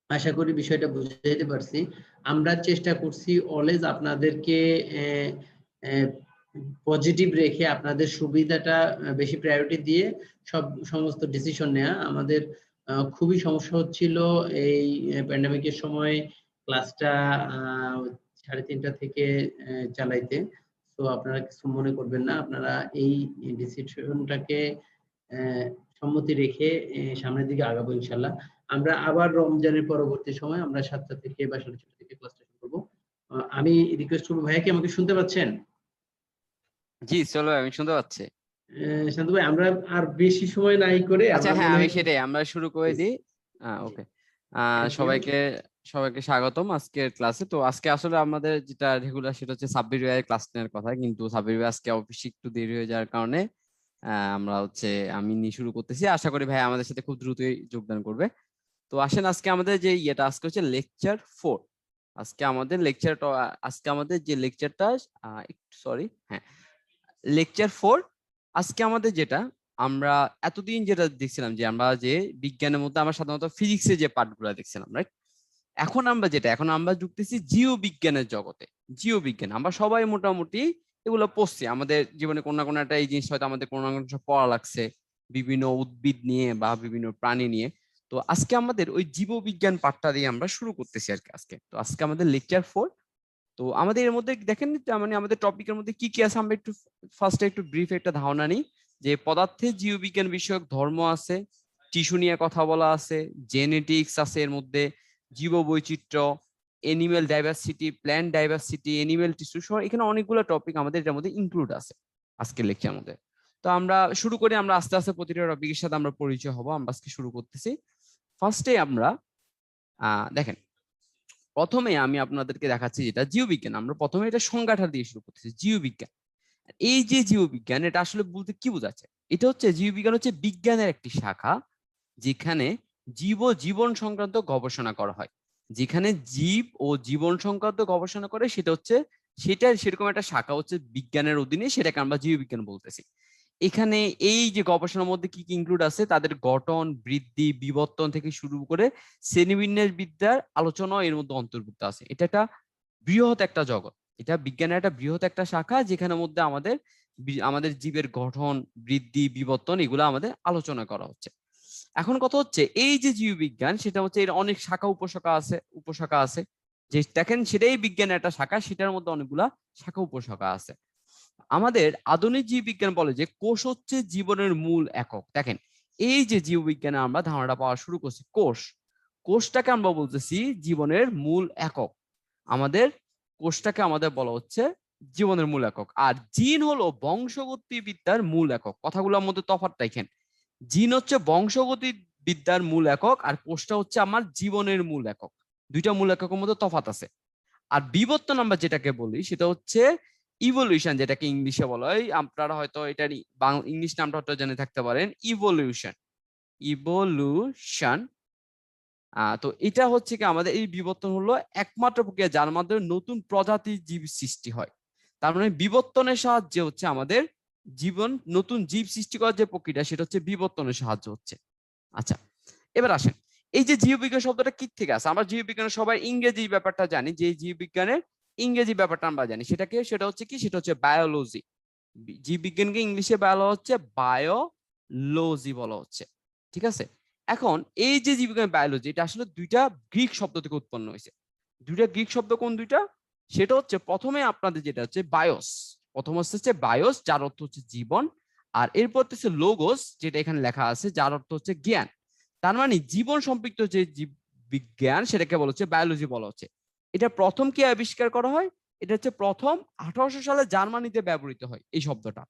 আশা করি বিষয়টা বুঝাইতে পারছি। আমরা চেষ্টা করছি অলওয়েজ আপনাদেরকে পজিটিভ রেখে আপনাদের সুবিধাটা বেশি প্রায়োরিটি দিয়ে সমস্ত ডিসিশন নেওয়া। আমাদের খুবই সমস্যা হচ্ছিল এই প্যান্ডেমিকের সময় ক্লাসটা 3:30 থেকে চালাইতে। তো আপনারা কিছু মনে করবেন না, আপনারা এই ডিসিশনটাকে সম্মতি রেখে সামনের দিকে আগাবো ইনশাল্লাহ। আমরা আবার রমজানের পরবর্তী সময় আমরা 7টা থেকে বা 6:30 থেকে ক্লাসটা শুরু করবো। আমি রিকোয়েস্ট করবো, ভাইয়া কি আমাকে শুনতে পাচ্ছেন? জি চলো, আমি শুনতে পাচ্ছি। শান্ত ভাই, আমরা আর বেশি সময় নাই করে আচ্ছা আমরা হ্যাঁ, মনে আমি হয় সেটাই, আমরা শুরু করে দিই। ওকে। সবাইকে সবাইকে স্বাগতম আজকের ক্লাসে। তো আজকে আসলে আমাদের যেটা রেগুলার সেটা হচ্ছে সাব্বির ভাইয়ের ক্লাস নেওয়ার কথা, কিন্তু সাব্বির ভাই আজকে অফিসে একটু দেরি হয়ে যাওয়ার কারণে আমরা আমি নিয়ে শুরু করতেছি। আশা করি ভাই আমাদের সাথে খুব দ্রুতই যোগদান করবে। তো আসেন, আজকে আমাদের যে ইয়েটা আজকে হচ্ছে লেকচার 4। আজকে আমাদের যে লেকচারটা, একটু সরি, হ্যাঁ, লেকচার 4। আজকে আমাদের যেটা আমরা এতদিন যেটা দেখছিলাম যে আমরা যে বিজ্ঞানের মধ্যে আমরা সাধারণত ফিজিক্সের যে পার্টগুলো দেখছিলাম, রাইট? এখন আমরা ঢুকতেছি জীব বিজ্ঞানের জগতে। জীব বিজ্ঞান আমরা সবাই মোটামুটি এগুলো পড়ছি আমাদের জীবনে, কোনো না কোনো একটা এই জিনিস হয়তো আমাদের কোনো না কোনো পড়া লাগছে, বিভিন্ন উদ্ভিদ নিয়ে বা বিভিন্ন প্রাণী নিয়ে। তো আজকে আমাদের ওই জীববিজ্ঞান পাঠটা দিয়ে আমরা শুরু করতেছি আর কি আজকে। তো আজকে আমাদের লেকচার 4। তো আমাদের এর মধ্যে দেখেন, মানে আমাদের টপিকের মধ্যে কি কি আছে আমরা একটু ফার্স্টে একটু ব্রিফ একটা ধারণা নিই। যে পদার্থে জীববিজ্ঞান বিষয়ক ধর্ম আছে, টিস্যু নিয়ে কথা বলা আছে, জেনেটিক্স আছে এর মধ্যে, জীববৈচিত্র্য, animal diversity, plant diversity, animal tissue সহ এখানে অনেকগুলো টপিক আমাদের এটার মধ্যে ইনক্লুড আছে আজকের লেকচারের মধ্যে। তো আমরা শুরু করি, আমরা আস্তে আস্তে প্রতিটা টপিকের সাথে আমরা পরিচয় হব। আমরা আজকে শুরু করতেছি। ফার্স্টে আমরা দেখেন, প্রথমে আমি আপনাদেরকে দেখাচ্ছি যেটা জীববিজ্ঞান। আমরা প্রথমে এটা সংজ্ঞাটা দিয়ে শুরু করতেছি। জীববিজ্ঞান, এই যে জীববিজ্ঞান, এটা আসলে বলতে কি বোঝাচ্ছে? এটা হচ্ছে জীববিজ্ঞান হচ্ছে বিজ্ঞানের একটি শাখা যেখানে জীব ও জীবন সংক্রান্ত গবেষণা করা হয়। যেখানে জীব ও জীবন সংক্রান্ত গবেষণা করে সেরকম একটা শাখা হচ্ছে বিজ্ঞানের অধীনে, সেটাকে আমরা জীববিজ্ঞান বলতেছি। এখানে এই যে গবেষণার মধ্যে কি কি ইনক্লুড আছে, তাদের গঠন, বৃদ্ধি, বিবর্তন থেকে শুরু করে শ্রেণীবিন্যাস বিদ্যার আলোচনা এর মধ্যে অন্তর্ভুক্ত আছে। এটা একটা বৃহৎ একটা জগৎ, এটা বিজ্ঞানের একটা বৃহৎ একটা শাখা যেখানের মধ্যে আমাদের জীবের গঠন, বৃদ্ধি, বিবর্তন এগুলো আমাদের আলোচনা করা হচ্ছে। এখন কথা হচ্ছে এই যে জীববিজ্ঞান, সেটা হচ্ছে এর অনেক শাখা উপশাখা আছে। যে দেখেন সেটাই বিজ্ঞানের একটা শাখা, সেটার মধ্যে অনেকগুলা শাখা উপশাখা আছে। আমাদের আধুনিক জীববিজ্ঞান বলে যে কোষ হচ্ছে জীবনের মূল একক। দেখেন, এই যে জীববিজ্ঞানে আমরা ধারণাটা পাওয়া শুরু করছি, কোষটাকে আমরা বলতেছি জীবনের মূল একক। আমাদের কোষটাকে আমাদের বলা হচ্ছে জীবনের মূল একক। আর জিন হলো বংশগতি বিদ্যার মূল একক। কথাগুলোর মধ্যে তফাৎ দেখেন, জিন হচ্ছে বংশগতি বিদ্যার মূল একক, আর কোষটা হচ্ছে আমার জীবনের মূল একক। দুইটা মূল এককের মধ্যে তফাৎ আছে। আর বিবর্তন আমরা যেটাকে বলি সেটা হচ্ছে ইভলিউশন, যেটাকে ইংলিশে বলা হয়। আপনারা হয়তো এটার ইংলিশ নামটা হয়তো জেনে থাকতে পারেন, ইভলিউশন। ইভলিউশন তো এটা হচ্ছে কি, আমাদের এই বিবর্তন হলো একমাত্র প্রক্রিয়া যার মাধ্যমে নতুন প্রজাতির জীব সৃষ্টি হয়। তার মানে বিবর্তনের সাহায্যে হচ্ছে আমাদের নতুন জীব সৃষ্টি করার যে প্রক্রিয়া, সেটা হচ্ছে বিবর্তনের সাহায্য হচ্ছে। আচ্ছা, এবার আসেন, এই যে জীববিজ্ঞান শব্দটা কি থেকে আসে? আমরা জীববিজ্ঞানের সবাই ইংরেজি ব্যাপারটা জানি, যে জীববিজ্ঞানের ইংরেজি ব্যাপারটা আমরা জানি, সেটা হচ্ছে বায়োলজি। জীববিজ্ঞানকে ইংলিশে বলা হচ্ছে বায়োলজি বলা হচ্ছে, ঠিক আছে? এখন এই যে জীববিজ্ঞান বায়োলজি, এটা আসলে দুইটা গ্রিক শব্দ থেকে উৎপন্ন হয়েছে। দুইটা গ্রিক শব্দ কোন দুইটা? সেটা হচ্ছে প্রথমে আপনাদের যেটা হচ্ছে বায়োস, প্রথম হচ্ছে বায়োস, যার অর্থ হচ্ছে জীবন। আর এরপর হচ্ছে লোগোস, যেটা এখানে লেখা আছে, যার অর্থ হচ্ছে জ্ঞান। তার মানে জীবন সম্পৃক্ত যে জীব বিজ্ঞান, সেটাকে বলা হচ্ছে বায়োলজি বলা হচ্ছে। এটা প্রথম কি আবিষ্কার করা হয়? এটা হচ্ছে প্রথম 1800 সালে জার্মানিতে ব্যবহৃত হয় এই শব্দটা।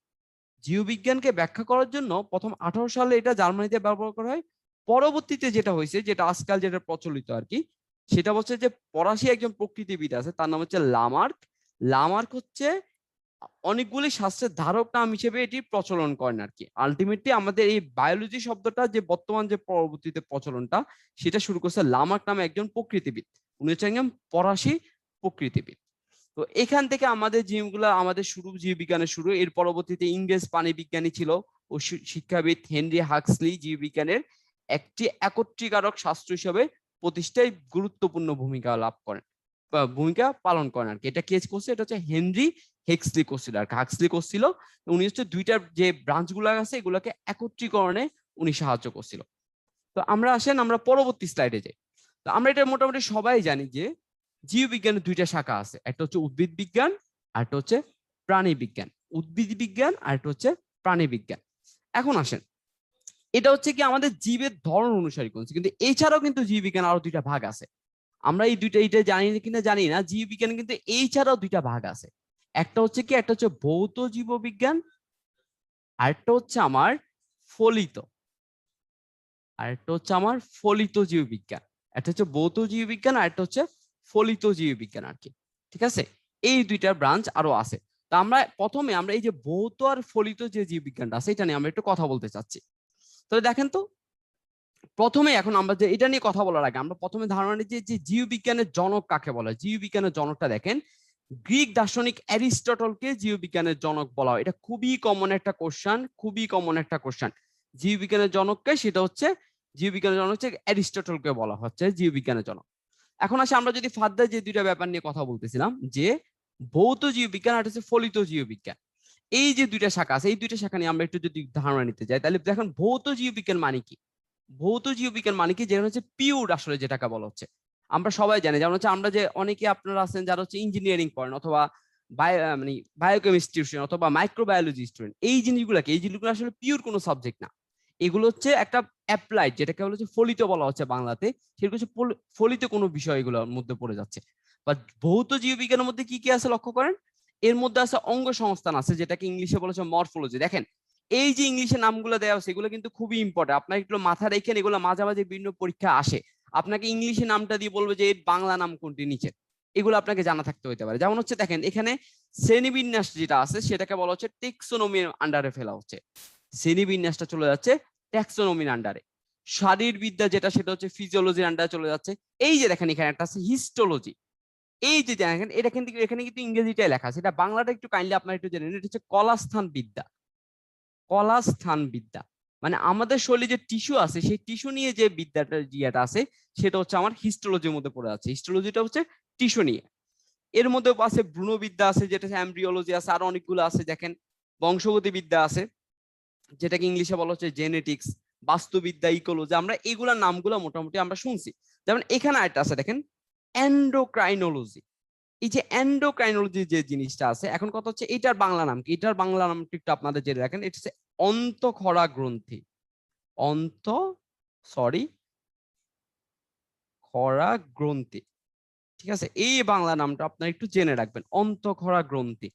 জীববিজ্ঞানকে ব্যাখ্যা করার জন্য প্রথম 1800 সালে এটা জার্মানিতে ব্যবহার করা হয়। পরবর্তীতে যেটা হয়েছে, যেটা আজকাল যেটা প্রচলিত আর কি, সেটা হচ্ছে যে ফরাসি একজন প্রকৃতিবিদ আছে, তার নাম হচ্ছে লামার্ক। লামার্ক হচ্ছে অনেকগুলি শাস্ত্রের ধারক নাম হিসেবে এটি প্রচলন করেন আর কি। আলটিমেটলি আমাদের এই বায়োলজি শব্দটা যে বর্তমান যে পরবর্তীতে প্রচলনটা, সেটা শুরু করছে লামার্ক নামে একজন প্রকৃতিবিদ। উনি হচ্ছেন একজন ফরাসি প্রকৃতিবিদ। তো এখান থেকে আমাদের জীববিজ্ঞানের শুরু। এর পরবর্তীতে ইংরেজ প্রাণী বিজ্ঞানী ছিল ও শিক্ষাবিদ হেনরি হাক্সলি জীববিজ্ঞানের একটি একত্রীকারক শাস্ত্র হিসেবে প্রতিষ্ঠায় গুরুত্বপূর্ণ ভূমিকা লাভ করেন বা ভূমিকা পালন করেন আর কি। এটা কে করছে? এটা হচ্ছে হেনরি হেক্সলি করছিল আর কি। হাক্সলি করছিল। উনি হচ্ছে দুইটার যে ব্রাঞ্চ গুলা আছে এগুলাকে একত্রীকরণে উনি সাহায্য করছিল। তো আমরা আসেন আমরা পরবর্তী স্লাইডে যাই। তো আমরা এটা মোটামুটি সবাই জানি যে জীববিজ্ঞানের দুইটা শাখা আছে, একটা হচ্ছে উদ্ভিদ বিজ্ঞান আর একটা হচ্ছে প্রাণী বিজ্ঞান। উদ্ভিদ বিজ্ঞান আর একটা হচ্ছে প্রাণী বিজ্ঞান। এখন আসেন এটা হচ্ছে কি আমাদের জীবের ধরন অনুসারে করছে, কিন্তু এছাড়াও কিন্তু জীববিজ্ঞান আরো দুইটা ভাগ আছে। আমরা এই দুইটা এটা জানি কিনা জানি না, জীববিজ্ঞান কিন্তু এই ছাড়াও দুইটা ভাগ আছে। একটা হচ্ছে কি, একটা হচ্ছে ভৌত জীববিজ্ঞান, আরেকটা হচ্ছে আমার ফলিত, আরেকটা হচ্ছে আমার ফলিত জীববিজ্ঞান। একটা হচ্ছে ভৌত জীববিজ্ঞান আর একটা হচ্ছে ফলিত জীববিজ্ঞান আর কি। ঠিক আছে, এই দুইটা ব্রাঞ্চ আরো আছে। তা আমরা প্রথমে আমরা এই যে ভৌত আর ফলিত যে জীববিজ্ঞানটা আছে এটা নিয়ে আমরা একটু কথা বলতে চাচ্ছি। তো দেখেন তো প্রথমে এখন আমরা যে এটা নিয়ে কথা বলার আগে আমরা প্রথমে ধারণা নিই যে জীববিজ্ঞানের জনক কাকে বলা হয়। জীববিজ্ঞানের জনকটা দেখেন, গ্রিক দার্শনিক অ্যারিস্টটলকে জীববিজ্ঞানের জনক বলা হয়। এটা খুবই কমন একটা কোশ্চেন, খুবই কমন একটা কোশ্চেন। জীববিজ্ঞানের জনককে, সেটা হচ্ছে জীববিজ্ঞানের জনক হচ্ছে অ্যারিস্টটলকে বলা হচ্ছে জীববিজ্ঞানের জনক। এখন আসে আমরা যদি ফার্দার যে দুইটা ব্যাপার নিয়ে কথা বলতেছিলাম যে ভৌত জীববিজ্ঞান আর হচ্ছে ফলিত জীববিজ্ঞান, এই যে দুইটা শাখা আছে এই দুইটা শাখা নিয়ে আমরা একটু যদি ধারণা নিতে যাই তাহলে দেখেন ভৌত জীববিজ্ঞান মানে কি। ভৌত জীববিজ্ঞান মানে কি, যেটা হচ্ছে পিওর আসলে যেটাকে বলা হচ্ছে। আমরা সবাই জানি, যেমন হচ্ছে আমরা যে অনেকে আপনারা আছেন যারা হচ্ছে ইঞ্জিনিয়ারিং পড়েন অথবা মানে বায়োকেমিস্ট্রি স্টুডেন্ট অথবা মাইক্রোবায়োলজি স্টুডেন্ট, এই জিনিসগুলো আসলে পিওর কোনো সাবজেক্ট না। এগুলো হচ্ছে একটা অ্যাপ্লাইড, যেটাকে হচ্ছে ফলিত বলা হচ্ছে বাংলাতে, সেগুলো হচ্ছে ফলিত কোনো বিষয় এগুলোর মধ্যে পড়ে যাচ্ছে। বাট ভৌত জীববিজ্ঞানের মধ্যে কি কি আছে লক্ষ্য করেন, এর মধ্যে আছে অঙ্গ সংস্থান আছে, যেটাকে ইংলিশে বলা হচ্ছে মরফোলজি। দেখেন এই যে ইংলিশে নামগুলো দেওয়া আছে এগুলো কিন্তু খুবই ইম্পর্টেন্ট, আপনাকে একটু মাথায় রেখেন, এগুলো মাঝে মাঝে বিভিন্ন পরীক্ষা আসে। আপনাকে ইংলিশে নামটা দিয়ে বলবে যে এর বাংলা নাম কোনটি নিচে, এগুলো আপনাকে জানা থাকতে হতে পারে। যেমন হচ্ছে দেখেন এখানে শ্রেণীবিন্যাস যেটা আছে সেটাকে বলা হচ্ছে টেক্সোনমির আন্ডারে ফেলা হচ্ছে, শ্রেণীবিন্যাসটা চলে যাচ্ছে ট্যাক্সোনমির আন্ডারে। শারীরবিদ্যা যেটা সেটা হচ্ছে ফিজিওলজির আন্ডারে চলে যাচ্ছে। এই যে দেখেন এখানে একটা আছে হিস্টোলজি, এই যে দেখেন এটা কিন্তু এখানে কিন্তু ইংরেজিটাই লেখা আছে, এটা বাংলাটা একটু কাইন্ডলি আপনারা একটু জেনে নিন। এটা হচ্ছে কলাস্থান বিদ্যা। কলাস্থান বিদ্যা মানে আমাদের শরীরে যে টিস্যু আছে সেই টিস্যু নিয়ে যে বিদ্যাটা ইয়েটা আছে সেটা হচ্ছে আমার হিস্টোলজির মধ্যে পড়ে আছে। হিস্টোলজিটা হচ্ছে টিস্যু নিয়ে। এর মধ্যে আছে ভ্রূণবিদ্যা আছে, যেটা এমব্রিওলজি আছে, আর অনেকগুলো আছে। দেখেন বংশগতি বিদ্যা আছে, যেটাকে ইংলিশে বলা হচ্ছে জেনেটিক্স, বাস্তুবিদ্যা, ইকোলজি। আমরা এগুলার নামগুলো মোটামুটি আমরা শুনছি। যেমন এখানে আরেকটা আছে দেখেন এন্ডোক্রাইনোলজি। এই যে এন্ডোক্রাইনোলজি যে জিনিসটা আছে, এখন কথা হচ্ছে এটার বাংলা নাম কি, এটার বাংলা নামটা একটু আপনাদের জেনে রাখেন। এটা হচ্ছে অন্তঃক্ষরা গ্রন্থি। অন্ত সরি খরা গ্রন্থি, ঠিক আছে, এই বাংলা নামটা আপনারা একটু জেনে রাখবেন, অন্তঃক্ষরা গ্রন্থি।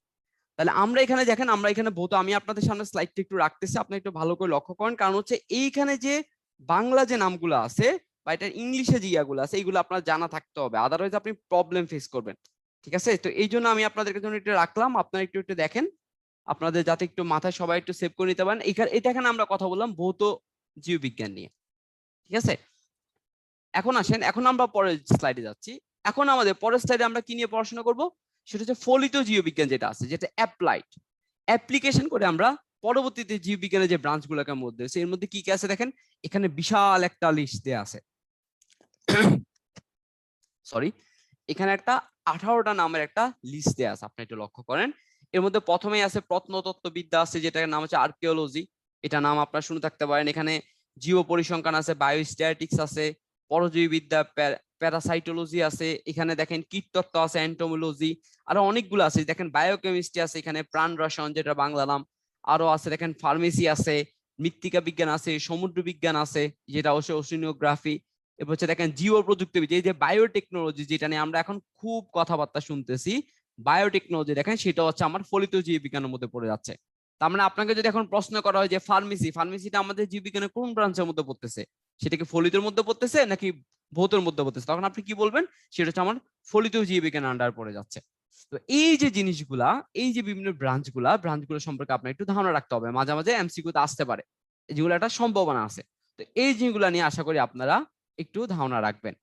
তাহলে আমরা এখানে দেখেন, আমরা এখানে ভৌত, আমি আপনাদের সামনে স্লাইডটা একটু রাখতেছি, আপনি একটু ভালো করে লক্ষ্য করেন। কারণ হচ্ছে এইখানে যে বাংলা যে নামগুলো আছে বা এটার ইংলিশে যে ইয়াগুলো আছে এইগুলো আপনার জানা থাকতে হবে, আদারওয়াইজ আপনি প্রবলেম ফেস করবেন। ঠিক আছে, তো এই জন্য আমি আপনাদের জন্য একটু রাখলাম, আপনারা একটু একটু দেখেন, আপনাদের যাতে একটু মাথায় সবাই একটু সেভ করে নিতে পারেন। এটা এখানে আমরা কথা বললাম ভৌত জীববিজ্ঞান নিয়ে। ঠিক আছে, এখন আসেন, এখন আমরা পরের স্লাইডে যাচ্ছি। এখন আমাদের পরের স্লাইডে আমরা কি নিয়ে পড়াশোনা করব, সেটা হচ্ছে ফলিত জীববিজ্ঞান, যেটা আছে যেটা অ্যাপ্লাইড, অ্যাপ্লিকেশন করে আমরা পরবর্তীতে জীববিজ্ঞানের যে ব্রাঞ্চ গুলোর মধ্যে আছে এর মধ্যে কি কি আছে দেখেন, এখানে বিশাল একটা লিস্ট দেয়া আছে। সরি, এখানে একটা 18টা নামের একটা লিস্ট দেয়া আছে, আপনি একটু লক্ষ্য করেন। এর মধ্যে প্রথমেই আছে প্রত্নতত্ত্ববিদ্যা আছে, যেটার নাম হচ্ছে আর্কিওলজি, এটা নাম আপনারা শুনে থাকতে পারেন। এখানে জীব পরিসংখ্যান আছে, বায়োস্ট্যাটিক্স আছে, পরজীবীবিদ্যা, প্যারাসাইটোলজি আছে, এখানে দেখেন কীটতত্ত্ব আছে, এন্টোমোলজি, আরো অনেকগুলো আছে। দেখেন বায়োকেমিস্ট্রি আছে, এখানে প্রাণ রসায়ন যেটা বাংলা নাম, আরো আছে দেখেন ফার্মেসি আছে, মৃত্তিকা বিজ্ঞান আছে, সমুদ্র বিজ্ঞান আছে যেটা অবশ্যই ওশিনোগ্রাফি, এবার হচ্ছে দেখেন জিও প্রযুক্তিবিদ্যা, এই যে বায়োটেকনোলজি যেটা নিয়ে আমরা এখন খুব কথাবার্তা শুনতেছি, বায়োটেকনোলজি দেখেন সেটা হচ্ছে আমার ফলিত জীববিজ্ঞানের মধ্যে পড়ে যাচ্ছে। তার মানে আপনাকে যদি এখন প্রশ্ন করা হয় যে ফার্মেসিটা আমাদের জীববিজ্ঞানের কোন ব্রাঞ্চের মধ্যে পড়তেছে, সেটা কি ফলিতের মধ্যে পড়তেছে নাকি ভৌতের মধ্যে পড়তেছে, তখন আপনি কি বলবেন, সেটা হচ্ছে আমার ফলিত জীববিজ্ঞানের আন্ডার পড়ে যাচ্ছে। তো এই যে জিনিসগুলা, এই যে বিভিন্ন ব্রাঞ্চগুলো সম্পর্কে আপনার একটু ধারণা রাখতে হবে, মাঝে মাঝে এমসিকিউতে আসতে পারে, যেগুলো একটা সম্ভাবনা আছে। তো এই জিনিসগুলা নিয়ে আশা করি আপনারা একটু ধারণা রাখবেন।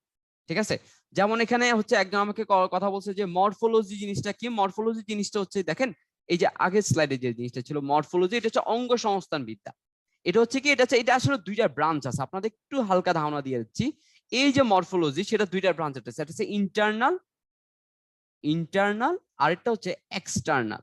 ঠিক আছে, যেমন এখানে হচ্ছে একজন আমাকে কথা বলছে যে মরফোলজি জিনিসটা কি। মরফোলজি জিনিসটা হচ্ছে দেখেন এই যে আগের স্লাইডে যে জিনিসটা ছিল মরফোলজি, এটা হচ্ছে অঙ্গ সংস্থান বিদ্যা। এটা হচ্ছে কি, এটা আসলে দুইটা ব্রাঞ্চ আছে, আপনাদের একটু হালকা ধারণা দিয়ে দিচ্ছি। এই যে মরফোলজি সেটা দুইটা ব্রাঞ্চ আছে, একটা হচ্ছে ইন্টারনাল আরেকটা হচ্ছে এক্সটার্নাল।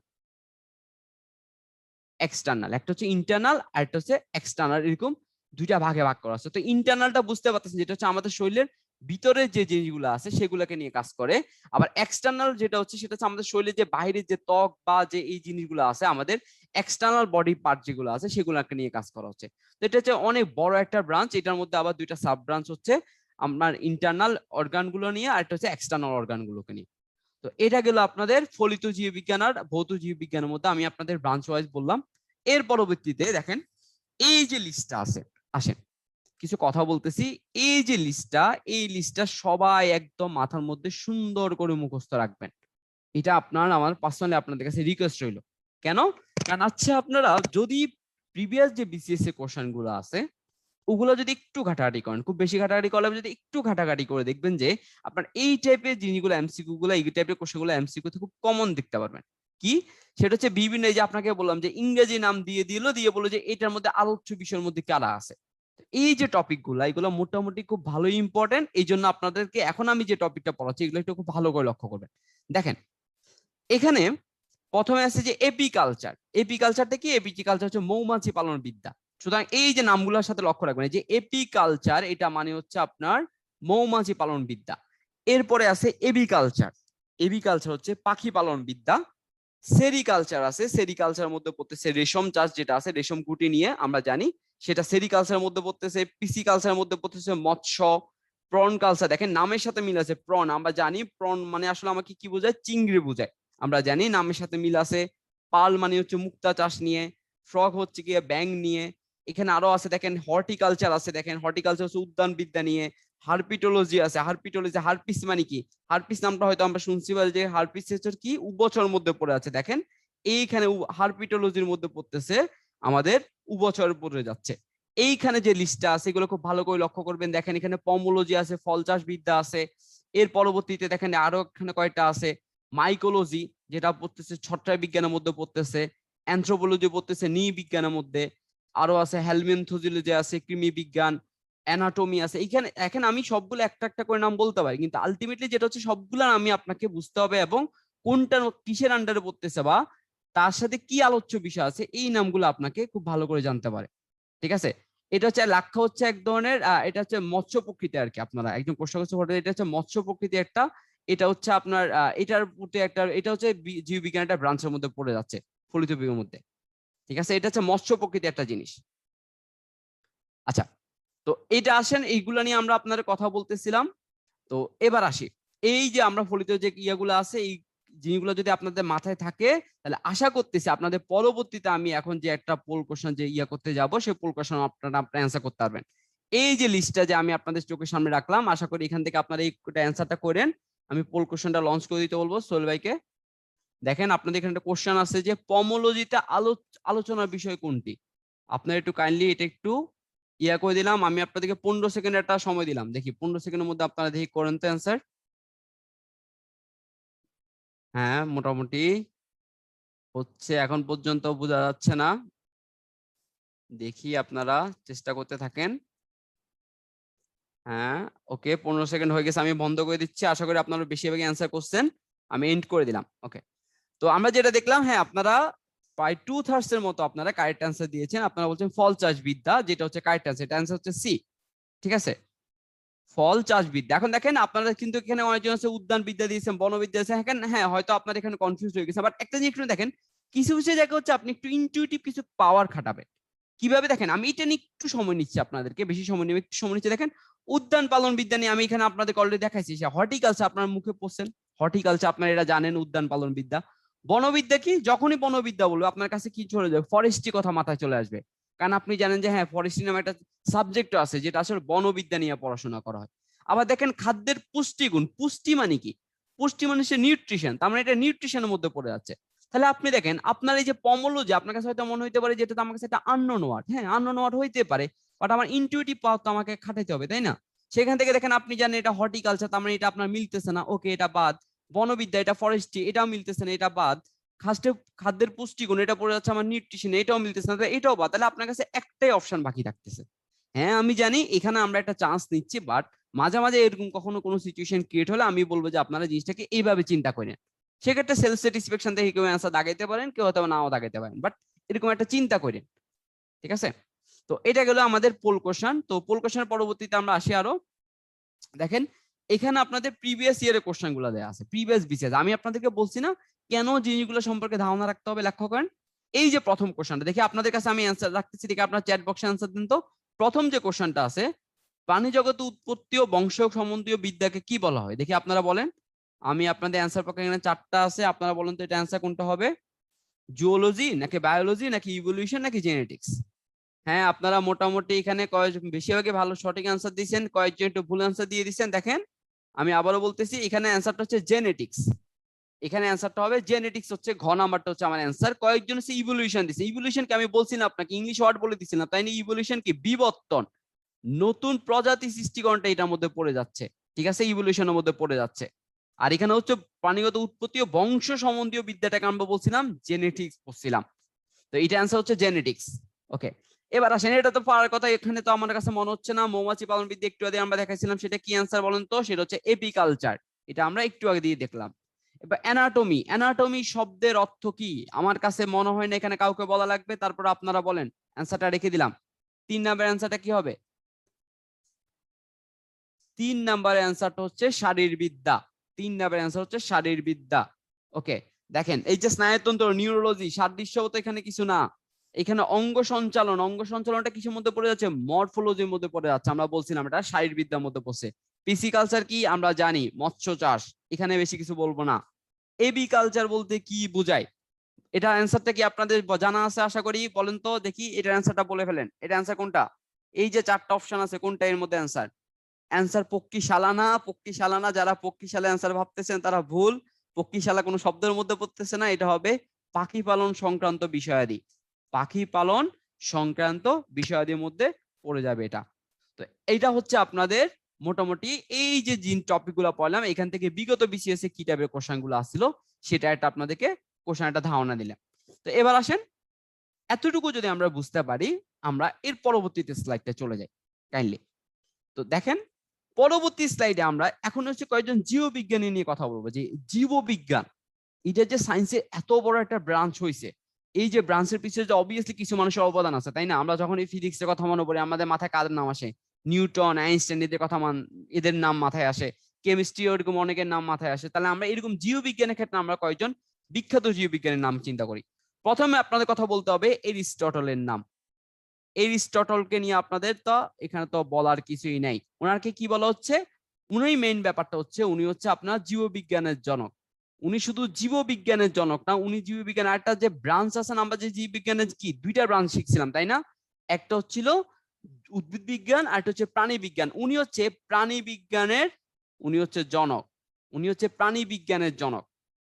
একটা হচ্ছে ইন্টারনাল আর একটা হচ্ছে এক্সটার্নাল, এরকম দুইটা ভাগে ভাগ করা আছে। তো ইন্টারনালটা বুঝতে পারতেছেন যেটা হচ্ছে আমাদের শরীরের ভিতরে যে জিনিসগুলো আছে সেগুলোকে নিয়ে কাজ করে। আবার এক্সটার্নাল যেটা হচ্ছে সেটা হচ্ছে আমাদের শরীরের যে বাইরের যে ত্বক বা যে এই জিনিসগুলো আছে, আমাদের এক্সটার্নাল বডি পার্ট যেগুলো আছে সেগুলোকে নিয়ে কাজ করা হচ্ছে। তো এটা হচ্ছে অনেক বড় একটা ব্রাঞ্চ। এটার মধ্যে আবার দুইটা সাব ব্রাঞ্চ হচ্ছে, আপনার ইন্টারনাল অর্গানগুলো নিয়ে আর একটা হচ্ছে এক্সটার্নাল অর্গানগুলোকে নিয়ে। তো এটা গেল আপনাদের ফলিত জীববিজ্ঞান আর ভৌত জীববিজ্ঞানের মধ্যে আমি আপনাদের ব্রাঞ্চ ওয়াইজ বললাম। এর পরবর্তীতে দেখেন এই যে লিস্টটা আছে, আসেন কিছু কথা বলতেছি। এই যে লিস্টটা, এই লিস্টটা সবাই একদম মাথার মধ্যে সুন্দর করে মুখস্থ রাখবেন। এটা আপনার আমার পার্সোনালি আপনাদের কাছে রিকোয়েস্ট রইল। কেন? কারণ আচ্ছা আপনারা যদি প্রিভিয়াস যে বিসিএস এর কোশ্চেন গুলো আছে ওগুলো যদি একটু ঘাটাঘাটি করেন, খুব বেশি ঘাটাঘাটি করলে যদি একটু ঘাটাঘাটি করে দেখবেন যে আপনার এই টাইপের জিনিসগুলো এমসিকিউ গুলো, এই টাইপের কোশ্চেন গুলো এমসিকিউ তে খুব কমন দেখতে পারবেন। কি সেটা হচ্ছে বিভিন্ন, এই যে আপনাকে বললাম যে ইংরেজি নাম দিয়ে দিয়ে বললো যে এটার মধ্যে আলোচ্য বিষয়ের মধ্যে কারা আছে। এই যে টপিক গুলো এগুলো মোটামুটি খুব ভালোই ইম্পর্টেন্ট। এই জন্য আপনাদেরকে এখন আমি যে টপিকটা পড়াচ্ছি এগুলো একটু খুব ভালো করে লক্ষ্য করবেন। দেখেন এখানে প্রথমে আছে যে এপিকালচার। এপিকালচারটা কি? এপিকালচার হচ্ছে মৌমাছি পালন বিদ্যা। সুতরাং এই যে নামগুলোর সাথে লক্ষ্য রাখবেন, যে এপিকালচার এটা মানে হচ্ছে আপনার মৌমাছি পালন বিদ্যা। এরপরে আছে এবিকালচার। এবিকালচার হচ্ছে পাখি পালন বিদ্যা। সেরিকালচার আছে, সেরিকালচারের মধ্যে পড়তেছে রেশম চাষ, যেটা আছে রেশম কুটি নিয়ে আমরা জানি, সেটা সেরিকালচারের মধ্যে পড়তেছে। পিসিকালচারের মধ্যে পড়তেছে মৎস্য। প্রন কালচার, দেখেন নামের সাথে মিল আছে, প্রন আমরা জানি, প্রন মানে আসলে আমাকে কি বোঝায়? চিংড়ি বোঝায়, আমরা জানি নামের সাথে মিল আছে। পাল মানে হচ্ছে মুক্তা চাষ নিয়ে। ফ্রগ হচ্ছে গিয়ে ব্যাং নিয়ে। এখানে আরো আছে দেখেন হর্টিকালচার আছে, দেখেন হর্টিকালচার হচ্ছে উদ্যান বিদ্যা নিয়ে। হার্পিটোলজি আছে, হার্পিটোলজি, হার্পিস মানে কি? হার্পিস নামটা হয়তো আমরা শুনছি যে হার্পিস হচ্ছে কি উভচর মধ্যে পড়ে আছে, দেখেন এইখানে হার্পিটোলজির মধ্যে পড়তেছে আমাদের উভচর পড়ে যাচ্ছে। এইখানে যে লিস্টটা আছে এগুলো খুব ভালো করে লক্ষ্য করবেন। দেখেন এখানে পমোলজি আছে, ফল চাষ বিদ্যা আছে। এর পরবর্তীতে দেখেন আরো এখানে কয়টা আছে, মাইকোলজি যেটা পড়তেছে ছত্রাক বিজ্ঞানের মধ্যে পড়তেছে। অ্যানথ্রোপোলজি পড়তেছে নৃবিজ্ঞানের মধ্যে। আরো আছে হেলমিনথোলজি আছে, কৃমি বিজ্ঞান। অ্যানাটমি আছে। এখানে এখন আমি সবগুলো একটা একটা করে নাম বলতে পারি, কিন্তু আলটিমেটলি যেটা হচ্ছে সবগুলো আমি আপনাকে বুঝতে হবে এবং কোনটা কিসের আন্ডারে পড়তেছে বা তার সাথে কি আলোচ্য বিষয় আছে এই নামগুলো আপনাকে খুব ভালো করে জানতে পারে। ঠিক আছে? এটা হচ্ছে লাক্ষ্য হচ্ছে এক ধরনের এটা হচ্ছে মৎস্য প্রকৃতি আর কি। আপনারা একজন প্রশ্ন করছে এটা হচ্ছে মৎস্য প্রকৃতি একটা। এটা হচ্ছে আপনার এটার প্রতি একটা, এটা হচ্ছে জীববিজ্ঞান একটা ব্রাঞ্চের মধ্যে পড়ে যাচ্ছে, ফলিত বিজ্ঞানের মধ্যে। ঠিক আছে? এটা হচ্ছে মৎস্য প্রকৃতি একটা জিনিস। আচ্ছা, তো এটা আসেন এইগুলা নিয়ে আমরা আপনাদের কথা বলতেছিলাম। তো এবার আসি, এই যে আমরা ফলিত যে ইয়াগুলো আছে এই জিনিসগুলো যদি আপনাদের মাথায় থাকে তাহলে আশা করতেছি আপনাদের পরবর্তীতে আমি এখন যে একটা পোল কোশ্চেন যে ইয়া করতে যাব সেই পোল কোশ্চেন আপনারা অ্যান্সার করতে পারবেন। এই যে লিস্টটা যে আমি আপনাদের চোখের সামনে রাখলাম, আশা করি এখান থেকে আপনারা এই অ্যান্সারটা করেন। আমি পোল কোশ্চেনটা লঞ্চ করে দিতে বলবো সোহেল ভাইকে। দেখেন আপনাদের এখানে একটা কোশ্চেন আছে যে পমোলজিতে আলোচনার বিষয় কোনটি? আপনারা একটু কাইন্ডলি এটা একটু ইয়া করে দিলাম। আমি আপনাদেরকে 15 সেকেন্ড একটা সময় দিলাম, দেখি 15 সেকেন্ডের মধ্যে আপনারা দেখি করেন তো অ্যান্সার। হ্যাঁ মোটামুটি হচ্ছে, এখন পর্যন্ত বোঝা যাচ্ছে না, দেখি আপনারা চেষ্টা করতে থাকেন। হ্যাঁ ওকে, 15 সেকেন্ড হয়ে গেছে, আমি বন্ধ করে দিচ্ছি। আশা করি আপনারা বেশিরভাগই অ্যান্সার করছেন, আমি এন্ড করে দিলাম। ওকে, তো আমরা যেটা দেখলাম, হ্যাঁ আপনারা প্রায় 2/3 এর মতো আপনারা কারেক্ট অ্যান্সার দিয়েছেন। আপনারা বলছেন ফল চাষ বিদ্যা, যেটা হচ্ছে কারেক্ট অ্যান্সার, এটা অ্যান্সার হচ্ছে সি। ঠিক আছে, ফল চাষ বিদ্যা। এখন দেখেন আপনারা কিন্তু এখানে অনেকজন আছে উদ্যান বিদ্যা দিয়েছেন, বনবিদ্যা দিয়েছেন। হ্যাঁ হয়তো আপনার এখানে কনফিউজ হয়ে গেছে, বাট একটা জিনিস একটু দেখেন, কিছু কিছু জায়গা হচ্ছে আপনি একটু ইনটিউটিভ কিছু পাওয়ার খাটাবেন। কিভাবে দেখেন, আমি এটা নিয়ে একটু সময় নিচ্ছি, আপনাদেরকে বেশি সময় নেবে, একটু সময় নিচ্ছি। দেখেন উদ্যান পালন বিদ্যা নিয়ে আমি এখানে আপনাদেরকে অলরেডি দেখাইছি। হর্টিকালচার আপনার মুখে পড়ছেন, হর্টিকালচার আপনারা এটা জানেন, উদ্যান পালন বিদ্যা। বনবিদ্যা কি? যখনই বনবিদ্যা বলবো আপনার কাছে কি চলে যাবে? ফরেস্ট্রি কথা মাথায় চলে আসবে, কারণ আপনি জানেন যে হ্যাঁ ফরেস্ট্রি নামে একটা সাবজেক্ট আছে যেটা আসলে বনবিদ্যা নিয়ে পড়াশোনা করা হয়। আবার দেখেন খাদ্যের পুষ্টিগুণ, পুষ্টি মানে কি? পুষ্টি মানে হচ্ছে নিউট্রিশন, তার মানে এটা নিউট্রিশনের মধ্যে পড়ে যাচ্ছে। তাহলে আপনি দেখেন আপনার এই যে পমোলজি, আপনার কাছে হয়তো মনে হইতে পারে যেটা তো আমার কাছে একটা আননোন ওয়ার্ড। হ্যাঁ আননোন ওয়ার্ড হইতে পারে, বাট আমার ইনটিউটিভ পাওয়ার তো আমাকে খাটাইতে হবে, তাই না? সেখান থেকে দেখেন আপনি জানেন এটা হর্টিকালচার, তার মানে এটা আপনার মিলতেছে না, ওকে এটা বাদ। বনবিদ্যা, এটা ফরেস্ট্রি, এটাও মিলতেছে না, এটা বাদ। খাদ্যের পুষ্টিগুণ, এটা পড়ে যাচ্ছে আমার নিউট্রিশন, এটাও মিলতেছে না, এটাও বাদ। তাহলে আপনার কাছে একটাই অপশন বাকি থাকতেছে। হ্যাঁ আমি জানি এখানে আমরা একটা চান্স নিচ্ছি, বাট মাঝে মাঝে এরকম কখনো কোনো সিচুয়েশন ক্রিয়েট হলে আমি বলবো যে আপনারা জিনিসটাকে এইভাবে চিন্তা করেন। সেক্ষেত্রে সেলফ স্যাটিসফ্যাকশন দেখে কেউ অ্যান্সার দাগাইতে পারেন, কেউ হয়তো নাও দাগাইতে পারেন, বাট এরকম একটা চিন্তা করেন। ঠিক আছে, তো এটা গেল আমাদের পোল কোশ্চেন। তো পোল কোশ্চেনের পরবর্তীতে আমরা আসি আরো। দেখেন এখানে আপনাদের প্রিভিয়াস ইয়ারের কোশ্চেন গুলো দেওয়া আছে, প্রিভিয়াস বিসিএস। আমি আপনাদেরকে বলছি না কেন জিনিসগুলো সম্পর্কে ধারণা রাখতে হবে, লক্ষ্য করেন। এই যে প্রথম কোশ্চেনটা দেখি আপনাদের কাছে আমি অ্যান্সার রাখতেছি, দেখি আপনার চ্যাট বক্সে অ্যান্সার দিন তো। প্রথম যে কোশ্চেনটা আছে, প্রাণী জগতে উৎপত্তি ও বংশ সম্বন্ধীয় বিদ্যাকে কি বলা হয়, দেখি আপনারা বলেন। আমি আপনাদের অ্যান্সার পক্ষে এখানে 4টা আছে, আপনারা বলেন তো এটা অ্যান্সার কোনটা হবে? জুওলজি নাকি বায়োলজি নাকি ইভলিউশন নাকি জেনেটিক্স? হ্যাঁ, আপনারা মোটামুটি এখানে কয়েকজন বেশিরভাগই ভালো সঠিক অ্যান্সার দিয়েছেন, কয়েকজন একটু ভুল অ্যান্সার দিয়ে দিচ্ছেন। দেখেন আমি আবারও বলতেছি, এখানে অ্যান্সারটা হচ্ছে জেনেটিক্স। এখানে অ্যান্সারটা হবে জেনেটিক্স, হচ্ছে ঘ নাম্বারটা হচ্ছে আমার অ্যান্সার। কয়েকজন হচ্ছে ইভলিউশন দিচ্ছে। ইভলিউশন কি আমি বলছি না আপনাকে, ইংলিশ ওয়ার্ড বলে দিছিলাম, তাই না? ইভলিউশন কি বিবর্তন, নতুন প্রজাতি সৃষ্টিকরণটা এটার মধ্যে পড়ে যাচ্ছে। ঠিক আছে, ইভলিউশনের মধ্যে পড়ে যাচ্ছে। আর এখানে হচ্ছে প্রাণীগত উৎপত্তি ও বংশ সম্বন্ধীয় বিদ্যাটাকে আমরা বলছিলাম জেনেটিক্স বলছিলাম। তো এটা অ্যান্সার হচ্ছে জেনেটিক্স। ওকে, এবার আসেন, এটা তো পারার কথা। এখানে তো আমার কাছে মনে হচ্ছে না। মৌমাছি পালন বিদ্যা একটু আগে আমরা দেখাইছিলাম, সেটা কি অ্যান্সার বলেন তো? সেটা হচ্ছে এপিকালচার, এটা আমরা একটু আগে দিয়ে দেখলাম। এবার অ্যানাটমি, অ্যানাটমি শব্দের অর্থ কি? আমার কাছে মনে হয় না এখানে কাউকে বলা লাগবে, তারপর আপনারা বলেন। অ্যান্সারটা রেখে দিলাম। 3 নাম্বার অ্যান্সারটা কি হবে? 3 নাম্বারের অ্যান্সারটা হচ্ছে শারীরবিদ্যা। 3 নাম্বারের অ্যান্সার হচ্ছে শারীরবিদ্যা। ওকে, দেখেন এই যে স্নায়ুতন্ত্র, নিউরোলজি, সাদৃশ্য তো এখানে কিছু না। এখানে অঙ্গ সঞ্চালন, অঙ্গ সঞ্চালনটা কিসের মধ্যে পড়ে যাচ্ছে? মরফোলজির মধ্যে পড়ে যাচ্ছে। আমরা বলছিলাম এটা শারীরবিদ্যার মধ্যে পড়ছে। পিসিকালচার কি আমরা জানি, মৎস্য চাষ, এখানে বেশি কিছু বলবো না। এবি কালচার বলতে কি বোঝায়? এটা অ্যান্সারটা কি আপনাদের জানা আছে আশা করি, বলেন তো দেখি, এটার অ্যান্সারটা বলে ফেলেন। এটা অ্যান্সার কোনটা? এই যে 4টা অপশন আছে, কোনটা এর মধ্যে অ্যান্সার? অ্যান্সার পক্ষীশালা না, পক্ষীশালা না। যারা পক্ষীশালা অ্যান্সার ভাবতেছেন তারা ভুল। পক্ষীশালা কোনো শব্দের মধ্যে পড়তেছে না, এটা হবে পাখি পালন সংক্রান্ত বিষয়াদি। পাখি পালন সংক্রান্ত বিষয়াদির মধ্যে পড়ে যাবে এটা। তো এইটা হচ্ছে আপনাদের মোটামুটি এই যে টপিক গুলো পড়লাম, এখান থেকে বিগত বিসিএস এ কি টাইপের কোশ্চেন গুলো আসছিল সেটা একটা আপনাদেরকে কোশ্চেন একটা ধারণা দিলাম। তো এবার আসেন, এতটুকু যদি আমরা বুঝতে পারি, আমরা এর পরবর্তীতে স্লাইডটা চলে যাই কাইন্ডলি। তো দেখেন পরবর্তী স্লাইডে আমরা এখন হচ্ছে কয়েকজন জীববিজ্ঞানী নিয়ে কথা বলবো। যে জীববিজ্ঞান, এটা যে সায়েন্সের এত বড় একটা ব্রাঞ্চ হয়েছে, এই যে ব্রাঞ্চের পিছনে যে অবভিয়াসলি কিছু মানুষের অবদান আছে, তাই না? আমরা যখন এই ফিজিক্সের কথা মনে পড়ি, আমাদের মাথায় কাদের নাম আসে? নিউটন, আইনস্টাইন, এদের কথা এদের নাম মাথায় আসে। কেমিস্ট্রি ওরকম অনেকের নাম মাথায় আসে। তাহলে আমরা এরকম জীববিজ্ঞানের ক্ষেত্রে আমরা কয়েকজন বিখ্যাত জীববিজ্ঞানের নাম চিন্তা করি। প্রথমে আপনাদের কথা বলতে হবে এরিস্টটলের নাম। এরিস্টটলকে নিয়ে আপনাদের তো এখানে তো বলার কিছুই নাই। ওনাকে কি বলা হচ্ছে? উনি মেইন ব্যাপারটা হচ্ছে, উনি হচ্ছে আপনার জীববিজ্ঞানের জনক। উনি শুধু জীববিজ্ঞানের জনক না, উনি জীববিজ্ঞান আরেকটা যে ব্রাঞ্চ আছে না, আমরা যে জীববিজ্ঞানের কি 2টা ব্রাঞ্চ শিখছিলাম, তাই না? একটা হচ্ছিল উদ্ভিদ বিজ্ঞান আর একটা হচ্ছে প্রাণী বিজ্ঞান। উনি হচ্ছে প্রাণী বিজ্ঞানের, উনি হচ্ছে জনক, উনি হচ্ছে প্রাণী বিজ্ঞানের জনক।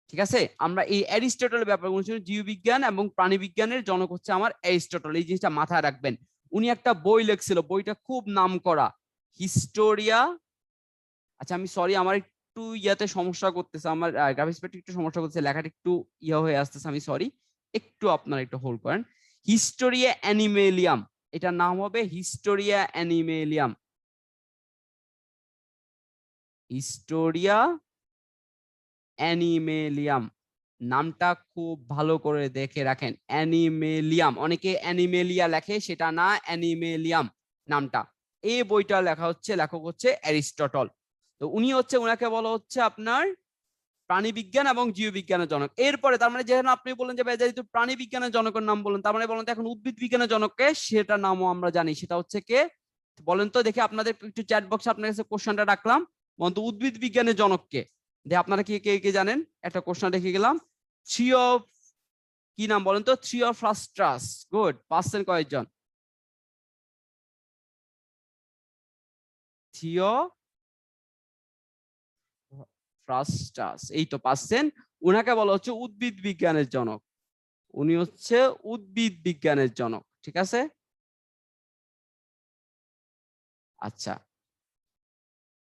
ঠিক আছে, আমরা এই অ্যারিস্টটলের ব্যাপারে জীববিজ্ঞান এবং প্রাণী বিজ্ঞানের জনক হচ্ছে আমার অ্যারিস্টটল, এই জিনিসটা মাথায় রাখবেন। উনি একটা বই লিখছিল, বইটা খুব নাম করা, হিস্টোরিয়া। আচ্ছা আমি সরি, আমার একটু ইয়াতে সমস্যা করতেছে, আমার গ্রাফিক্স প্যাডে একটু সমস্যা করতেছে, লেখাটা একটু ইয়া হয়ে আসতেছে, আমি সরি। একটু আপনারা একটু হোল্ড করেন। হিস্টোরিয়া অ্যানিমেলিয়াম, এটার নাম হবে হিস্টোরিয়া অ্যানিমেলিয়াম। হিস্টোরিয়া অ্যানিমেলিয়াম, নামটা খুব ভালো করে দেখে রাখেন। অ্যানিমেলিয়াম, অনেকে অ্যানিমেলিয়া লেখে, সেটা না, অ্যানিমেলিয়াম নামটা। এই বইটা লেখা হচ্ছে, লেখক হচ্ছে অ্যারিস্টটল। তো উনি হচ্ছে, ওনাকে বলা হচ্ছে আপনার প্রাণী বিজ্ঞান এবং জীববিজ্ঞানের জনক। এরপরে তার মানে যেহেতু আপনি বলেন যে যেহেতু প্রাণী বিজ্ঞানের জনকের নাম বলেন, তার মানে বলেন তো এখন উদ্ভিদ বিজ্ঞানের জনককে, সেটা নামও আমরা জানি, সেটা হচ্ছে কে বলেন তো দেখি। আপনাদের একটু চ্যাট বক্সে আপনার কাছে কোশ্চেনটা রাখলাম, বলেন তো উদ্ভিদ বিজ্ঞানের জনককে। দেখে আপনারা কে কে কে জানেন, একটা কোশ্চেন রেখে গেলাম। থিও, কি নাম বলেন তো? থিওফ্রাস্টাস। গুড, পাচ্ছেন কয়েকজন? থিওফ্রাস্টাস, এই তো পাচ্ছেন। উনাকে বলা হচ্ছে উদ্ভিদ বিজ্ঞানের জনক। উনি হচ্ছে উদ্ভিদ বিজ্ঞানের জনক। ঠিক আছে, আচ্ছা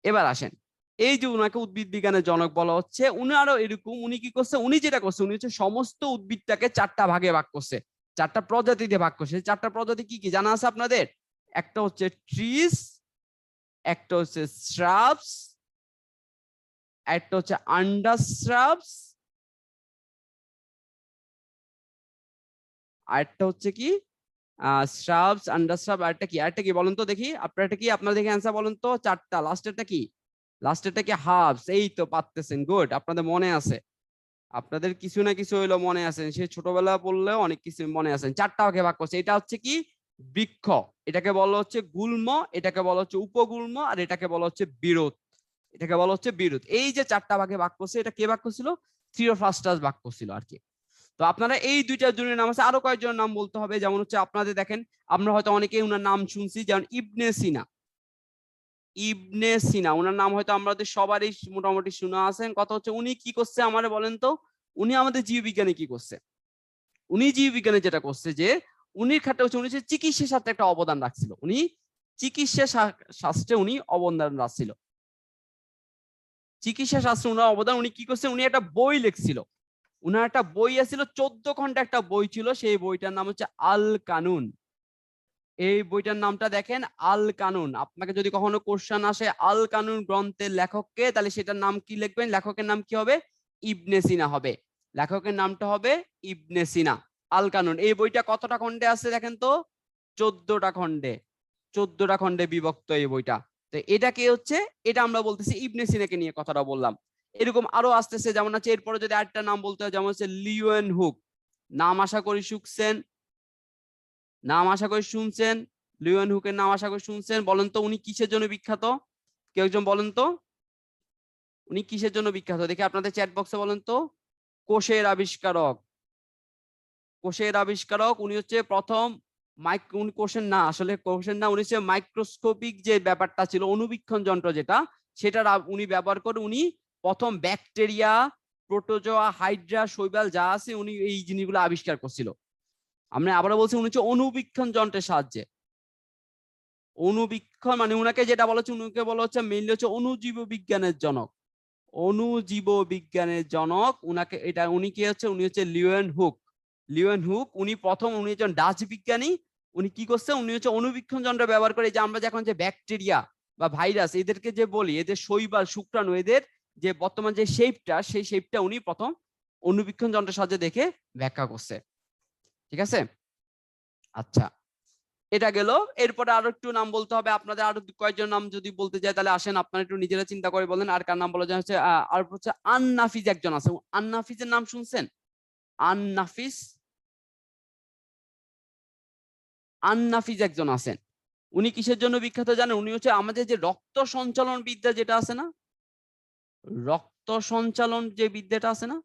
এবার আসেন, এই যে উনাকে উদ্ভিদ বিজ্ঞানের জনক বলা হচ্ছে, উনি আরো এরকম, উনি কি করছে? উনি যেটা করছে, উনি হচ্ছে সমস্ত উদ্ভিদটাকে 4টা ভাগে ভাগ করছে, 4টা প্রজাতিতে ভাগ করছে। 4টা প্রজাতি কি কি জানা আছে আপনাদের? একটা হচ্ছে ট্রিজ, একটা হচ্ছে শ্রাবস, একটা হচ্ছে আন্ডারশ্রাবস, আর একটা হচ্ছে কি শ্রাবস, আন্ডারশ্রাব, আরেকটা কি, আরেকটা কি বলুন তো দেখি, আপনার এটা কি, আপনার দেখি অ্যান্সার বলুন তো, চারটা, লাস্টেরটা কি, লাস্টেরটা কি হার্বস, এই তো পারতেছেন, গুড, আপনাদের মনে আছে, আপনাদের কিছু না কিছু হইলো মনে আছেন, সে ছোটবেলা পড়লেও অনেক কিছু মনে আছেন। চারটা ভাগে ভাগ করছে, এটা হচ্ছে কি বৃক্ষ, এটাকে বলা হচ্ছে গুল্ম, এটাকে বলা হচ্ছে উপগুল্ম, আর এটাকে বলা হচ্ছে বিরোধ, এটাকে বলা হচ্ছে বিরোধ। এই যে চারটা ভাগে ভাগ করছে, এটা কে ভাগ করছিল, থিওফ্রাস্টাস ভাগ করছিল আর কি। তো আপনারা এই দুইটা জনের নাম আছে, আরো কয়েকজনের নাম বলতে হবে, যেমন হচ্ছে আপনাদের দেখেন, আমরা হয়তো অনেকেই উনার নাম শুনছি, যেমন ইবনে সিনা, ইবনে সিনা ওনার নাম হয়তো আমাদের সবারই মোটামুটি শোনা আছেন। কথা হচ্ছে উনি কি করছে আমারে বলেন তো, উনি আমাদের জীববিজ্ঞানে কি করছে, উনি জীববিজ্ঞানে যেটা করছে যে উনির ক্ষেত্রে হচ্ছে উনি চিকিৎসা শাস্ত্রে একটা অবদান রাখছিল, উনি চিকিৎসা শাস্ত্রে উনি অবদান রাখছিল, চিকিৎসা শাস্ত্রে উনার অবদান, উনি কি করছে, উনি একটা বই লিখছিল, উনার একটা বই আছিল 14 খন্ডে একটা বই ছিল, সেই বইটার নাম হচ্ছে আল কানুন। এই বইটার নামটা দেখেন আল কানুন, আপনাকে যদি কখনো কোশ্চেন আসে আল কানুন গ্রন্থের লেখককে, তাহলে সেটার নাম কি লিখবেন, লেখকের নাম কি হবে, ইবনে সিনা হবে, লেখকের নামটা হবে ইবনে সিনা। আল কানুন এই বইটা কতটা খন্ডে আছে দেখেন তো, 14টা খন্ডে, 14টা খন্ডে বিভক্ত এই বইটা। তো এটা কি হচ্ছে, এটা আমরা বলতেছি ইবনে সিনাকে নিয়ে কথাটা বললাম। এরকম আরো আসতেছে, যেমন আছে এরপরে যদি আরেকটা নাম বলতে হয়, যেমন হচ্ছে লিওয়েন হুক, নাম আশা করি শুনছেন, নাম আশা করি শুনছেন, লিওয়েন হুকের নাম আশা করি শুনছেন। বলেন তো উনি কিসের জন্য বিখ্যাত, কেউ একজন বলেন তো উনি কিসের জন্য বিখ্যাত, দেখি আপনাদের চ্যাট বক্সে বলেন তো। কোষের আবিষ্কারক, কোষের আবিষ্কারক, উনি হচ্ছে প্রথম উনি কোষের না, আসলে কোষের না, উনি হচ্ছে মাইক্রোস্কোপিক যে ব্যাপারটা ছিল, অনুবীক্ষণ যন্ত্র যেটা, সেটা উনি ব্যবহার করে উনি প্রথম ব্যাকটেরিয়া, প্রোটোজোয়া, হাইড্রা, শৈবাল যা আছে উনি এই জিনিসগুলো আবিষ্কার করছিল। আমরা আবারও বলছি উনি হচ্ছে অনুবীক্ষণ যন্ত্রের সাহায্যে, অনুবীক্ষণ মানে উনাকে যেটা বলা হচ্ছে, উনাকে বলা হচ্ছে মেইনলি হচ্ছে অণুজীব বিজ্ঞানের জনক, অণুজীব বিজ্ঞানের জনক উনাকে, এটা উনি কি হচ্ছে, উনি হচ্ছে লিওয়েন হুক, লিওয়েন হুক উনি প্রথম, উনি একজন ডাচ বিজ্ঞানী, উনি কি করছে, উনি হচ্ছে অনুবীক্ষণ যন্ত্র ব্যবহার করে, যে আমরা যখন যে ব্যাকটেরিয়া বা ভাইরাস এদেরকে যে বলি, এদের শৈবাল শুক্রাণু এদের যে বর্তমান যে শেপটা, সেই শেপটা উনি প্রথম অনুবীক্ষণ যন্ত্রের সাহায্যে দেখে ব্যাখ্যা করছে, ঠিক আছে। আচ্ছা এটা গেল, এরপরে আরো একটু নাম বলতে হবে আপনাদের, আরো কয়েকজন নাম যদি বলতে যায় তাহলে আসেন আপনারা একটু নিজেরা চিন্তা করে বলেন, আর কার নাম বলা যায় হচ্ছে, আর হচ্ছে আন-নাফিস একজন আছে, আন-নাফিসের নাম শুনছেন, আন-নাফিস, আন-নাফিস একজন আছেন, উনি কিসের জন্য বিখ্যাত জানেন, উনি হচ্ছে আমাদের যে রক্ত সঞ্চালন বিদ্যা যেটা আছে না, রক্ত সঞ্চালন যে বিদ্যাটা আছে না,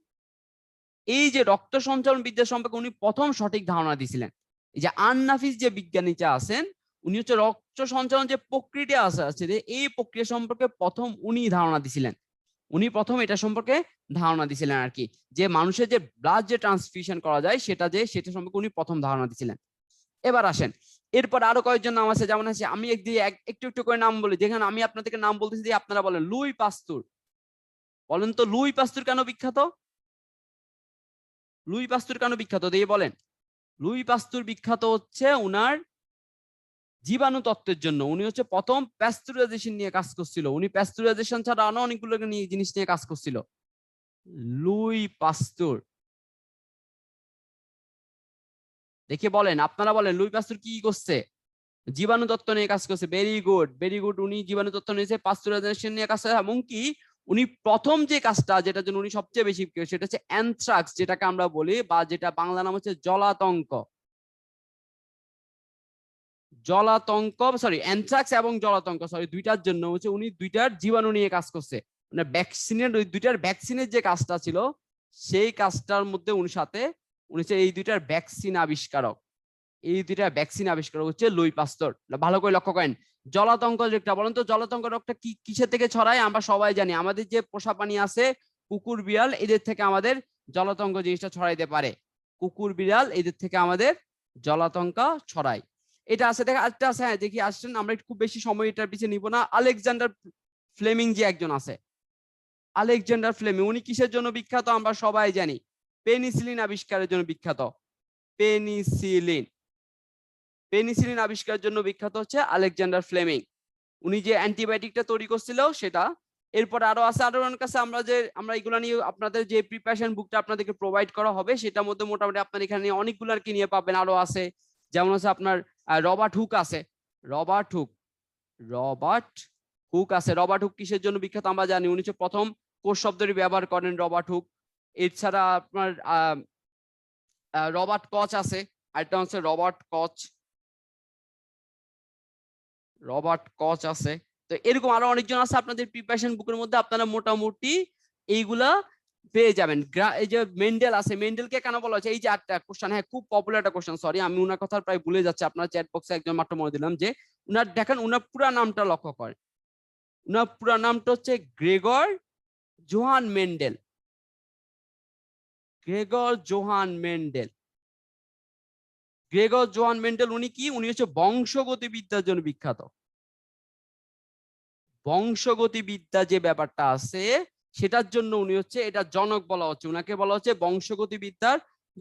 এই যে রক্ত সঞ্চালন বিদ্যা সম্পর্কে উনি প্রথম সঠিক ধারণা দিয়েছিলেন। এই যে আন-নাফিস যে বিজ্ঞানীটা আছেন, উনি হচ্ছে রক্ত সঞ্চালন যে প্রক্রিয়া আছে এই প্রক্রিয়া সম্পর্কে প্রথম উনি ধারণা দিয়েছিলেন, উনি প্রথম এটা সম্পর্কে ধারণা দিয়েছিলেন আর কি, যে মানুষের যে ব্লাড যে ট্রান্সফিউশন করা যায় সেটা সম্পর্কে উনি প্রথম ধারণা দিয়েছিলেন। এবার আসেন এরপর আরো কয়েকজন নাম আছে, যেমন আছে আমি একটু একটু করে নাম বলি, যেখানে আমি আপনাদেরকে নাম বলতেছি যে আপনারা বলেন। লুই পাস্তুর, বলেন তো লুই পাস্তুর কেন বিখ্যাত, লুই পাস্তুর কেন বিখ্যাত দিয়ে বলেন। লুই পাস্তুর বিখ্যাত হচ্ছে উনার জীবাণু তত্ত্বের জন্য, উনি হচ্ছে প্রথম প্যাস্টুরাইজেশন নিয়ে কাজ করছিল, উনি প্যাস্টুরাইজেশন ছাড়া আরো অনেকগুলো নিয়ে জিনিস নিয়ে কাজ করছিল। লুই পাস্তুর, দেখে বলেন, আপনারা বলেন লুই পাস্তুর কি করছে, জীবাণু তত্ত্ব নিয়ে কাজ করছে, ভেরি গুড ভেরি গুড, উনি জীবাণু তত্ত্ব নিয়েছে, পাস্টুরাইজেশন নিয়ে কাজ করে, এমনকি উনি প্রথম যে কাজটা যেটার জন্য উনি সবচেয়ে বেশি, সেটা হচ্ছে অ্যানথ্রাক্স যেটাকে আমরা বলি, বা যেটা বাংলা নাম হচ্ছে জলাতঙ্ক, জলাতঙ্ক সরি অ্যানথ্রাক্স এবং জলাতঙ্ক সরি দুইটার জন্য হচ্ছে উনি দুইটার জীবাণু নিয়ে কাজ করছে, মানে ভ্যাকসিনের ওই দুইটার ভ্যাকসিনের যে কাজটা ছিল সেই কাজটার মধ্যে উনি সাথে উনি হচ্ছে এই দুইটার ভ্যাকসিন আবিষ্কারক, এই দুইটা ভ্যাকসিন আবিষ্কারক হচ্ছে লুই পাস্তুর। ভালো করে লক্ষ্য করেন, জলাতঙ্ক রোগটা বলেন তো, জলাতঙ্ক রোগটা কি কিসের থেকে ছড়ায়, আমরা সবাই জানি আমাদের যে পোষা প্রাণী আছে কুকুর বিড়াল এদের থেকে আমাদের জলাতঙ্ক জিনিসটা ছড়াইতে পারে, কুকুর বিড়াল এদের থেকে আমাদের জলাতঙ্ক ছড়ায়। এটা আছে দেখা, একটা আছে, হ্যাঁ দেখি আসছেন, আমরা খুব বেশি সময় এটার পিছিয়ে নিব না। আলেকজান্ডার ফ্লেমিং যে একজন আছে, আলেকজান্ডার ফ্লেমিং উনি কিসের জন্য বিখ্যাত আমরা সবাই জানি, পেনিসিলিন আবিষ্কারের জন্য বিখ্যাত, পেনিসিলিন, পেনিসিলিন আবিষ্কারের জন্য বিখ্যাত হচ্ছে আলেকজান্ডার ফ্লেমিং। উনি যে অ্যান্টিবায়োটিকটা তৈরি করছিল সেটা। এরপরে আরো আছে, আরো অনেক কাছে আমরা এগুলো নিয়ে আপনাদের যে প্রিপারেশন বুকটা আপনাদেরকে প্রোভাইড করা হবে সেটার মধ্যে মোটামুটি আপনার এখানে অনেকগুলো আর কি নিয়ে পাবেন। আরো আছে যেমন আছে আপনার রবার্ট হুক আছে, রবার্ট হুক রবার্ট হুক আছে। রবার্ট হুক কিসের জন্য বিখ্যাত আমরা জানি, উনি হচ্ছে প্রথম কোষ শব্দটি ব্যবহার করেন রবার্ট হুক। এছাড়া আপনার রবার্ট কচ আছে, আরেকটা হচ্ছে রবার্ট কচ, রবার্ট কচ আছে। তো এরকম আরো অনেকজন আছে আপনাদের প্রিপারেশন বুকের মধ্যে, আপনারা মোটামুটি এইগুলা পেয়ে যাবেন। এই যে মেন্ডেল আছে, মেন্ডেলকে কেন বলা হচ্ছে, এই যে একটা কোশ্চেন, হ্যাঁ খুব পপুলার একটা কোশ্চেন, সরি আমি উনার কথা প্রায় ভুলে যাচ্ছি, আপনার চ্যাট বক্সে একজন মাত্র মনে দিলাম যে উনার দেখেন উনার পুরা নামটা লক্ষ্য করেন, উনার পুরা নামটা হচ্ছে Gregor Johann Mendel, Gregor Johann Mendel. Gregor Johann Mendel উনি কি, উনি হচ্ছে বংশগতিবিদ্যার জন্য বিখ্যাত। বংশগতিবিদ্যা যে ব্যাপারটা আছে সেটার জন্য উনি হচ্ছে এটা জনক বলা হচ্ছে, উনাকে বলা হচ্ছে বংশগতিবিদ্যার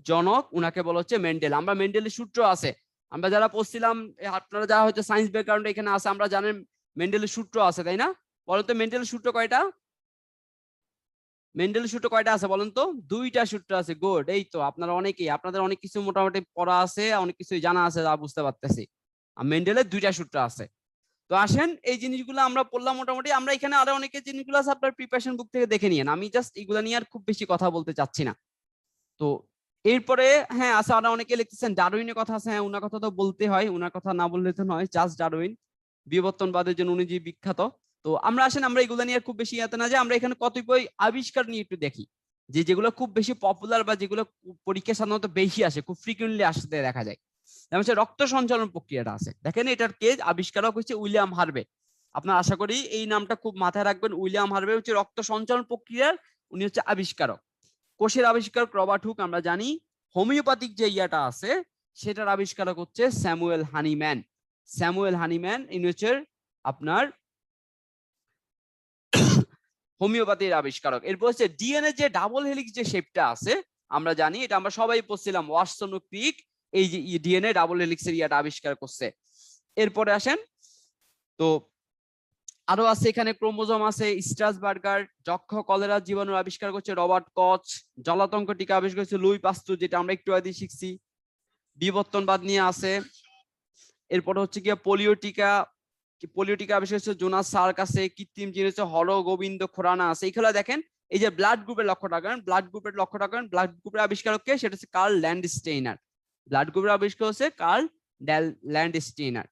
জনক, উনাকে বলা হচ্ছে মেন্ডেল। আমরা মেন্ডেলের সূত্র আছে, আমরা যারা পড়ছিলাম, আপনারা যারা হয়তো সায়েন্স ব্যাকগ্রাউন্ড এখানে আছে, আমরা জানেন মেন্ডেলের সূত্র আছে, তাই না? বলতো মেন্ডেলের সূত্র কয়টা? মেন্ডেলের সূত্র কয়টা আছে বলেন তো? দুইটা সূত্র আছে। গুড, এই তো আপনারা অনেকেই, আপনাদের অনেক কিছু মোটামুটি পড়া আছে, অনেক কিছুই জানা আছে যা বুঝতে পারতেছি। আর মেন্ডেলের দুইটা সূত্র আছে। তো আসেন এই জিনিসগুলো আমরা পড়লাম মোটামুটি, আমরা এখানে আরো অনেকের জিনিসগুলো আছে আপনার প্রিপারেশন বুক থেকে দেখে নিয়েন, আমি জাস্ট এগুলো নিয়ে আর খুব বেশি কথা বলতে চাচ্ছি না। তো এরপরে হ্যাঁ আছে, আরো অনেকে লিখতেছেন ডারউইনের কথা আছে, হ্যাঁ উনার কথা তো বলতে হয়, উনার কথা না বললে তো নয়, চার্লস ডারউইন বিবর্তনবাদের জন্য উনি যে বিখ্যাত। তো আমরা আসেন আমরা এগুলো নিয়ে খুব বেশি ইয়াতে না, যে আমরা এখানে কতিপয় আবিষ্কার নিয়ে একটু দেখি, যে যেগুলো খুব বেশি পপুলার বা যেগুলো পরীক্ষা সাধারণত বেশি আসে, খুব ফ্রিকুয়েন্টলি আসতে দেখা যায়। যেমন হচ্ছে রক্ত সঞ্চালন প্রক্রিয়াটা আছে, দেখেন এটার কে আবিষ্কারক হচ্ছে উইলিয়াম হার্ভে। আপনার আশা করি এই নামটা খুব মাথায় রাখবেন, উইলিয়াম হার্ভে হচ্ছে রক্ত সঞ্চালন প্রক্রিয়ার উনি হচ্ছে আবিষ্কারক। কোষের আবিষ্কারক রবার্ট হুক আমরা জানি। হোমিওপ্যাথিক যে ইয়াটা আছে সেটার আবিষ্কারক হচ্ছে স্যামুয়েল হানিম্যান। স্যামুয়েল হানিম্যান ইনি হচ্ছে আপনার হোমিওপ্যাথির আবিষ্কারক। এরপর হচ্ছে ডিএনএ যে ডাবল হেলিক্স যে শেপটা আছে আমরা জানি, এটা আমরা সবাই পড়ছিলাম, ওয়াটসন ও ক্রিক এই যে ডিএনএ ডাবল হেলিক্স এর ইয়াটা আবিষ্কার করছে। এরপরে আসেন, তো আরো আছে এখানে ক্রোমোজোম আছে, স্ট্রাসবার্গার, যক্ষ কলেরা জীবাণুর আবিষ্কার করছে রবার্ট কচ, জলাতঙ্ক টিকা আবিষ্কার করছে লুই পাস্তুর, যেটা আমরা একটু আগে শিখছি। বিবর্তনবাদ নিয়ে আছে। এরপর হচ্ছে গিয়ে পোলিও টিকা, পোলিও টিকা আবিষ্কার হচ্ছে জোনাস সার্ক আছে। কৃত্রিম জিনিস হচ্ছে হর গোবিন্দ খোরানা আছে। এইগুলা দেখেন, এই যে ব্লাড গ্রুপের লক্ষ্য রাখবেন, ব্লাড গ্রুপের লক্ষ্য রাখবেন, ব্লাড গ্রুপের আবিষ্কারক কে, সেটা হচ্ছে কার্ল ল্যান্ডস্টেইনার। ব্লাড গ্রুপের আবিষ্কার হচ্ছে কার্ল ল্যান্ডস্টেইনার।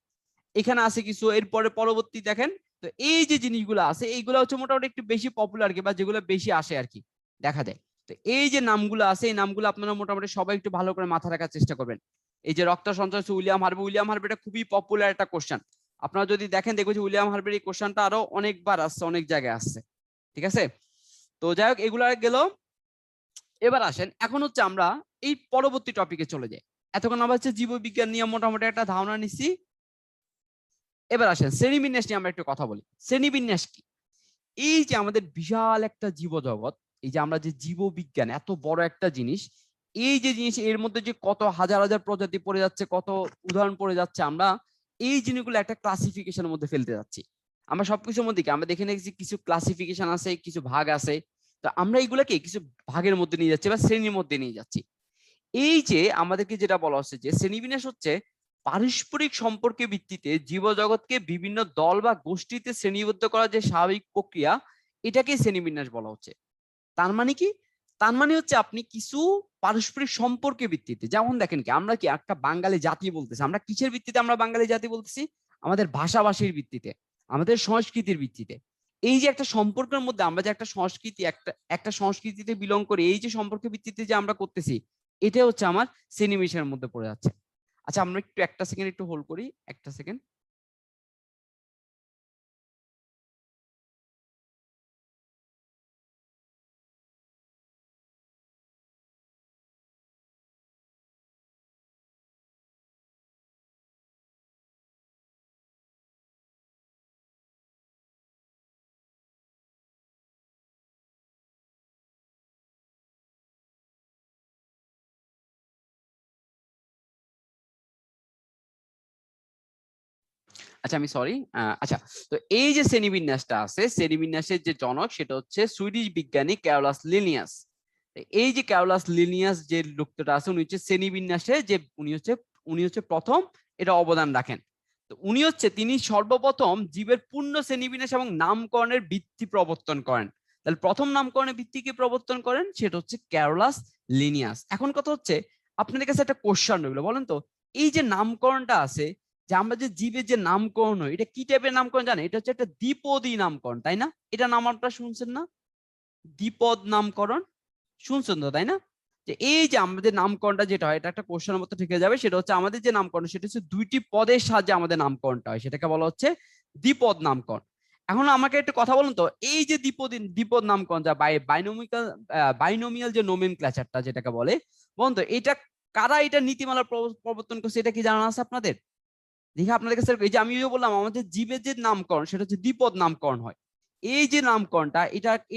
এখানে আছে কিছু। এরপরে পরবর্তী দেখেন, তো এই যে জিনিসগুলো আছে এইগুলো হচ্ছে মোটামুটি একটু বেশি পপুলার কি, বা যেগুলো বেশি আসে আর কি দেখা যায়। তো এই যে নামগুলো আছে এই নামগুলো আপনারা মোটামুটি সবাই একটু ভালো করে মাথা রাখার চেষ্টা করবেন। এই যে রক্ত সঞ্চালন উইলিয়াম হার্ভে, উইলিয়াম হার্ভে এটা খুবই পপুলার একটা কোশ্চেন। আপনারা যদি দেখেন দেখবেন যে উইলিয়াম হার্ভের এই কোশ্চেনটা আরো অনেকবার আসছে, অনেক জায়গায় আসছে, ঠিক আছে? তো যাই হোক এগুলো গেল। এবার আসেন এখন হচ্ছে আমরা এই পরবর্তী টপিকে চলে যাই। এতক্ষণ আমরা হচ্ছে জীববিজ্ঞান নিয়ে মোটামুটি একটা ধারণা নিচ্ছি। এবার আসেন শ্রেণীবিন্যাস নিয়ে আমরা একটু কথা বলি। শ্রেণীবিন্যাস কি? এই যে আমাদের বিশাল একটা জীবজগৎ, এই যে আমরা যে জীববিজ্ঞান এত বড় একটা জিনিস, এই যে জিনিস এর মধ্যে যে কত হাজার হাজার প্রজাতি পড়ে যাচ্ছে, কত উদাহরণ পড়ে যাচ্ছে, আমরা এই জিনিসগুলো একটা ক্লাসিফিকেশনের মধ্যে ফেলতে যাচ্ছি। আমরা সবকিছুর মধ্যে কি আমরা দেখে নিয়েছি কিছু ক্লাসিফিকেশন আছে, কিছু ভাগ আছে, তো আমরা এইগুলাকে কিছু ভাগের মধ্যে নিয়ে যাচ্ছি বা শ্রেণীর মধ্যে নিয়ে যাচ্ছি। এই যে আমাদেরকে যেটা বলা হচ্ছে যে শ্রেণীবিন্যাস হচ্ছে পারস্পরিক সম্পর্কের ভিত্তিতে জীবজগৎকে বিভিন্ন দল বা গোষ্ঠীতে শ্রেণীবদ্ধ করার যে স্বাভাবিক প্রক্রিয়া, এটাকে শ্রেণীবিন্যাস বলা হচ্ছে। তার মানে কি? তার মানে হচ্ছে আপনি কিছু পারস্পরিক সম্পর্কের ভিত্তিতে, যেমন দেখেন কি আমরা কি একটা বাঙালি জাতি বলতেছি, আমরা কিসের ভিত্তিতে আমরা বাঙালি জাতি বলতেছি? আমাদের ভাষাভাষীর ভিত্তিতে, আমাদের সংস্কৃতির ভিত্তিতে। এই যে একটা সম্পর্কের মধ্যে আমরা যে একটা সংস্কৃতি, একটা সংস্কৃতিতে বিলং করি, এই যে সম্পর্কের ভিত্তিতে যে আমরা করতেছি, এটা হচ্ছে আমার শ্রেণীবিন্যাসের মধ্যে পড়ে যাচ্ছে। আচ্ছা আমরা একটু একটা সেকেন্ড একটু হোল্ড করি, একটা সেকেন্ড। আচ্ছা আমি সরি, আচ্ছা তো এই যে শ্রেণীবিন্যাসটা আছে, শ্রেণীবিন্যাসের যে জনক সেটা হচ্ছে সুইডিশ বিজ্ঞানী ক্যারোলাস লিনিয়াস। এই যে ক্যারোলাস লিনিয়াস যে লোকটা আছে, উনি হচ্ছে শ্রেণীবিন্যাসে যে উনি হচ্ছে প্রথম এটা অবদান রাখেন। তো উনি হচ্ছে তিনি সর্বপ্রথম জীবের পূর্ণ শ্রেণীবিন্যাস এবং নামকরণের ভিত্তি প্রবর্তন করেন। তাহলে প্রথম নামকরণের ভিত্তি কি প্রবর্তন করেন, সেটা হচ্ছে ক্যারোলাস লিনিয়াস। এখন কথা হচ্ছে আপনাদের কাছে একটা কোশ্চেন রইলো, বলেন তো এই যে নামকরণটা আছে, যে আমরা যে জীবের যে নামকরণ হয়, এটা কি টাইপের নামকরণ জানেন? এটা হচ্ছে একটা দ্বিপদী নামকরণ, তাই না? এটা নাম আপনারা শুনছেন না, দ্বিপদ নামকরণ শুনছেন তো, তাই না? যে এই যে আমাদের নামকরণটা যেটা হয়, এটা একটা কোশ্চেনের মতো থেকে যাবে, সেটা হচ্ছে আমাদের যে নামকরণ সেটা হচ্ছে দুইটি পদের সাহায্যে আমাদের নামকরণটা হয়, সেটাকে বলা হচ্ছে দ্বিপদ নামকরণ। এখন আমাকে একটা কথা বলুন তো, এই যে দ্বিপদ নামকরণ যা বাইনোমিয়াল যে নোমেনক্লেচারটা যেটাকে বলে, বলুন তো এটা কারা এটা নীতিমালা প্রবর্তন করছে, এটা কি জানা আছে আপনাদের? দেখে আপনাদের কাছে, এই যে আমি বললাম আমাদের জীবের যে নামকরণ সেটা হচ্ছে দ্বিপদ নামকরণ হয়। এই যে নামকরণটা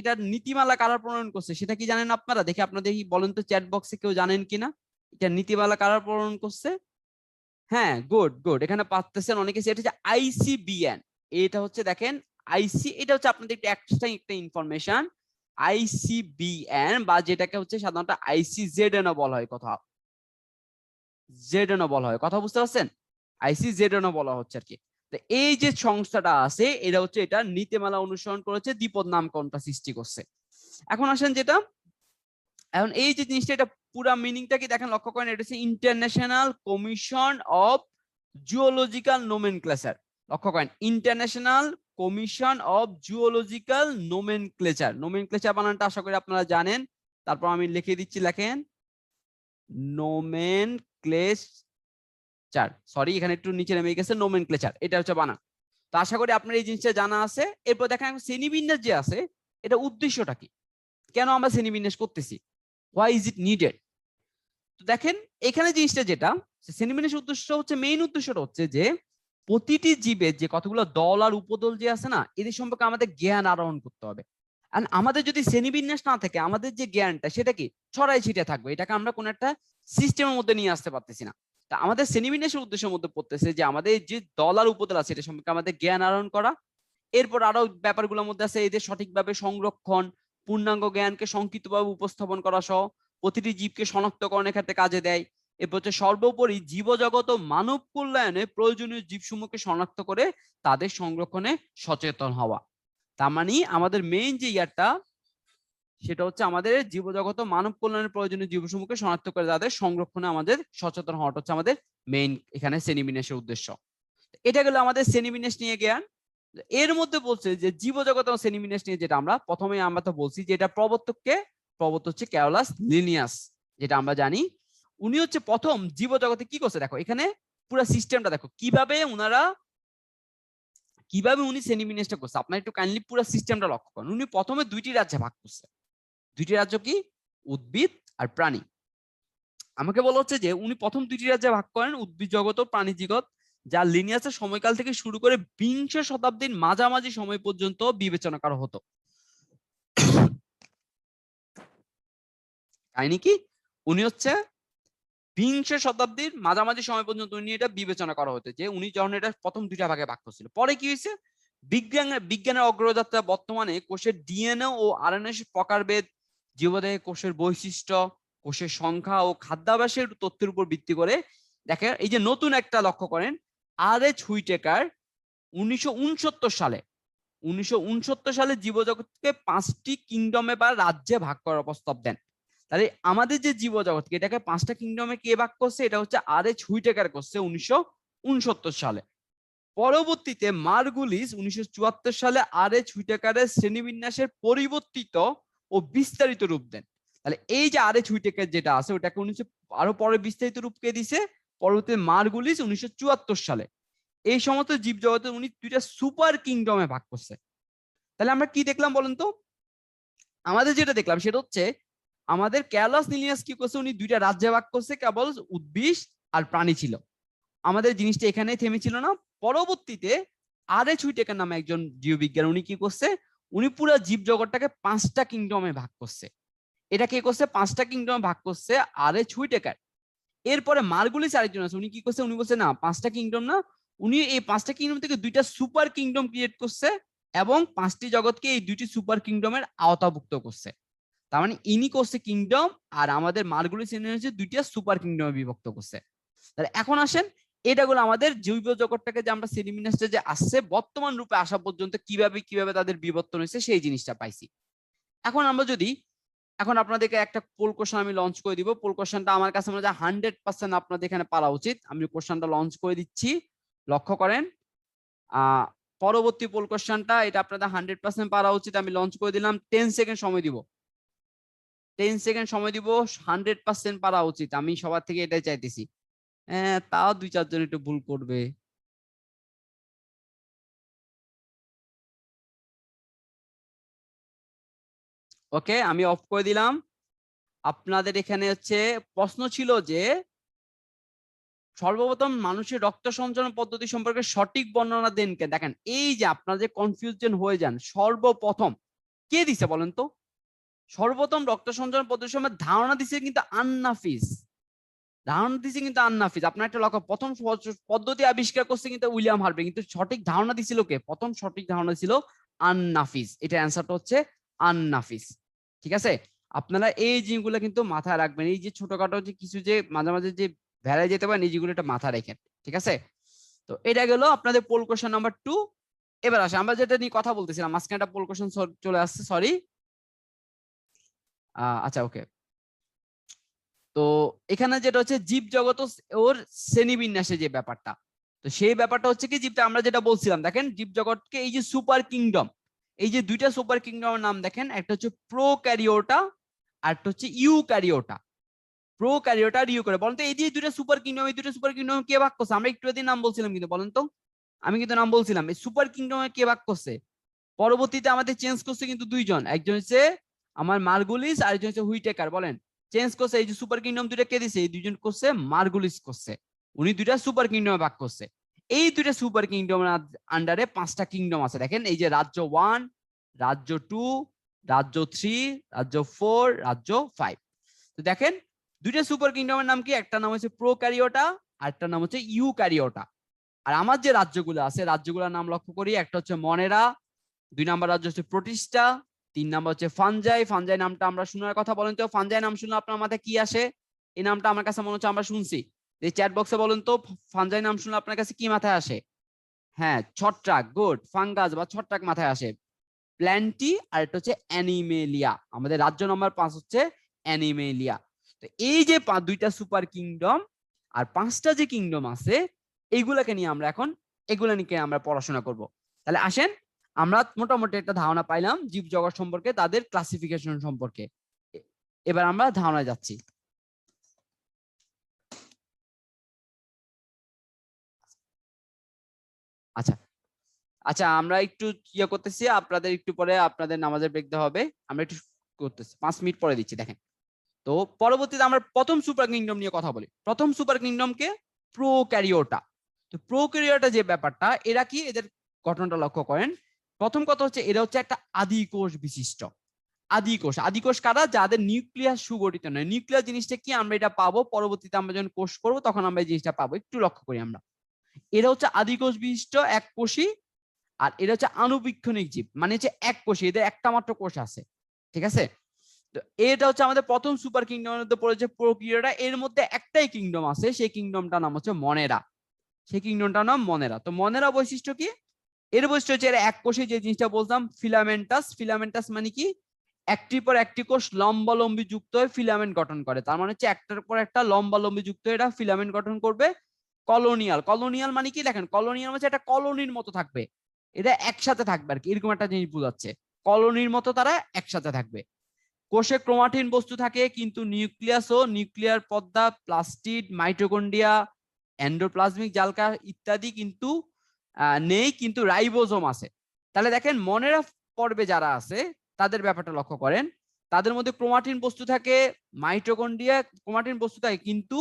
এটা নীতিমালা কারা প্রণয়ন করছে সেটা কি জানেন আপনারা? দেখে আপনাদের বলেন তো চ্যাট বক্সে কেউ জানেন কিনা এটা নীতিমালা কারা প্রণয়ন করছে? হ্যাঁ, গুড গুড, এখানে পাচ্ছেন অনেকে। এটা হচ্ছে আইসিবিএন। এটা হচ্ছে দেখেন আইসি, এটা হচ্ছে আপনাদের একটু এক্সট্রা একটা ইনফরমেশন। আইসিবিএন বা যেটাকে হচ্ছে সাধারণত আইসিজেডএন বলা হয়, কথা বুঝতে পারছেন? আইসিজেডএন বলা হচ্ছে আর কি। তো এই যে সংস্থাটা আছে এটা হচ্ছে এটা নীতিমালা অনুসরণ করেছে, দ্বিপদ নামকরণটা সৃষ্টি করছে। এখন আসেন যেটা, এখন এই যে জিনিসটা এটা পুরা মিনিংটা কি দেখেন, লক্ষ্য করেন, এটা হচ্ছে international commission of zoological nomenclature. লক্ষ্য করেন, international commission of zoological nomenclature. Nomenclature বানানটা আশা করি আপনারা জানেন, তারপর আমি লিখে দিচ্ছি, লেখেন নোমেনক্লেচার, সরি এখানে একটু নিচে নেমে গেছে, নোমেনক্লেচার এটা হচ্ছে বানান। তো আশা করি আপনার এই জিনিসটা জানা আছে। এরপর দেখেন শ্রেণীবিন্যাস যে আছে এটা উদ্দেশ্যটা কি, কেন আমরা শ্রেণীবিন্যাস করতেছি, হোয়াই ইজ ইট নিডেড? তো দেখেন এখানে জিনিসটা যেটা শ্রেণীবিন্যাসের উদ্দেশ্য হচ্ছে, মেইন উদ্দেশ্যটা হচ্ছে যে প্রতিটি জীবের যে কতগুলো দল আর উপদল যে আছে না, এদের সম্পর্কে আমাদের জ্ঞান আরোহণ করতে হবে। আর আমাদের যদি শ্রেণীবিন্যাস না থাকে, আমাদের যে জ্ঞানটা সেটা কি ছড়াই ছিটে থাকবে, এটাকে আমরা কোন একটা সিস্টেমের মধ্যে নিয়ে আসতে পারতেছি না। তা আমাদের শ্রেণীবিন্যাসের উদ্দেশ্যের মধ্যে পড়তেছে যে আমাদের যে দল আর উপদল আছে এটা সম্পর্কে আমাদের জ্ঞান আহরণ করা। এরপর আরো ব্যাপারগুলোর মধ্যে আছে এদের সঠিকভাবে সংরক্ষণ, পূর্ণাঙ্গ জ্ঞানকে সংক্ষিপ্তভাবে উপস্থাপন করা সহ প্রতিটি জীবকে শনাক্তকরণের ক্ষেত্রে কাজে দেয়। এরপর হচ্ছে সর্বোপরি জীবজগৎ ও মানব কল্যাণে প্রয়োজনীয় জীবসমূহকে শনাক্ত করে তাদের সংরক্ষণে সচেতন হওয়া। তার মানে আমাদের মেইন যে ইয়ারটা সেটা হচ্ছে আমাদের জীবজগৎ ও মানব কল্যাণের প্রয়োজনীয় জীবসমূহকে শনাক্ত করে তাদের সংরক্ষণে আমাদের সচেতন হওয়াটা হচ্ছে আমাদের মেইন এখানে শ্রেণীবিন্যাসের উদ্দেশ্য। এটা গেল আমাদের শ্রেণীবিন্যাস নিয়ে জ্ঞান। এর মধ্যে বলছে যে জীবজগৎ এবং শ্রেণীবিন্যাস নিয়ে যেটা আমরা তো বলছি যে এটা প্রবর্তক হচ্ছে ক্যারোলাস লিনিয়াস, যেটা আমরা জানি। উনি হচ্ছে প্রথম জীবজগতে কি করছে, দেখো এখানে পুরো সিস্টেমটা দেখো কিভাবে উনি শ্রেণীবিন্যাসটা করছে। আপনার একটু কাইন্ডলি পুরো সিস্টেমটা লক্ষ্য করেন। উনি প্রথমে দুইটি রাজ্যে ভাগ করছে, দুইটি রাজ্য কি, উদ্ভিদ আর প্রাণী। আমাকে বলা হচ্ছে যে উনি প্রথম দুইটি রাজ্যে ভাগ করেন, উদ্ভিদ জগৎ ও প্রাণী জগৎ, যা লিনিয়াসের সময়কাল থেকে শুরু করে বিংশ শতাব্দীর মাঝামাঝি সময় পর্যন্ত বিবেচনা করা হতো। কাহিনী কি, উনি হচ্ছে বিংশ শতাব্দীর মাঝামাঝি সময় পর্যন্ত উনি এটা বিবেচনা করা হতো, যে উনি যখন এটা প্রথম দুইটা ভাগে ভাগ করছিল। পরে কি হয়েছে, বিজ্ঞানের অগ্রযাত্রা বর্তমানে কোষের ডিএনএ ও আরএনএ প্রকারভেদ, জীবদেহে কোষের বৈশিষ্ট্য, কোষের সংখ্যা ও খাদ্যাভ্যাসের তথ্যের উপর ভিত্তি করে দেখেন এই যে নতুন একটা লক্ষ্য করেন, আর.এইচ. হুইটেকার 1969 সালে জীবজগৎকে 5টি কিংডমে বা রাজ্যে ভাগ করার প্রস্তাব দেন। তাহলে আমাদের যে জীবজগৎকে এটাকে 5টা কিংডমে কে ভাগ করছে, এটা হচ্ছে আর.এইচ. হুইটেকার করছে 1969 সালে। পরবর্তীতে মার্গুলিস 1974 সালে আর.এইচ. হুইটেকারের শ্রেণীবিন্যাসের পরিবর্তিত ও বিস্তারিত রূপ দেন। তাহলে এই যে আর.এইচ. হুইটেকার যেটা আছে ওটাকে আরো পরে বিস্তারিত রূপ কে দিছে, পরবর্তীতে মার্গুলিস 1974 সালে। এই সমস্ত জীবজগতে উনি দুইটা সুপার কিংডমে ভাগ করছে। তাহলে আমরা কি দেখলাম বলেন তো, আমাদের যেটা দেখলাম সেটা হচ্ছে আমাদের ক্যারোলাস লিনিয়াস কি করছে, উনি দুইটা রাজ্যে ভাগ করছে, কেবল উদ্ভিদ আর প্রাণী ছিল। আমাদের জিনিসটা এখানেই থেমেছিল না। পরবর্তীতে আর.এইচ. হুইটেকার নামে একজন জীববিজ্ঞানী, উনি কি করছে, উনি পুরো জীবজগৎটাকে 5টা কিংডমে ভাগ করছে। এটা কে করছে, 5টা কিংডমে ভাগ করছে আর.এইচ. হুইটেকার। এরপরে মার্গুলিস আরেকজন আছে, উনি কি করছে, উনি বলছে না 5টা কিংডম না, উনি এই 5টা কিংডম থেকে 2টা সুপার কিংডম ক্রিয়েট করছে এবং 5টি জগৎকে এই 2টি সুপার কিংডমের আওতাভুক্ত করছে। তার মানে ইনি করছে কিংডম, আর আমাদের মার্গুলিস হচ্ছে 2টা সুপার কিংডমে বিভক্ত করছে। তাহলে এখন আসেন এটাগুলো আমাদের জৈব জগৎটাকে যে আমরা সেডিমেন্টে যে আসছে বর্তমান রূপে আসা পর্যন্ত কিভাবে তাদের বিবর্তন হয়েছে সেই জিনিসটা পাইছি। এখন আমরা যদি এখন আপনাদেরকে একটা পোল কোশ্চেন আমি লঞ্চ করে দিব। পোল কোশ্চেনটা আমার কাছে মনে হয় 100% আপনাদের এখানে পারা উচিত। আমি কোশ্চেনটা লঞ্চ করে দিচ্ছি, লক্ষ্য করেন। পরবর্তী পোল কোশ্চেনটা এটা আপনাদের 100% পারা উচিত। আমি লঞ্চ করে দিলাম, 10 সেকেন্ড সময় দিব, 10 সেকেন্ড সময় দিব, 100% পারা উচিত। আমি সবার থেকে এটাই চাইতেছি। তাও 2-4 জন একটু ভুল করবে। ওকে, আমি অফ করে দিলাম। আপনাদের এখানে হচ্ছে প্রশ্ন ছিল যে সর্বপ্রথম মানুষের রক্ত সঞ্চালন পদ্ধতি সম্পর্কে সঠিক বর্ণনা দেন কে। দেখেন এই যে আপনারা যে কনফিউশন হয়ে যান, সর্বপ্রথম কে দিছে বলেন তো? সর্বপ্রথম রক্ত সঞ্চালন পদ্ধতি সম্পর্কে ধারণা দিছে কিন্তু আন্নাফিস, ধারণা দিছে কিন্তু আন্নাফিস। আপনার একটা লক্ষ্য, প্রথম পদ্ধতি আবিষ্কার করছে কিন্তু উইলিয়াম হার্ভে, কিন্তু সঠিক ধারণা দিছিল কে? প্রথম সঠিক ধারণা ছিল আন্নাফিস। এটা অ্যান্সারটা হচ্ছে আন্নাফিস। ঠিক আছে, আপনারা এই জিনিসগুলো কিন্তু মাথায় রাখবেন। এই যে ছোটখাটো যে কিছু যে মাঝে মাঝে যে ভেড়ায় যেতে পারেন, এই যেগুলো এটা মাথায় রাখেন। ঠিক আছে, তো এটা গেল আপনাদের পোল কোশ্চেন নাম্বার 2। এবার আসে আমরা যেটা নিয়ে কথা বলতেছিলাম, মাঝখানে একটা পোল কোশ্চেন চলে আসছে, সরি। আচ্ছা ওকে, তো এখানে যেটা হচ্ছে জীব জগৎ ওর শ্রেণীবিন্যাসে যে ব্যাপারটা, তো সেই ব্যাপারটা হচ্ছে কি, জীবটা আমরা যেটা বলছিলাম, দেখেন জীব জগৎকে এই যে সুপার কিংডম, এই যে 2টা সুপার কিংডমের নাম দেখেন, একটা হচ্ছে প্রোক্যারিওটা আর একটা হচ্ছে ইউক্যারিওটা। প্রোক্যারিওটা আর ইউক্যারিওটা, বলেন তো এই যে 2টা সুপার কিংডম, এই 2টা সুপার কিংডম কে ভাগ করছে? আমরা একটু নাম বলছিলাম কিন্তু, বলেন তো, আমি কিন্তু নাম বলছিলাম। এই সুপার কিংডমে কে ভাগ করছে? পরবর্তীতে আমাদের চেঞ্জ করছে কিন্তু 2 জন, একজন হচ্ছে আমার মার্গুলিস আর একজন হচ্ছে হুইটেকার। বলেন চেঞ্জ করছে, এই যে সুপার কিংডম 2টা কে দিছে? এই 2 জন করছে, মার্গুলিস করছে। উনি 2টা সুপার কিংডমে ভাগ করছে। এই 2টা সুপার কিংডমের আন্ডারে 5টা কিংডম আছে। দেখেন এই যে রাজ্য 1, রাজ্য 2, রাজ্য 3, রাজ্য 4, রাজ্য 5। তো দেখেন 2টা সুপার কিংডমের নাম কি? একটা নাম হচ্ছে প্রোক্যারিওটা আর একটা নাম হচ্ছে ইউক্যারিওটা। আর আমার যে রাজ্যগুলো আছে, রাজ্যগুলোর নাম লক্ষ্য করি, একটা হচ্ছে মনেরা, 2 নাম্বার রাজ্য হচ্ছে প্রোটিস্টা, 3 নাম্বার হচ্ছে ফানজাই। ফানজাই নামটা আমরা শোনার কথা, বলেন তো ফানজাই নাম শুনলে আপনার মাথায় কি আসে? এই নামটা আমার কাছে মনে হচ্ছে আমরা শুনছি। এই চ্যাট বক্সে বলেন তো ফানজাই নাম শুনলে আপনার কাছে কি মাথায় আসে? হ্যাঁ, ছত্রাক, গুড, ফাঙ্গাস বা ছত্রাক মাথায় আসে। প্ল্যান্টি আর এটা হচ্ছে অ্যানিমেলিয়া। আমাদের রাজ্য নাম্বার 5 হচ্ছে অ্যানিমেলিয়া। তো এই যে 2টা সুপার কিংডম আর 5টা যে কিংডম আছে, এইগুলাকে নিয়ে আমরা এখন এগুলা নিয়ে আমরা পড়াশোনা করব। তাহলে আসেন আমরা মোটামুটি একটা ধারণা পাইলাম জীব জগৎ সম্পর্কে, তাদের ক্লাসিফিকেশন সম্পর্কে। এবার আমরা ধারণায় যাচ্ছি। আচ্ছা আচ্ছা, আমরা একটু ইয়ে করতেছি, আপনাদের একটু পরে আপনাদের নামাজের ব্রেক দেওয়া হবে, আমরা একটু করতেছি, 5 মিনিট পরে দিচ্ছি। দেখেন, তো পরবর্তীতে আমরা প্রথম সুপার কিংডম নিয়ে কথা বলি। প্রথম সুপার কিংডমকে প্রোক্যারিওটা। তো প্রোক্যারিওটা যে ব্যাপারটা, এরা কি, এদের গঠনটা লক্ষ্য করেন। প্রথম কথা হচ্ছে এরা হচ্ছে একটা আদি কোষ বিশিষ্ট। আদি কোষ, আদি কোষ কারা? যাদের নিউক্লিয়াস সুগঠিত নয়। নিউক্লিয়াস জিনিসটা কি আমরা এটা পাবো পরবর্তীতে, আমরা যখন কোষ করবো তখন আমরা এই জিনিসটা পাবো। একটু লক্ষ্য করি আমরা, এরা হচ্ছে আদি কোষ বিশিষ্ট এক কোষী, আর এরা হচ্ছে আনুবীক্ষণিক জীব, মানে হচ্ছে এক কোষী, এদের একটা মাত্র কোষ আছে। ঠিক আছে, তো এটা হচ্ছে আমাদের প্রথম সুপার কিংডমের মধ্যে পড়েছে প্রোক্যারিওটা। এর মধ্যে একটাই কিংডম আছে, সেই কিংডমটার নাম হচ্ছে মনেরা। সেই কিংডমটার নাম মনেরা। তো মনেরা বৈশিষ্ট্য কি? এর বৈশিষ্ট্য হচ্ছে এরা এক কোষে, যে জিনিসটা বলতাম ফিলামেন্টাস। ফিলামেন্টাস মানে কি? একটির পর একটি কোষ লম্বালম্বি যুক্ত হয়ে ফিলামেন্ট গঠন করে। তার মানে হচ্ছে একটার পর একটা লম্বালম্বি যুক্ত হয়ে এটা ফিলামেন্ট গঠন করবে। কলোনিয়াল, কলোনিয়াল মানে কি? দেখেন কলোনিয়াল মানে একটা কলোনির মতো থাকবে, এটা একসাথে থাকবে আর কি, এরকম একটা জিনিস বোঝাচ্ছে। কলোনির মতো তারা একসাথে থাকবে। কোষে ক্রোমাটিন বস্তু থাকে, কিন্তু নিউক্লিয়াস ও নিউক্লিয়ার পর্দা, প্লাস্টিড, মাইটোকন্ড্রিয়া, এন্ডোপ্লাজমিক জালকা ইত্যাদি কিন্তু নেই, কিন্তু রাইবোজোম আছে। তাহলে দেখেন মনেরা পর্বে যারা আছে তাদের ব্যাপারটা লক্ষ্য করেন, তাদের মধ্যে ক্রোমাটিন বস্তু থাকে, মাইটোকন্ড্রিয়া ক্রোমাটিন বস্তু থাকে, কিন্তু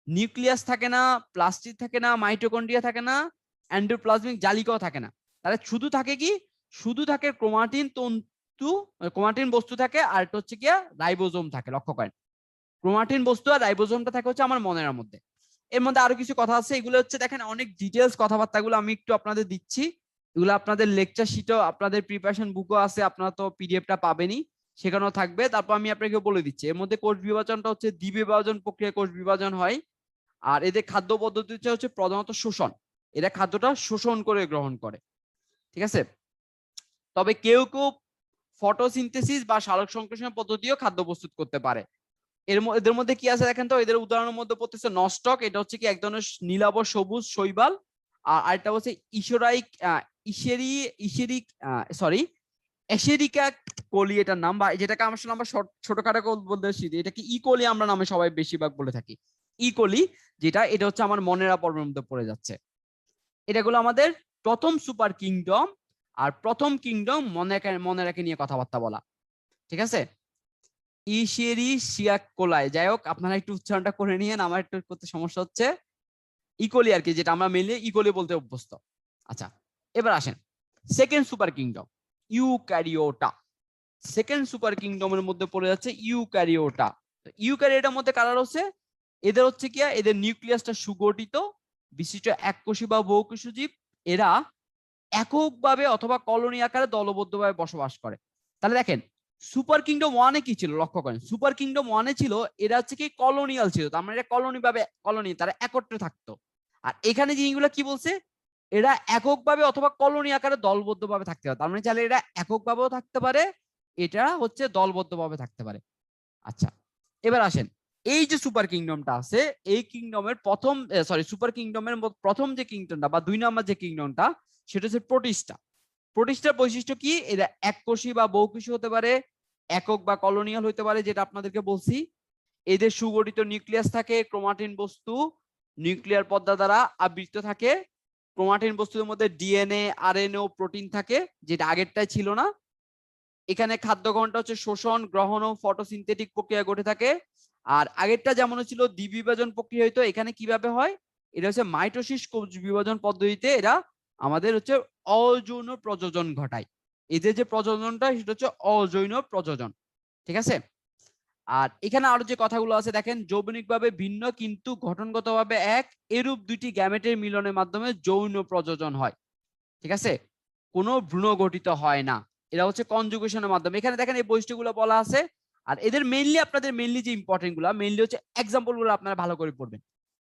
নিউক্লিয়াস থাকে না, প্লাস্টিড থাকে না, মাইটোকন্ড্রিয়া থাকে না, এন্ডোপ্লাজমিক জালিকাও থাকে না। তাহলে শুধু থাকে কি? শুধু থাকে ক্রোমাটিন তন্তু, ক্রোমাটিন বস্তু থাকে, আর এটা হচ্ছে কি রাইবোজোম থাকে। লক্ষ্য করেন, ক্রোমাটিন বস্তু আর রাইবোজোমটা থাকে হচ্ছে আমার মনেরার মধ্যে। এর মধ্যে আরো কিছু কথা আছে, এগুলো হচ্ছে দেখেন অনেক ডিটেলস কথাবার্তাগুলো আমি একটু আপনাদের দিচ্ছি, এগুলো আপনাদের লেকচার শিটও আপনাদের প্রিপারেশন বুকও আছে, আপনারা তো পিডিএফটা পাবেনই, সেখানেও থাকবে। তারপর আমি আপনাকে বলে দিচ্ছি এর মধ্যে কোষ বিভাজনটা হচ্ছে দ্বিবিভাজন প্রক্রিয়া কোষ বিভাজন হয়। আর এদের খাদ্য পদ্ধতি হচ্ছে প্রধানত শোষণ, এরা খাদ্যটা শোষণ করে গ্রহণ করে, ঠিক আছে। তবে কেউ কেউ ফটোসিনথেসিস বা সালোক সংশ্লেষণ পদ্ধতিও খাদ্য প্রস্তুত করতে পারে। এদের মধ্যে কি আছে দেখেন তো, এদের উদাহরণের মধ্যে পড়তেছে নস্টক, এটা হচ্ছে কি এক ধরনের নীলাভ সবুজ শৈবাল, আর আরেকটা হচ্ছে এশেরিকা কোলি এটার নাম, বা যেটাকে আমরা ছোটখাটো বলতে এটা কি ইকোলি আমরা নামে সবাই বেশিরভাগ বলে থাকি, ইকোলি, যেটা এটা হচ্ছে আমার মনেরা পর্বের মধ্যে পড়ে যাচ্ছে। এটাগুলো আমাদের প্রথম সুপার কিংডম, আর প্রথম কিংডম মনেরাকে নিয়ে কথাবার্তা বলা, ঠিক আছে। ইশেরিশিয়া কোলাই, যাই হোক আপনারা একটু উচ্চারণটা করে নিয়েন, আমার একটু করতে সমস্যা হচ্ছে। ইকোলি আর কি, যেটা আমরা মেনলি ইকোলি বলতে অভ্যস্ত। আচ্ছা, এবার আসেন second super kingdom eukaryota. Second super কিংডমের মধ্যে পড়ে যাচ্ছে ইউক্যারিওটা। ইউক্যারিওটার মধ্যে কারা হচ্ছে, এদের হচ্ছে কি এদের নিউক্লিয়াসটা সুগঠিত বিশিষ্ট এককোষী বা বহুকোষী জীব, এরা এককভাবে অথবা কলোনি আকারে দলবদ্ধভাবে বসবাস করে। তাহলে দেখেন সুপার কিংডম ওয়ানে কি ছিল, লক্ষ্য করেন সুপার কিংডম ওয়ানে ছিল এরা হচ্ছে কি কলোনিয়াল ছিল, তার মানে কলোনি তারা একত্রে থাকতো। আর এখানে জিনিসগুলো কি বলছে, এরা এককভাবে অথবা কলোনি আকারে দলবদ্ধভাবে থাকতে পারে, তার মানে চাইলে এরা এককভাবেও থাকতে পারে, এটা হচ্ছে দলবদ্ধভাবে থাকতে পারে। আচ্ছা, এবার আসেন এই যে সুপার কিংডমটা আছে, এই কিংডমের সুপার কিংডমের প্রথম যে কিংডমটা বা 2 নম্বর যে কিংডমটা, সেটা হচ্ছে প্রোটিস্টা। প্রোটিস্টার বৈশিষ্ট্য কি, এরা এককোষী বা বহুকোষী হতে পারে, একক বা কলোনিয়াল হতে পারে, যেটা আপনাদেরকে বলছি। এদের সুগঠিত নিউক্লিয়াস থাকে, ক্রোমাটিন বস্তু নিউক্লিয়ার পর্দা দ্বারা আবৃত থাকে। ক্রোমাটিন বস্তুর মধ্যে ডিএনএ, আরএনএ ও প্রোটিন থাকে, যেটা আগেরটাই ছিল না। এখানে খাদ্য গ্রহণটা হচ্ছে শোষণ, গ্রহণ ও ফটোসিনথেটিক প্রক্রিয়া ঘটে থাকে। আর আগেরটা যেমন ছিল দ্বিবিভাজন প্রক্রিয়া হইতো, এখানে কিভাবে হয়, এটা হচ্ছে মাইটোসিস কোষ বিভাজন পদ্ধতিতে এরা আমাদের হচ্ছে অযৌন প্রজনন ঘটায়। এদের যে প্রজননটা সেটা হচ্ছে অযৌন প্রজনন, ঠিক আছে। আর এখানে আরো যে কথাগুলো আছে দেখেন, যৌবনিকভাবে ভিন্ন কিন্তু গঠনগতভাবে এক, এরূপ দুইটি গ্যামেটের মিলনের মাধ্যমে যৌন প্রজনন হয়, ঠিক আছে, কোনো ভ্রূণ গঠিত হয় না। এরা হচ্ছে কনজুগেশনের মাধ্যমে, এখানে দেখেন এই বৈশিষ্ট্যগুলো বলা আছে। আর এদের আপনাদের মেইনলি যে ইম্পর্টেন্ট গুলো, মেইনলি হচ্ছে এক্সাম্পল গুলো আপনারা ভালো করে পড়বেন।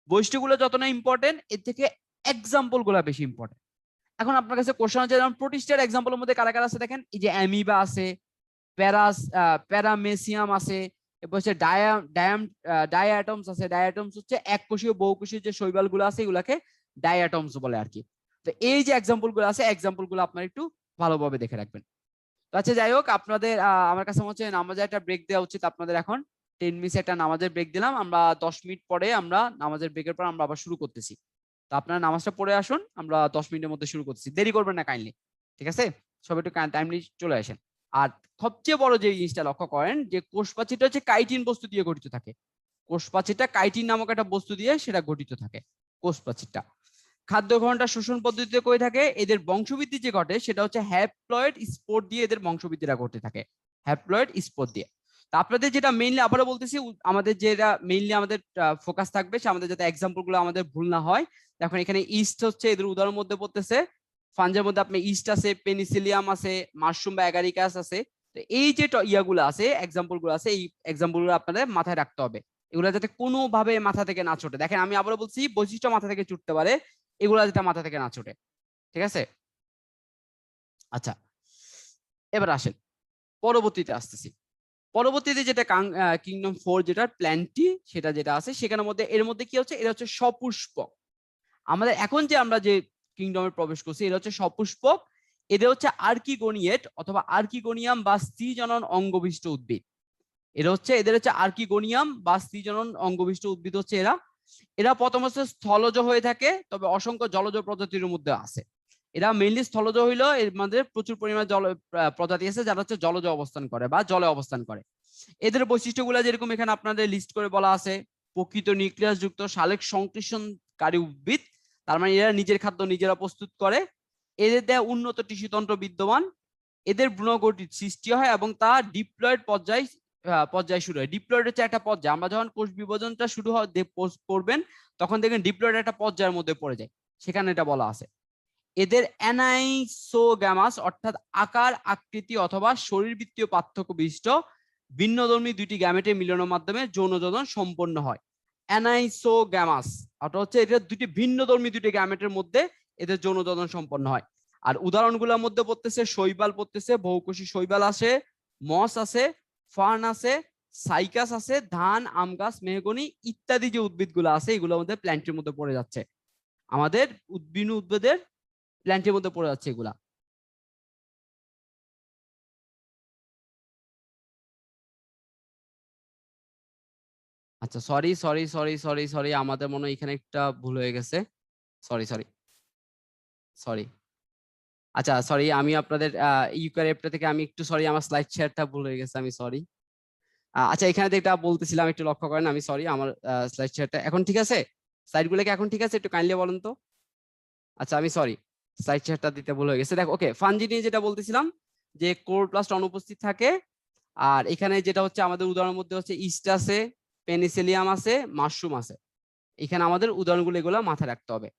বৈশিষ্ট্যগুলো যত না ইম্পর্টেন্ট, এর থেকে এক্সাম্পল গুলো বেশি ইম্পর্টেন্ট। এখন আপনার কাছে কোশ্চেন আছে, যেমন প্রোটিস্টার এক্সাম্পলের মধ্যে কারা কারা আছে দেখেন, এই যে অ্যামিবা আছে, প্যারামেসিয়াম আছে, এরপর হচ্ছে ডায়াটমস আছে। ডায়াটমস হচ্ছে এককোষীয় বহুকোষীয় যে শৈবালগুলো আছে, এগুলাকে ডায়াটমস বলে আর কি। তো এই যে এক্সাম্পল গুলো আছে, এক্সাম্পল গুলো আপনারা একটু ভালোভাবে দেখে রাখবেন। আচ্ছা, যাই হোক আপনাদের আমার কাছে মনে হচ্ছে নামাজের একটা ব্রেক দেওয়া উচিত আপনাদের। এখন 10 মিনিট একটা নামাজের ব্রেক দিলাম আমরা, 10 মিনিট পরে আমরা নামাজের ব্রেকের পর আমরা আবার শুরু করতেছি। তো আপনারা নামাজটা পড়ে আসুন, আমরা 10 মিনিটের মধ্যে শুরু করতেছি, দেরি করবেন না কাইন্ডলি, ঠিক আছে। সবাই একটু টাইমলি চলে আসেন। আর সবচেয়ে বড় যে জিনিসটা লক্ষ্য করেন, যে কোষপ্রাচীরটা হচ্ছে কাইটিন বস্তু দিয়ে গঠিত থাকে। কোষপ্রাচীরটা কাইটিন নামক একটা বস্তু দিয়ে সেটা গঠিত থাকে কোষপ্রাচীরটা। খাদ্য গ্রহণটা শোষণ পদ্ধতিতে করে থাকে। এদের বংশবৃদ্ধি যে ঘটে সেটা হচ্ছে হ্যাপ্লয়েড স্পোর দিয়ে এদের বংশবৃদ্ধিটা ঘটে থাকে, হ্যাপ্লয়েড স্পোর দিয়ে। তা আপনাদের যেটা মেইনলি আবারও বলতেছি, আমাদের যেটা মেইনলি আমাদের ফোকাস থাকবে, সে আমাদের যাতে এক্সাম্পল গুলো আমাদের ভুল না হয়। দেখুন এখানে ইস্ট হচ্ছে এদের উদাহরণের মধ্যে পড়তেছে, ফাঞ্জের মধ্যে আপনি ইস্ট আছে, পেনিসিলিয়াম আছে, মাশরুম বা অ্যাগারিকাস আছে। তো এই যে ইয়াগুলো আছে, এক্সাম্পল গুলো আছে, এই এক্সাম্পল গুলো আপনাদের মাথায় রাখতে হবে, এগুলো যাতে কোনোভাবে মাথা থেকে না ছোটে। দেখেন আমি আবারও বলছি, বৈশিষ্ট্য মাথা থেকে ছুটতে পারে, এগুলো যাতে মাথা থেকে না ছোটে, ঠিক আছে। আচ্ছা, এবার আসেন পরবর্তীতে আসতেছি। পরবর্তীতে যেটা কিংডম 4 যেটা প্ল্যান্টি, সেটা যেটা আছে সেখানের মধ্যে এর মধ্যে কি হচ্ছে, এটা হচ্ছে সপুষ্পক। আমাদের এখন যে আমরা যে কিংডমে প্রবেশ করছি, এটা হচ্ছে সপুষ্পক। এদের হচ্ছে আর্কিগোনিয়েট অথবা আর্কিগোনিয়াম বা স্ত্রীজনন অঙ্গবিষ্ট উদ্ভিদ। এদের হচ্ছে আর্কিগোনিয়াম বা স্ত্রীজনন অঙ্গবিষ্ট উদ্ভিদ হচ্ছে এরা। এরা প্রথমত স্থলজ হয়ে থাকে, তবে অসংখ্য জলজ প্রজাতির মধ্যে আছে। এরা মেইনলি স্থলজ হইলেও এর মধ্যে প্রচুর পরিমাণে প্রজাতি আছে যারা হচ্ছে জলজ অবস্থান করে বা জলে অবস্থান করে। এদের বৈশিষ্ট্যগুলো যেরকম এখানে আপনাদের লিস্ট করে বলা আছে, প্রকৃত নিউক্লিয়াস যুক্ত সালেক সংশ্লেষণকারী উদ্ভিদ, তার মানে এরা নিজের খাদ্য নিজেরা প্রস্তুত করে। এদের দেহে উন্নত টিস্যুতন্ত্র বিদ্যমান। এদের ভ্রূণগঠিত সৃষ্টি হয় এবং তা ডিপ্লয়েড পর্যায়ে পর্যায়ে শুরু হয়। ডিপ্লয়েড হচ্ছে একটা পর্যায়, আমরা যখন কোষ বিভাজনটা শুরু করবেন তখন দেখবেন ডিপ্লয়েড একটা পর্যায়ের মধ্যে পড়ে যায়, সেখানে এটা বলা আছে। এদের অ্যানাইসোগ্যামাস অর্থাৎ আকার, আকৃতি অথবা শরীরবৃত্তীয় পার্থক্য বিশিষ্ট ভিন্নধর্মী দুইটি গ্যামেটের মিলনের মাধ্যমে যৌনযোজন সম্পন্ন হয়। অ্যানাইসোগ্যামাস অর্থাৎ হচ্ছে এটা দুটি ভিন্নধর্মী দুটি গ্যামেটের মধ্যে এদের যৌনযোজন সম্পন্ন হয়। আর উদাহরণগুলোর মধ্যে পড়তেছে শৈবাল, পড়তেছে বহুকোষী শৈবাল আছে, মস আছে, ফার্ন আছে, সাইকাস আছে, ধান, আম গাছ, মেহগনি ইত্যাদি যে উদ্ভিদগুলো আছে এগুলোর মধ্যে প্ল্যান্টের মধ্যে পড়ে যাচ্ছে, আমাদের উদ্ভিদের প্ল্যান্টের মধ্যে পড়ে যাচ্ছে এগুলা। আচ্ছা sorry sorry sorry sorry sorry আমাদের মনে হয় এখানে একটা ভুল হয়ে গেছে, সরি সরি সরি। আচ্ছা সরি, আমি আপনাদের ইউকারিপ্টা থেকে আমি একটু সরি, আমার স্লাইড শেয়ারটা ভুল হয়ে গেছে, আমি সরি। আচ্ছা এখানে যেটা বলতেছিলাম একটু লক্ষ্য করেন, আমি সরি, আমার স্লাইড শেয়ারটা এখন ঠিক আছে? স্লাইডগুলো কি এখন ঠিক আছে? একটু কাইন্ডলি বলেন তো। আচ্ছা আমি সরি, স্লাইড শেয়ারটা দিতে ভুল হয়ে গেছে। দেখো ওকে, ফানজি নিয়ে যেটা বলতেছিলাম যে ক্লোরোপ্লাস্ট অনুপস্থিত থাকে। আর এখানে যেটা হচ্ছে আমাদের উদাহরণের মধ্যে হচ্ছে ইস্ট আছে, পেনিসিলিয়াম আছে, মাশরুম আছে। এখানে আমাদের উদাহরণগুলো এগুলো মাথায় রাখতে হবে।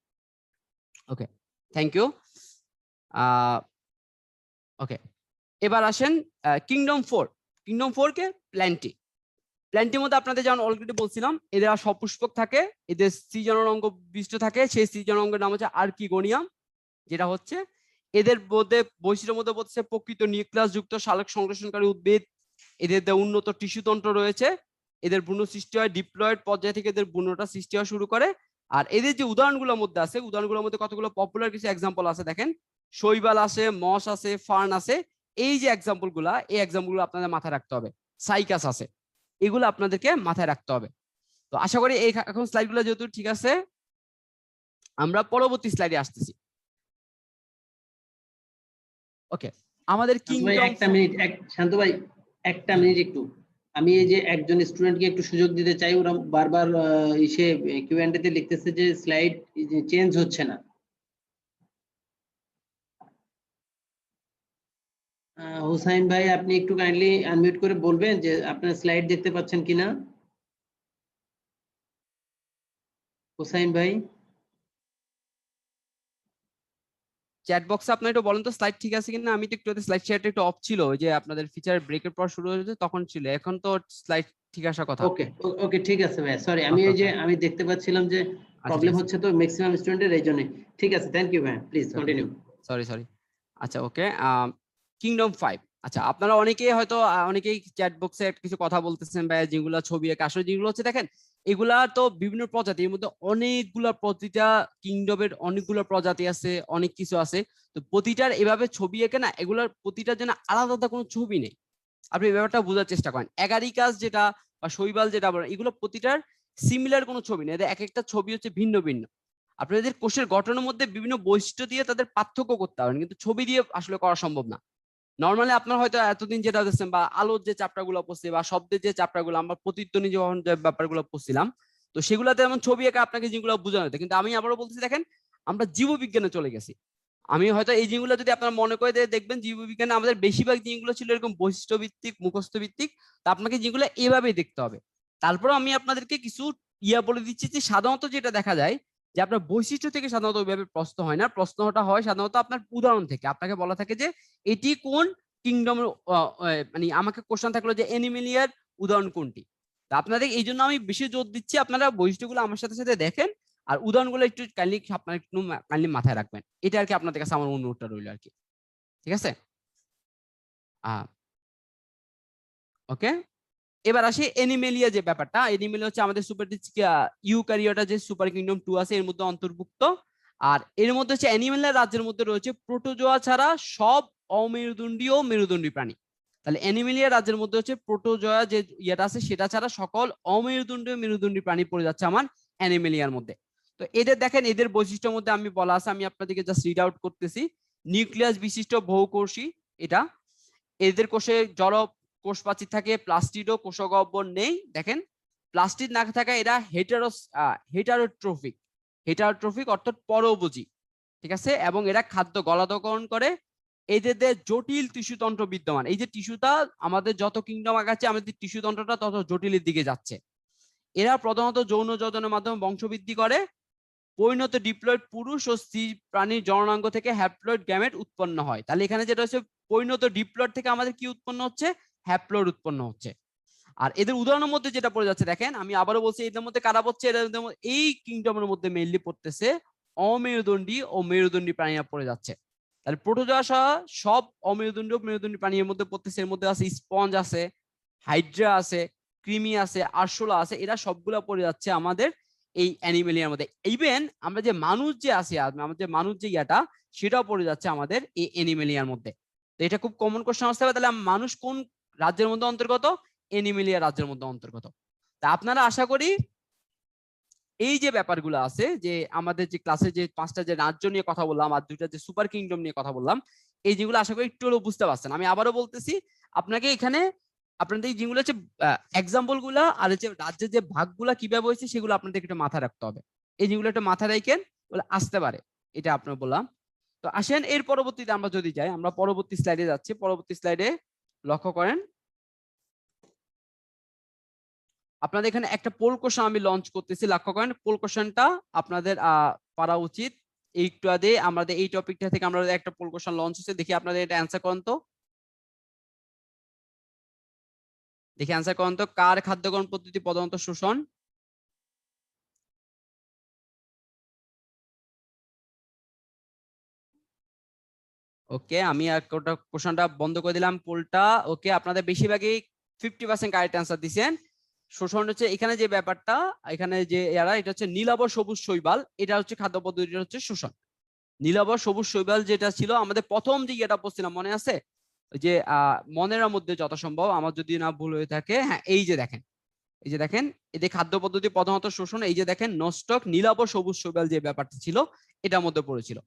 ওকে, থ্যাংক ইউ। ওকে, এবার আসেন কিংডম 4। কিংডম 4 কে প্ল্যান্টি। প্ল্যান্টের মধ্যে আপনাদের যেমন অলরেডি বলছিলাম এদের সপুষ্পক থাকে, এদের সৃজনন অঙ্গ বিশিষ্ট থাকে, সেই সৃজনন অঙ্গের নাম হচ্ছে আর্কিগোনিয়াম। যেটা হচ্ছে এদের মধ্যে বৈশিষ্ট্যের মধ্যে বলছে প্রকৃত নিউক্লিয়াস যুক্ত সালোক সংশ্লেষণকারী উদ্ভিদ, এদের উন্নত টিস্যুতন্ত্র রয়েছে, এদের ভ্রূণ সৃষ্টি হয় ডিপ্লয়েড পর্যায় থেকে, এদের ভ্রূণটা সৃষ্টি হওয়া শুরু করে। আর এদের যে উদাহরণগুলোর মধ্যে আছে, উদাহরণগুলোর মধ্যে কতগুলো পপুলার কিছু এক্সাম্পল আছে দেখেন, শৈবাল আছে, মস আছে, ফার্ন আছে। এই যে এক্সাম্পল গুলা, এই এক্সাম্পল গুলো আপনাদের মাথায় রাখতে হবে। সাইকাস আছে, এগুলো আপনাদেরকে মাথায় রাখতে হবে। তো আশা করি এই এখন স্লাইডগুলো যেহেতু ঠিক আছে, আমরা পরবর্তী স্লাইডে আসতেছি। ওকে, আমাদের কিংডম। একটা মিনিট, শান্ত ভাই একটা মিনিট একটু, আমি এই যে একজন স্টুডেন্টকে একটু সুযোগ দিতে চাই, ওরা বারবার এসে কিউএনডি তে লিখতেছে যে স্লাইড চেঞ্জ হচ্ছে না। হুসাইন ভাই আপনি একটু কাইন্ডলি আনমিউট করে বলবেন যে আপনার স্লাইড দেখতে পাচ্ছেন কিনা। হুসাইন ভাই চ্যাট বক্সে আপনি একটু বলেন তো স্লাইড ঠিক আছে কিনা। আমি তো একটু স্লাইড শেয়ারটা একটু অফ ছিল, ওই যে আপনাদের ফিচার ব্রেকের পর শুরু হয়েছে তখন ছিল, এখন তো স্লাইড ঠিক আসার কথা। ওকে ওকে ঠিক আছে ভাই, সরি আমি ওকে এই যে ওকে, আমি দেখতে পাচ্ছিলাম যে আচ্ছা ঠিক প্রবলেম আছে, হচ্ছে তো ম্যাক্সিমাম স্টুডেন্টের, এই জন্য। ঠিক আছে, থ্যাংক ইউ ভাই, প্লিজ কন্টিনিউ। Sorry sorry. আচ্ছা ওকে, কিংডম 5। আচ্ছা আপনারা অনেকেই হয়তো অনেকেই চ্যাট বক্সে কিছু কথা বলতেছেন ভাই, যেগুলো ছবি এঁকে, আসলে যেগুলো হচ্ছে দেখেন এগুলা তো বিভিন্ন প্রজাতি, এর মধ্যে অনেকগুলা, প্রতিটা কিংডমের অনেকগুলো প্রজাতি আছে, অনেক কিছু আছে। তো প্রতিটার এভাবে ছবি এঁকে না, এগুলার প্রতিটার জন্য আলাদা আলাদা কোনো ছবি নেই। আপনি ব্যাপারটা বোঝার চেষ্টা করেন। অ্যাগারিকাস যেটা বা শৈবাল যেটা বলেন, এগুলো প্রতিটার সিমিলার কোনো ছবি নেই, এদের এক একটা ছবি হচ্ছে ভিন্ন ভিন্ন। আপনাদের কোষের গঠনের মধ্যে বিভিন্ন বৈশিষ্ট্য দিয়ে তাদের পার্থক্য করতে পারেন, কিন্তু ছবি দিয়ে আসলে করা সম্ভব না। নর্মালি আপনার হয়তো এতদিন যেটা দেখছেন, বা আলোর যে চ্যাপ্টার গুলো পড়ছি বা শব্দের যে চ্যাপ্টার গুলো, আমরা প্রতিধ্বনি যে ব্যাপারগুলো পড়ছিলাম, তো সেগুলোতে যেমন ছবি এঁকে আপনাকে যেগুলো বোঝানো হতো। কিন্তু আমি আবারও বলতেছি দেখেন, আমরা জীববিজ্ঞানে চলে গেছি। আমি হয়তো এই জিনিসগুলো যদি আপনারা মনে করে দেখবেন, জীববিজ্ঞানে আমাদের বেশিরভাগ জিনিসগুলো ছিল এরকম বৈশিষ্ট্য ভিত্তিক, মুখস্থ ভিত্তিক। তা আপনাকে যেগুলো এভাবেই দেখতে হবে। তারপরে আমি আপনাদেরকে কিছু বলে দিচ্ছি যে সাধারণত যেটা দেখা যায় যে আপনার বৈশিষ্ট্য থেকে সাধারণত ওইভাবে প্রশ্ন হয় না, প্রশ্নটা হয় সাধারণত আপনার উদাহরণ থেকে। আপনাকে বলা থাকে যে এটি কোন কিংডমের, মানে আমাকে কোশ্চেন থাকলো যে অ্যানিমেলিয়ার উদাহরণ কোনটি। তা আপনাদের এই জন্য আমি বেশি জোর দিচ্ছি আপনারা বৈশিষ্ট্যগুলো আমার সাথে সাথে দেখেন, আর উদাহরণগুলো একটু কাইন্ডলি আপনারা একটু কাইন্ডলি মাথায় রাখবেন। এটা আর কি আপনাদের কাছে আমার অনুরোধটা রইল আর কি, ঠিক আছে? ওকে, এবার আসি এনিমেলিয়া যে ব্যাপারটা। এনিমেলিয়া হচ্ছে আমাদের সুপার ইউক্যারিওটা যে সুপার কিংডম 2 আছে এর মধ্যে অন্তর্ভুক্ত। আর এর মধ্যে হচ্ছে অ্যানিমেলিয়া রাজ্যের মধ্যে রয়েছে প্রোটোজোয়া ছাড়া সব অমেরুদণ্ডী ও মেরুদণ্ডী প্রাণী। তাহলে অ্যানিমেলিয়া রাজ্যের মধ্যে হচ্ছে প্রোটোজোয়া যে ইয়েটা আছে সেটা ছাড়া সকল অমেরুদণ্ডী ও মেরুদণ্ডী প্রাণী পড়ে যাচ্ছে আমার অ্যানিমেলিয়ার মধ্যে। তো এদের দেখেন, এদের বৈশিষ্ট্যের মধ্যে আমি বলা আছে, আমি আপনাদেরকে জাস্ট রিড আউট করতেছি। নিউক্লিয়াস বিশিষ্ট বহুকোষী এটা, এদের কোষে জড় কোষ প্রাচীর থাকে, প্লাস্টিড ও কোষগহ্বর নেই। দেখেন প্লাস্টিড না থাকা এরা হেটারোট্রফিক, হেটারোট্রফিক অর্থাৎ পরভোজী, ঠিক আছে? এবং এরা খাদ্য গলাধকরণ করে, এদের জটিল টিস্যুতন্ত্র বিদ্যমান। এই যে টিস্যুটা আমাদের যত কিংডম আগাচ্ছে আমাদের টিস্যুতন্ত্রটা তত জটিলের দিকে যাচ্ছে। এরা প্রধানত যৌন যোজনের মাধ্যমে বংশবৃদ্ধি করে। পরিণত ডিপ্লয়েড পুরুষ ও স্ত্রী প্রাণীর জননাঙ্গ থেকে হ্যাপ্লয়েড গ্যামেট উৎপন্ন হয়। তাহলে এখানে যেটা হচ্ছে পরিণত ডিপ্লয়েড থেকে আমাদের কি উৎপন্ন হচ্ছে? হ্যাপ্লয়েড উৎপন্ন হচ্ছে। আর এদের উদাহরণের মধ্যে যেটা পড়ে যাচ্ছে দেখেন, আমি আবারও বলছি এদের মধ্যে কারা পড়ছে, এই কিংডমের মধ্যে মেইনলি পড়তেছে অমেরুদণ্ডী ও মেরুদণ্ডী প্রাণীরা পড়ে যাচ্ছে। তাহলে প্রোটোজোয়া সহ সব অমেরুদণ্ডী ও মেরুদণ্ডী প্রাণীর মধ্যে পড়তেছে। এর মধ্যে আছে স্পঞ্জ আছে, হাইড্রা আছে, কৃমি আছে, আরশোলা আছে, এরা সবগুলা পড়ে যাচ্ছে আমাদের এই অ্যানিমেলিয়ার মধ্যে। ইভেন আমরা যে মানুষ যে আছি, আমাদের মানুষ যে ইয়াটা, সেটাও পড়ে যাচ্ছে আমাদের এই অ্যানিমেলিয়ার মধ্যে। তো এটা খুব কমন কোশ্চেন আসতে হবে। তাহলে মানুষ কোন রাজ্যের মধ্যে অন্তর্গত? অ্যানিমেলিয়া রাজ্যের মধ্যে অন্তর্গত। তা আপনারা আশা করি এই যে ব্যাপারগুলো আছে, যে আমাদের যে ক্লাসে যে 5টা যে রাজ্য নিয়ে কথা বললাম আর 2টা যে সুপার কিংডম নিয়ে কথা বললাম, এই যেগুলো আশা করি একটু হলেও বুঝতে পারছেন। আমি আবারও বলতেছি, আপনাকে এখানে আপনাদের যেগুলো হচ্ছে এক্সাম্পল গুলা আর হচ্ছে রাজ্যের যে ভাগগুলা কিভাবে হয়েছে সেগুলো আপনাদের একটু মাথায় রাখতে হবে। এই যেগুলো একটু মাথায় রাখেন, বলে আসতে পারে, এটা আপনার বললাম। তো আসেন এর পরবর্তীতে আমরা যদি যাই, আমরা পরবর্তী স্লাইডে যাচ্ছি। পরবর্তী স্লাইডে লক্ষ্য করেন, আপনাদের এখানে একটা পোল কোশ্চেন আমি লঞ্চ করতেছি। লক্ষ্য করেন পোল কোশ্চেনটা আপনাদের পারা উচিত। একটু আগে আমাদের এই টপিকটা থেকে আমরা একটা পোল কোশ্চেন লঞ্চ হচ্ছে, দেখি আপনাদের এটা অ্যান্সার করেন তো। দেখি অ্যান্সার করেন তো, কার খাদ্য গ্রহণ পদ্ধতি প্রধানত শোষণ? ওকে, আমি আর কোশ্চেনটা বন্ধ করে দিলাম পোলটা। ওকে, আপনাদের বেশিরভাগই 50% কারেক্ট অ্যান্সার দিবেন। শোষণ হচ্ছে এখানে যে ব্যাপারটা, এখানে যে এটা হচ্ছে নীলাভ সবুজ শৈবাল, এটা হচ্ছে খাদ্য পদ্ধতিটা হচ্ছে শোষণ। নীলাভ সবুজ শৈবাল যেটা ছিল আমাদের প্রথম যে এটা পড়ছিলাম মনে আছে, যে মনের মধ্যে যত সম্ভব, আমার যদি না ভুল হয়ে থাকে, হ্যাঁ এই যে দেখেন, এই যে দেখেন, এদের খাদ্য পদ্ধতি প্রধানত শোষণ। এই যে দেখেন নোস্টক নীলাভ সবুজ শৈবাল যে ব্যাপারটা ছিল এটার মধ্যে পড়েছিল।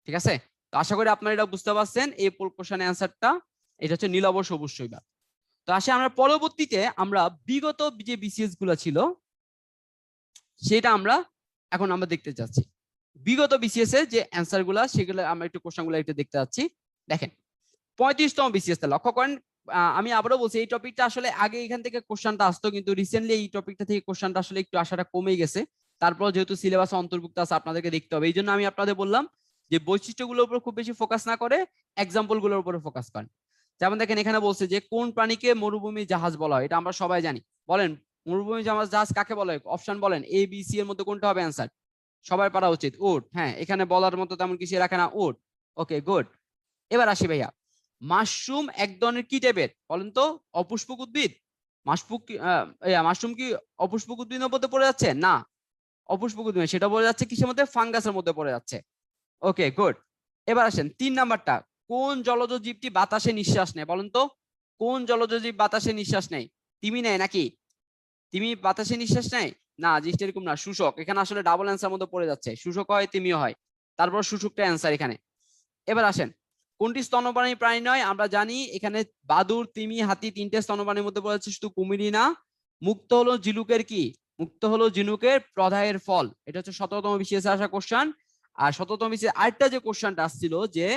ঠিক আছে, তো আশা করি আপনারা এটা বুঝতে পারছেন। এই কোশ্চেনের অ্যান্সারটা এটা হচ্ছে নীলাভ সবুজ শৈবাল। তো আসে আমরা পরবর্তীতে আমরা বিগত যে বিসিএস গুলো ছিল সেটা আমরা এখন আমরা দেখতে যাচ্ছি। বিগত বিসিএস এর যে অ্যান্সার গুলা, সেগুলো আমরা একটু কোশ্চেন গুলো একটু দেখতে যাচ্ছি। দেখেন 35তম বিসিএস তে লক্ষ্য করেন, আমি আবারও বলছি এই টপিকটা আসলে আগে এখান থেকে কোশ্চেনটা আসতো, কিন্তু রিসেন্টলি এই টপিকটা থেকে কোশ্চেনটা আসলে একটু আসাটা কমে গেছে। তারপর যেহেতু সিলেবাসে অন্তর্ভুক্ত আছে আপনাদেরকে দেখতে হবে, এই জন্য আমি আপনাদের বললাম যে বৈশিষ্ট্যগুলোর উপর খুব বেশি ফোকাস না করে এক্সাম্পল গুলোর উপরে ফোকাস করেন। যেমন দেখেন এখানে বলছে যে কোন প্রাণীকে মরুভূমি জাহাজ বলা হয়, এটা আমরা সবাই জানি। বলেন মরুভূমি জাহাজ কাকে বলা হয়? অপশন বলেন, এ বি সি এর মধ্যে কোনটা হবে অ্যান্সার? সবাই পারা উচিত উট। হ্যাঁ, এখানে বলার মতো তেমন কিছু রাখে না, উট। Okay good. এবার আসি ভাইয়া, মাশরুম এক ধরনের কি টাইপের বলেন তো? অপুষ্পক উদ্ভিদ। মাশরুম কি অপুষ্পক উদ্ভিদের মধ্যে পড়ে যাচ্ছে? না, অপুষ্পক উদ্ভিদ, সেটা পড়ে যাচ্ছে কিসের মধ্যে? ফাঙ্গাসের মধ্যে পড়ে যাচ্ছে। Okay good. এবার আসেন 3 নাম্বারটা, কোন জলজ জীবটি বাতাসে নিঃশ্বাস নেয় বলেন তো? কোন জলজ জীব বাতাসে নিঃশ্বাস নেয়? তিমি নেয় নাকি? তিমি বাতাসে নিঃশ্বাস নেয় না, জিনিসটা এরকম না। শুষক, এখানে আসলে ডাবল অ্যান্সার মধ্যে পড়ে যাচ্ছে, শুষক হয় তিমিও হয়, তারপর শুষকটা অ্যান্সার এখানে। এবার আসেন কোনটি স্তন্যপায়ী প্রাণী নয়? আমরা জানি এখানে বাদুড়, তিমি, হাতি 3টে স্তন্যপায়ীর মধ্যে পড়েছে, শুধু কুমিরই না। মুক্ত হলো ঝিনুকের কি? মুক্ত হলো ঝিনুকের প্রদাহের ফল। এটা হচ্ছে 17তম বিসিএসে আসা কোশ্চেন। আর 17তম বিসিএস আরেকটা যে কোশ্চেনটা আসছিল যে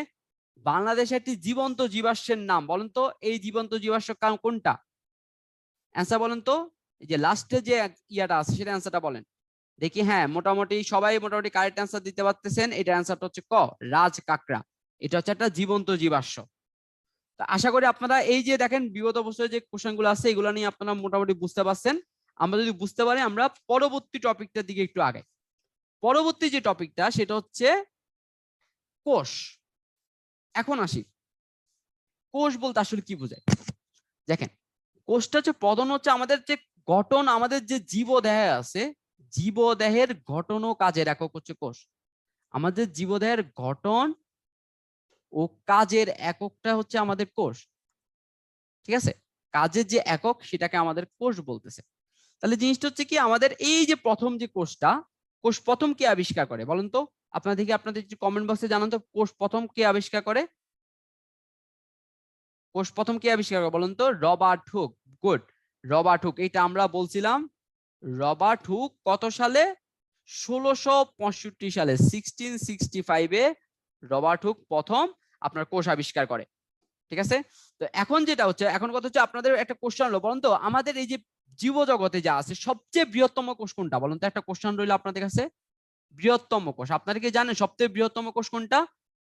বাংলাদেশে একটি জীবন্ত জীবাশ্মের নাম বলেন তো, এই জীবন্ত জীবাশ্ম কোনটা? অ্যান্সার বলেন তো, এই যে লাস্টে যে ইয়াটা আছে সেটা অ্যান্সারটা বলেন দেখি। হ্যাঁ, মোটামুটি সবাই মোটামুটি কারেক্ট অ্যান্সার দিতে পারতেছেন। এটা অ্যান্সারটা হচ্ছে ক, রাজ কাকড়া। এটা হচ্ছে একটা জীবন্ত জীবাশ্ম। আশা করি আপনারা এই যে দেখেন বিগত বছরের যে কোশ্চেন গুলো আছে এগুলো নিয়ে আপনারা মোটামুটি বুঝতে পারছেন। আমরা যদি বুঝতে পারি আমরা পরবর্তী টপিকটার দিকে একটু আগে। পরবর্তী যে টপিকটা সেটা হচ্ছে কোষ। এখন আসি, কোষ বলতে আসলে কি বোঝায়? দেখেন কোষটা হচ্ছে প্রধান হচ্ছে আমাদের যে গঠন, আমাদের যে জীবদেহে আছে, জীবদেহের গঠন ও কাজের একক হচ্ছে কোষ। আমাদের জীবদেহের গঠন ও কাজের এককটা হচ্ছে আমাদের কোষ। ঠিক আছে, কাজের যে একক সেটাকে আমাদের কোষ বলতেছে। তাহলে জিনিসটা হচ্ছে কি, আমাদের এই যে প্রথম যে কোষটা, কোষ প্রথম কে আবিষ্কার করে বলেন তো? আপনারা দেখি আপনাদের কমেন্ট বক্সে জানান তো, কোষ প্রথম কে আবিষ্কার করে? কোষ প্রথম কে আবিষ্কার করে বলেন তো? Robert Hooke. Good, Robert Hooke. এটা আমরা বলছিলাম রবার্ট হুক কত সালে? 1665 সালে, 1665 রবার্ট হুক প্রথম আপনার কোষ আবিষ্কার করে। ঠিক আছে, তো এখন যেটা হচ্ছে, এখন কথা হচ্ছে আপনাদের একটা কোশ্চেন হলো, বলুন তো আমাদের এই যে জীবজগতে যা আছে সবচেয়ে বৃহত্তম কোষ কোনটা, বলুন তো, একটা কোশ্চেন রইল আপনাদের কাছে। বৃহত্তম কোষ, আপনারা কি জানেন সবচেয়ে বৃহত্তম কোষ কোনটা?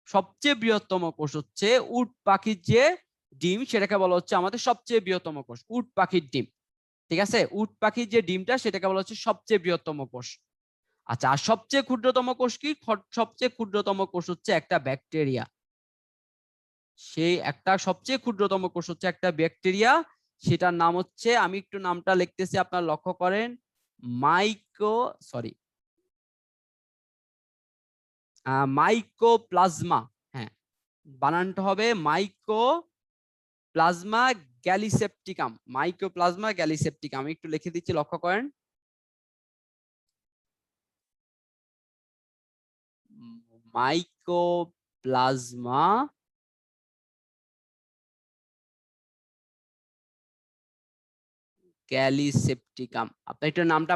সবচেয়ে বৃহত্তম কোষ হচ্ছে উট পাখির যে ডিম, সেটাকে বলা হচ্ছে আমাদের সবচেয়ে বৃহত্তম কোষ, উট পাখির ডিম। ঠিক আছে, উট পাখির যে ডিমটা সেটাকে বলা হচ্ছে সবচেয়ে বৃহত্তম কোষ। আচ্ছা, আর সবচেয়ে ক্ষুদ্রতম কোষ কি? সবচেয়ে ক্ষুদ্রতম কোষ হচ্ছে একটা ব্যাকটেরিয়া। সেই একটা সবচেয়ে ক্ষুদ্রতম কোষ হচ্ছে একটা ব্যাকটেরিয়া, সেটার নাম হচ্ছে, আমি একটু নামটা লিখতেছি আপনারা লক্ষ্য করেন, মাইকোপ্লাজমা। হ্যাঁ, বানানটা হবে মাইকোপ্লাজমা গ্যালিসেপ্টিকাম, মাইকোপ্লাজমা গ্যালিসেপ্টিকাম। আমি একটু লিখে দিচ্ছি, লক্ষ্য করেন, মাইকোপ্লাজমা গ্যালিসেপ্টিকাম। আপনি একটু নামটা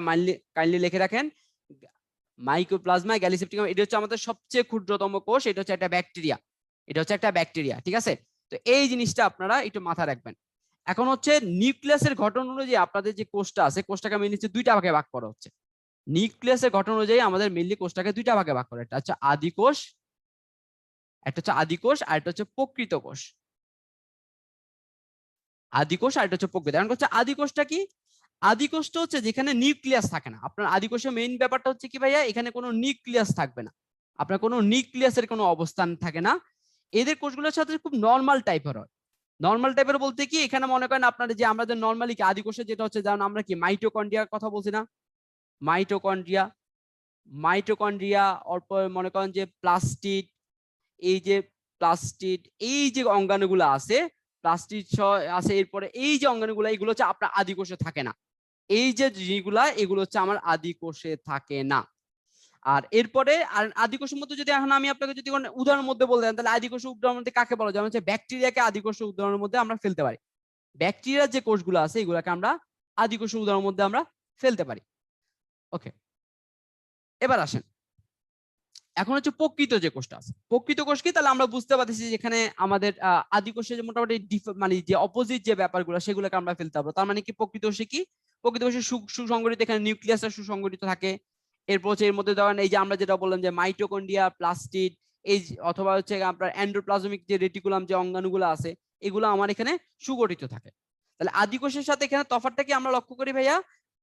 কাইন্ডলি লিখে রাখেন, মাইকোপ্লাজমা গ্যালিসেপ্টিকাম। এটা হচ্ছে আমাদের সবচেয়ে ক্ষুদ্রতম কোষ, এটা হচ্ছে একটা ব্যাকটেরিয়া, এটা হচ্ছে একটা ব্যাকটেরিয়া। ঠিক আছে, তো এই জিনিসটা আপনারা একটু মাথায় রাখবেন। এখন হচ্ছে নিউক্লিয়াসের গঠন অনুযায়ী আপনাদের যে কোষটা আছে, কোষটাকে মেনলি হচ্ছে দুইটা ভাগে ভাগ করা হচ্ছে। নিউক্লিয়াসের গঠন অনুযায়ী আমাদের মেনলি কোষটাকে দুইটা ভাগে ভাগ করা, একটা হচ্ছে আদি কোষ, একটা হচ্ছে আদি কোষ, আর একটা হচ্ছে প্রকৃত কোষ। আদি কোষ আর এটা হচ্ছে প্রকৃত। এখন হচ্ছে আদি কোষটা কি? আদি কোষটা হচ্ছে যেখানে নিউক্লিয়াস থাকে না। আপনার আদি কোষের মেইন ব্যাপারটা হচ্ছে কি ভাইয়া, এখানে কোনো নিউক্লিয়াস থাকবে না, আপনার কোনো নিউক্লিয়াসের কোনো অবস্থান থাকে না। এদের কোষগুলোর সাথে খুব নর্মাল টাইপের হয়। নর্মাল টাইপের বলতে কি, এখানে মনে করেন আপনার যে আমাদের নর্মালি আদি কোষে যেটা হচ্ছে, যেমন আমরা কি মাইটোকন্ড্রিয়ার কথা বলছি না, মাইটোকন্ড্রিয়া, মাইটোকন্ড্রিয়া অর্পর মনে করেন যে প্লাস্টিড, এই যে প্লাস্টিড, এই যে অঙ্গাণুগুলো আছে, প্লাস্টিড আছে, এরপরে এই যে অঙ্গাণুগুলো, এগুলো হচ্ছে আপনার আদি কোষে থাকে না। এই যে জিনিসগুলা, এগুলো হচ্ছে আমার আদি কোষে থাকে না। আর এরপরে আর আদি কোষের মধ্যে যদি এখন আমি আপনাকে যদি উদাহরণের মধ্যে বলতেন, তাহলে আদি কোষ উদাহরণের মধ্যে কাকে বলা যায়? যেমন হচ্ছে ব্যাকটেরিয়াকে আদি কোষ উদাহরণের মধ্যে আমরা ফেলতে পারি। ব্যাকটেরিয়ার যে কোষগুলো আছে এগুলাকে আমরা আদি কোষ উদাহরণের মধ্যে আমরা ফেলতে পারি। ওকে, এবার আসেন, এখন হচ্ছে প্রকৃত যে কোষটা আছে, প্রকৃত কোষ কি? তাহলে আমরা বুঝতে পারতেছি যেখানে আমাদের আদি কোষে যে মোটামুটি মানে যে অপোজিট যে ব্যাপারগুলো সেগুলোকে আমরা ফেলতে পারবো। তার মানে কি প্রকৃত কোষে কি? প্রকৃত কোষে সুসংগঠিত, এখানে নিউক্লিয়াসটা সুসংগঠিত থাকে। এরপর হচ্ছে এর মধ্যে ধরেন এই যে আমরা যেটা বললাম যে মাইটোকন্ড্রিয়া, প্লাস্টিড, এই অথবা হচ্ছে আপনার এন্ডোপ্লাজমিক যে রেটিকুলাম যে অঙ্গাণুগুলো আছে, এগুলো আমার এখানে সুগঠিত থাকে। তাহলে আদি কোষের সাথে এখানে তফাৎটা কি আমরা লক্ষ্য করি ভাইয়া?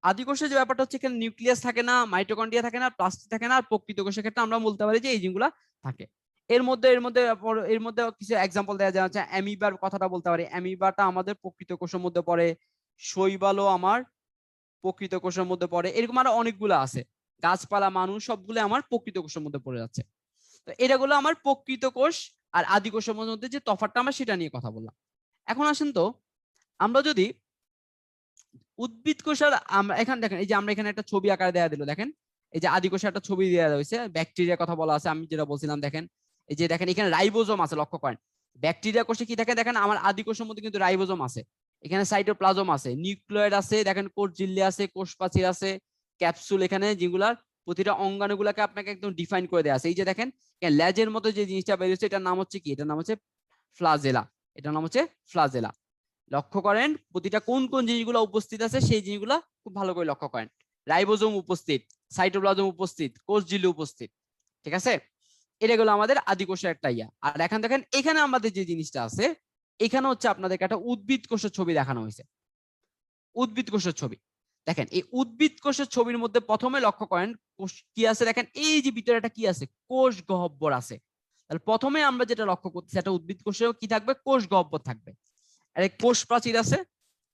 আদি কোষের যে ব্যাপারটা হচ্ছে, এখানে নিউক্লিয়াস থাকে না, মাইটোকন্ড্রিয়া থাকে না, প্লাস্টিড থাকে না। আর প্রকৃত কোষের ক্ষেত্রে আমরা বলতে পারি যে এই জিনিসগুলো থাকে। এর মধ্যে কিছু এক্সাম্পল দেওয়া যায়, হচ্ছে অ্যামিবার কথাটা বলতে পারি। অ্যামিবাটা আমাদের প্রকৃত কোষের মধ্যে পড়ে, শৈবালও আমার প্রকৃত কোষের মধ্যে পড়ে, এরকম আরো অনেকগুলো আছে। গাছপালা, মানুষ, সবগুলো আমার প্রকৃত কোষের মধ্যে পড়ে যাচ্ছে। তো এটাগুলো আমার প্রকৃত কোষ আর আদি কোষের মধ্যে যে তফাৎটা আমরা সেটা নিয়ে কথা বললাম। এখন আসেন তো, আমরা যদি উদ্ভিদ কোষের, আমরা এখানে দেখেন, এই যে আমরা এখানে একটা ছবি আকারে দেয়া দিল, দেখেন এই যে আদি কোষে একটা ছবি দেওয়া হয়েছে, ব্যাকটেরিয়া কথা বলা আছে, আমি যেটা বলছিলাম। দেখেন এই যে দেখেন এখানে রাইবোজোম আছে, লক্ষ্য করেন। ব্যাকটেরিয়া কোষে কি থাকে দেখেন, আমার আদি কোষের মধ্যে কিন্তু রাইবোজোম আছে, এখানে সাইটোপ্লাজম আছে, নিউক্লিয়েড আছে, দেখেন কোষ ঝিল্লি আছে, কোষ প্রাচীর আছে, ক্যাপসুল, এখানে যেগুলার প্রতিটা অঙ্গাণুগুলাকে আপনাকে একদম ডিফাইন করে দেওয়া আছে। এই যে দেখেন লেজের মতো যে জিনিসটা বেরিয়েছে, এটার নাম হচ্ছে কি? এটার নাম হচ্ছে ফ্লাজেলা, এটার নাম হচ্ছে ফ্লাজেলা। লক্ষ্য করেন প্রতিটা কোন কোন জিনিসগুলো উপস্থিত আছে, সেই জিনিসগুলো খুব ভালো করে লক্ষ্য করেন। রাইবোজোম উপস্থিত, সাইটোপ্লাজম উপস্থিত, কোষ ঝিল্লি উপস্থিত। ঠিক আছে, এটা গেল আমাদের আদি কোষের একটা ইয়া। আর এখন দেখেন এখানে আমাদের যে জিনিসটা আছে, এখানে হচ্ছে আপনাদেরকে একটা উদ্ভিদ কোষের ছবি দেখানো হয়েছে। উদ্ভিদ কোষের ছবি দেখেন, এই উদ্ভিদ কোষের ছবির মধ্যে প্রথমে লক্ষ্য করেন কোষ কি আছে। দেখেন এই যে ভিতরে একটা কি আছে, কোষ গহ্বর আছে। তাহলে প্রথমে আমরা যেটা লক্ষ্য করতেছি, একটা উদ্ভিদ কোষেও কি থাকবে? কোষ গহ্বর থাকবে, আর কোষ প্রাচীর আছে।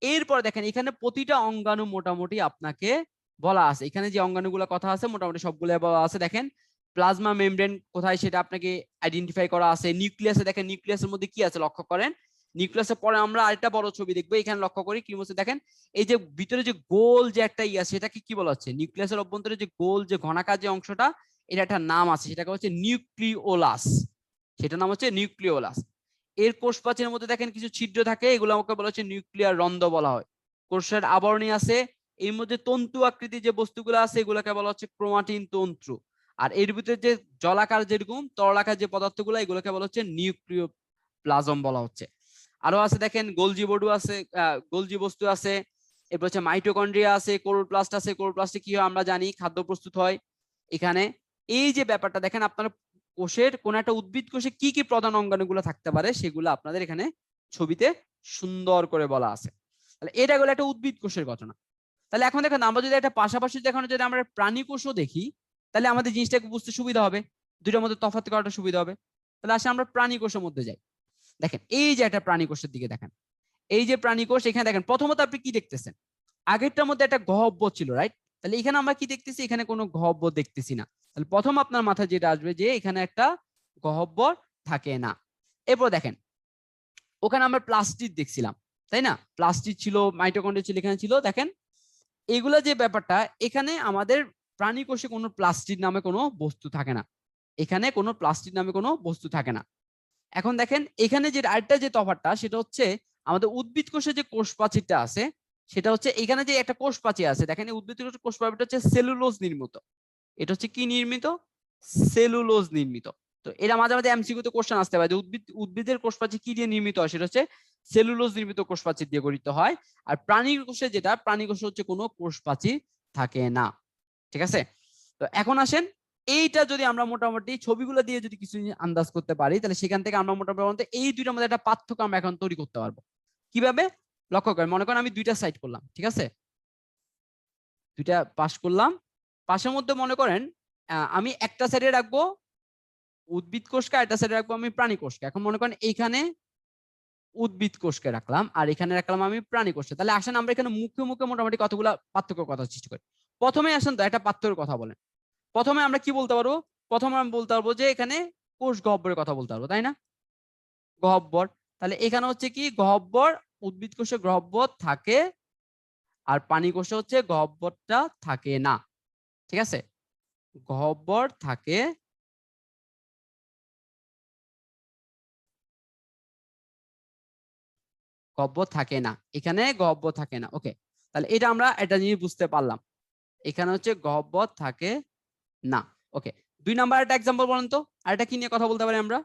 এরপরে দেখেন এখানে প্রতিটা অঙ্গাণু মোটামুটি আপনাকে বলা আছে, এখানে যে অঙ্গাণুগুলো কথা আছে মোটামুটি সবগুলো বলা আছে। দেখেন প্লাজমা মেমব্রেন কোথায় সেটা আপনাকে আইডেন্টিফাই করা আছে। নিউক্লিয়াসে দেখেন, নিউক্লিয়াসের মধ্যে কি আছে লক্ষ্য করেন। নিউক্লিয়াসের পরে আমরা আরেকটা বড় ছবি দেখবো, এখানে লক্ষ্য করি কি বলছে। দেখেন এই যে ভিতরে যে গোল যে একটা ইয়া, সেটাকে কি বলা হচ্ছে? নিউক্লিয়াসের অভ্যন্তরে যে গোল যে ঘনাকার যে অংশটা, এটা একটা নাম আছে, সেটাকে হচ্ছে নিউক্লিওলাস, সেটার নাম হচ্ছে নিউক্লিওলাস। এর কোষ প্রাচীরের মধ্যে দেখেন কিছু ছিদ্র থাকে, এগুলো আমাকে বলা হচ্ছে নিউক্লিয়ার রন্ধ্র বলা হয়। কোষের আবরণী আছে, এর মধ্যে তন্তু আকৃতির যে বস্তুগুলো আছে এগুলোকে বলা হচ্ছে ক্রোমাটিন তন্তু। আর এর ভিতরে যে জলাকার যেরকম তরলাকার যে পদার্থগুলো এগুলোকে বলা হচ্ছে নিউক্লিওপ্লাজম বলা হচ্ছে। আরো আছে দেখেন গোলজি বস্তু আছে, গোলজি বস্তু আছে, এরপর হচ্ছে মাইটোকন্ড্রিয়া আছে, ক্লোরোপ্লাস্ট আছে। ক্লোরোপ্লাস্টে কি হয় আমরা জানি, খাদ্য প্রস্তুত হয় এখানে। এই যে ব্যাপারটা দেখেন, আপনার কোষের কোন একটা উদ্ভিদ কোষে কি কি প্রধান অঙ্গাণুগুলো থাকতে পারে সেগুলো আপনাদের এখানে ছবিতে সুন্দর করে বলা আছে। তাহলে এটা হলো একটা উদ্ভিদ কোষের ঘটনা। তাহলে এখন দেখেন আমরা যদি একটা পাশাপাশি দেখেন যদি আমরা প্রাণী কোষও দেখি তাহলে আমাদের জিনিসটাকে বুঝতে সুবিধা হবে, দুইটার মধ্যে তফাৎ করাটা সুবিধা হবে। তাহলে আসলে আমরা প্রাণী কোষের মধ্যে যাই। দেখেন এই যে একটা প্রাণী কোষের দিকে দেখেন, এই যে প্রাণী কোষ, এখানে দেখেন প্রথমত আপনি কি দেখতেছেন, আগেরটার মধ্যে একটা গহব্বর ছিল, রাইট? তাহলে এখানে আমরা কি দেখতেছি, এখানে কোনো গহব্বর দেখতেছি না। তাহলে প্রথম আপনার মাথায় যেটা আসবে যে এখানে একটা গহব্বর থাকে না। এরপর দেখেন ওখানে আমরা প্লাস্টিক দেখছিলাম, তাই না? প্লাস্টিক ছিল, মাইটোকন্ড্রিয়া ছিল, এখানে ছিল। দেখেন এগুলা যে ব্যাপারটা, এখানে আমাদের প্রাণী কোষে কোনো প্লাস্টিক নামে কোনো বস্তু থাকে না, এখানে কোনো প্লাস্টিক নামে কোনো বস্তু থাকে না। এখন দেখেন এখানে যে আরেকটা যে তফাৎটা সেটা হচ্ছে আমাদের উদ্ভিদ কোষে যে কোষ প্রাচীরটা আছে সেটা হচ্ছে এখানে যে একটা কোষ প্রাচীর আছে, দেখেন এই উদ্ভিদ কোষের কোষ প্রাচীরটা হচ্ছে সেলুলোজ নির্মিত। এটা হচ্ছে কি নির্মিত? সেলুলোজ নির্মিত। তো এরা মাঝে মাঝে এমসিকিউ তে কোশ্চেন আসতে পারে যে উদ্ভিদের কোষ প্রাচীর কি দিয়ে নির্মিত হয়, সেটা হচ্ছে সেলুলোজ নির্মিত কোষ প্রাচীর দিয়ে গঠিত হয়। আর প্রাণী কোষে যেটা, প্রাণী কোষে হচ্ছে কোনো কোষ প্রাচীর থাকে না। ঠিক আছে? তো এখন আসেন, এইটা যদি আমরা মোটামুটি ছবিগুলো দিয়ে যদি কিছু আন্দাজ করতে পারি তাহলে সেখান থেকে আমরা মোটামুটি এই দুইটার মধ্যে একটা পার্থক্য আমরা এখন তৈরি করতে পারবো। কিভাবে? লক্ষ্য করেন, মনে করেন আমি দুইটা সাইড করলাম, ঠিক আছে, দুইটা পাশ করলাম। পাশের মধ্যে মনে করেন আমি একটা সাইডে রাখবো উদ্ভিদ কোষকে, একটা সাইডে রাখবো আমি প্রাণী কোষকে। এখন মনে করেন এইখানে উদ্ভিদ কোষকে রাখলাম আর এখানে রাখলাম আমি প্রাণী কোষকে। তাহলে আসেন আমরা এখানে মুখে মুখে মোটামুটি কতগুলা পার্থক্য কথা সৃষ্টি করি। প্রথমে আসেন তো একটা পার্থক্যের কথা বলেন। প্রথমে আমরা কি বলতে পারবো? প্রথমে আমি বলতে পারবো যে এখানে কোষ গহ্বরের কথা বলতে পারবো, তাই না? গহ্বর। তাহলে এখানে হচ্ছে কি গহ্বর, উদ্ভিদ কোষে গহ্বর থাকে আর প্রাণী কোষে হচ্ছে গহ্বরটা থাকে না। ঠিক আছে? গহ্বর থাকে, গহ্বর থাকে না, এখানে গহ্বর থাকে না। ওকে, তাহলে এটা আমরা একটা জিনিস বুঝতে পারলাম, এখানে হচ্ছে গহ্বর থাকে না। ওকে, 2 নাম্বার একটা এক্সাম্পল বলেন তো, আরেকটা কি নিয়ে কথা বলতে পারি আমরা?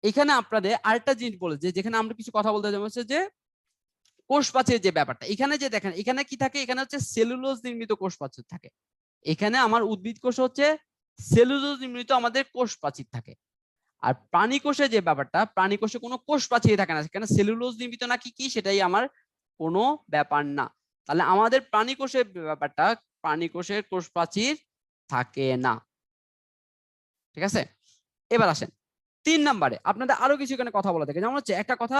এখানে আপনাদের আরেকটা জিনিস বলে যে যেখানে আমরা কিছু কথা বলতে যাবো হচ্ছে যে কোষ প্রাচীরের যে ব্যাপারটা, এখানে যে দেখেন এখানে কি থাকে, এখানে হচ্ছে সেলুলোজ নির্মিত কোষ প্রাচীর থাকে। এখানে আমার উদ্ভিদ কোষ হচ্ছে সেলুলোজ নির্মিত আমাদের কোষ প্রাচীর থাকে। আর প্রাণী কোষে যে ব্যাপারটা, প্রাণী কোষে কোনো কোষ প্রাচীর থাকে না, সেখানে সেলুলোজ নির্মিত নাকি কি সেটাই আমার কোনো ব্যাপার না। তাহলে আমাদের প্রাণী কোষের ব্যাপারটা, প্রাণী কোষের কোষ প্রাচীর থাকে না। ঠিক আছে? এবার আসেন 3 নাম্বারে, আপনাদের আরো কিছু এখানে কথা বলা থাকে, যেমন হচ্ছে একটা কথা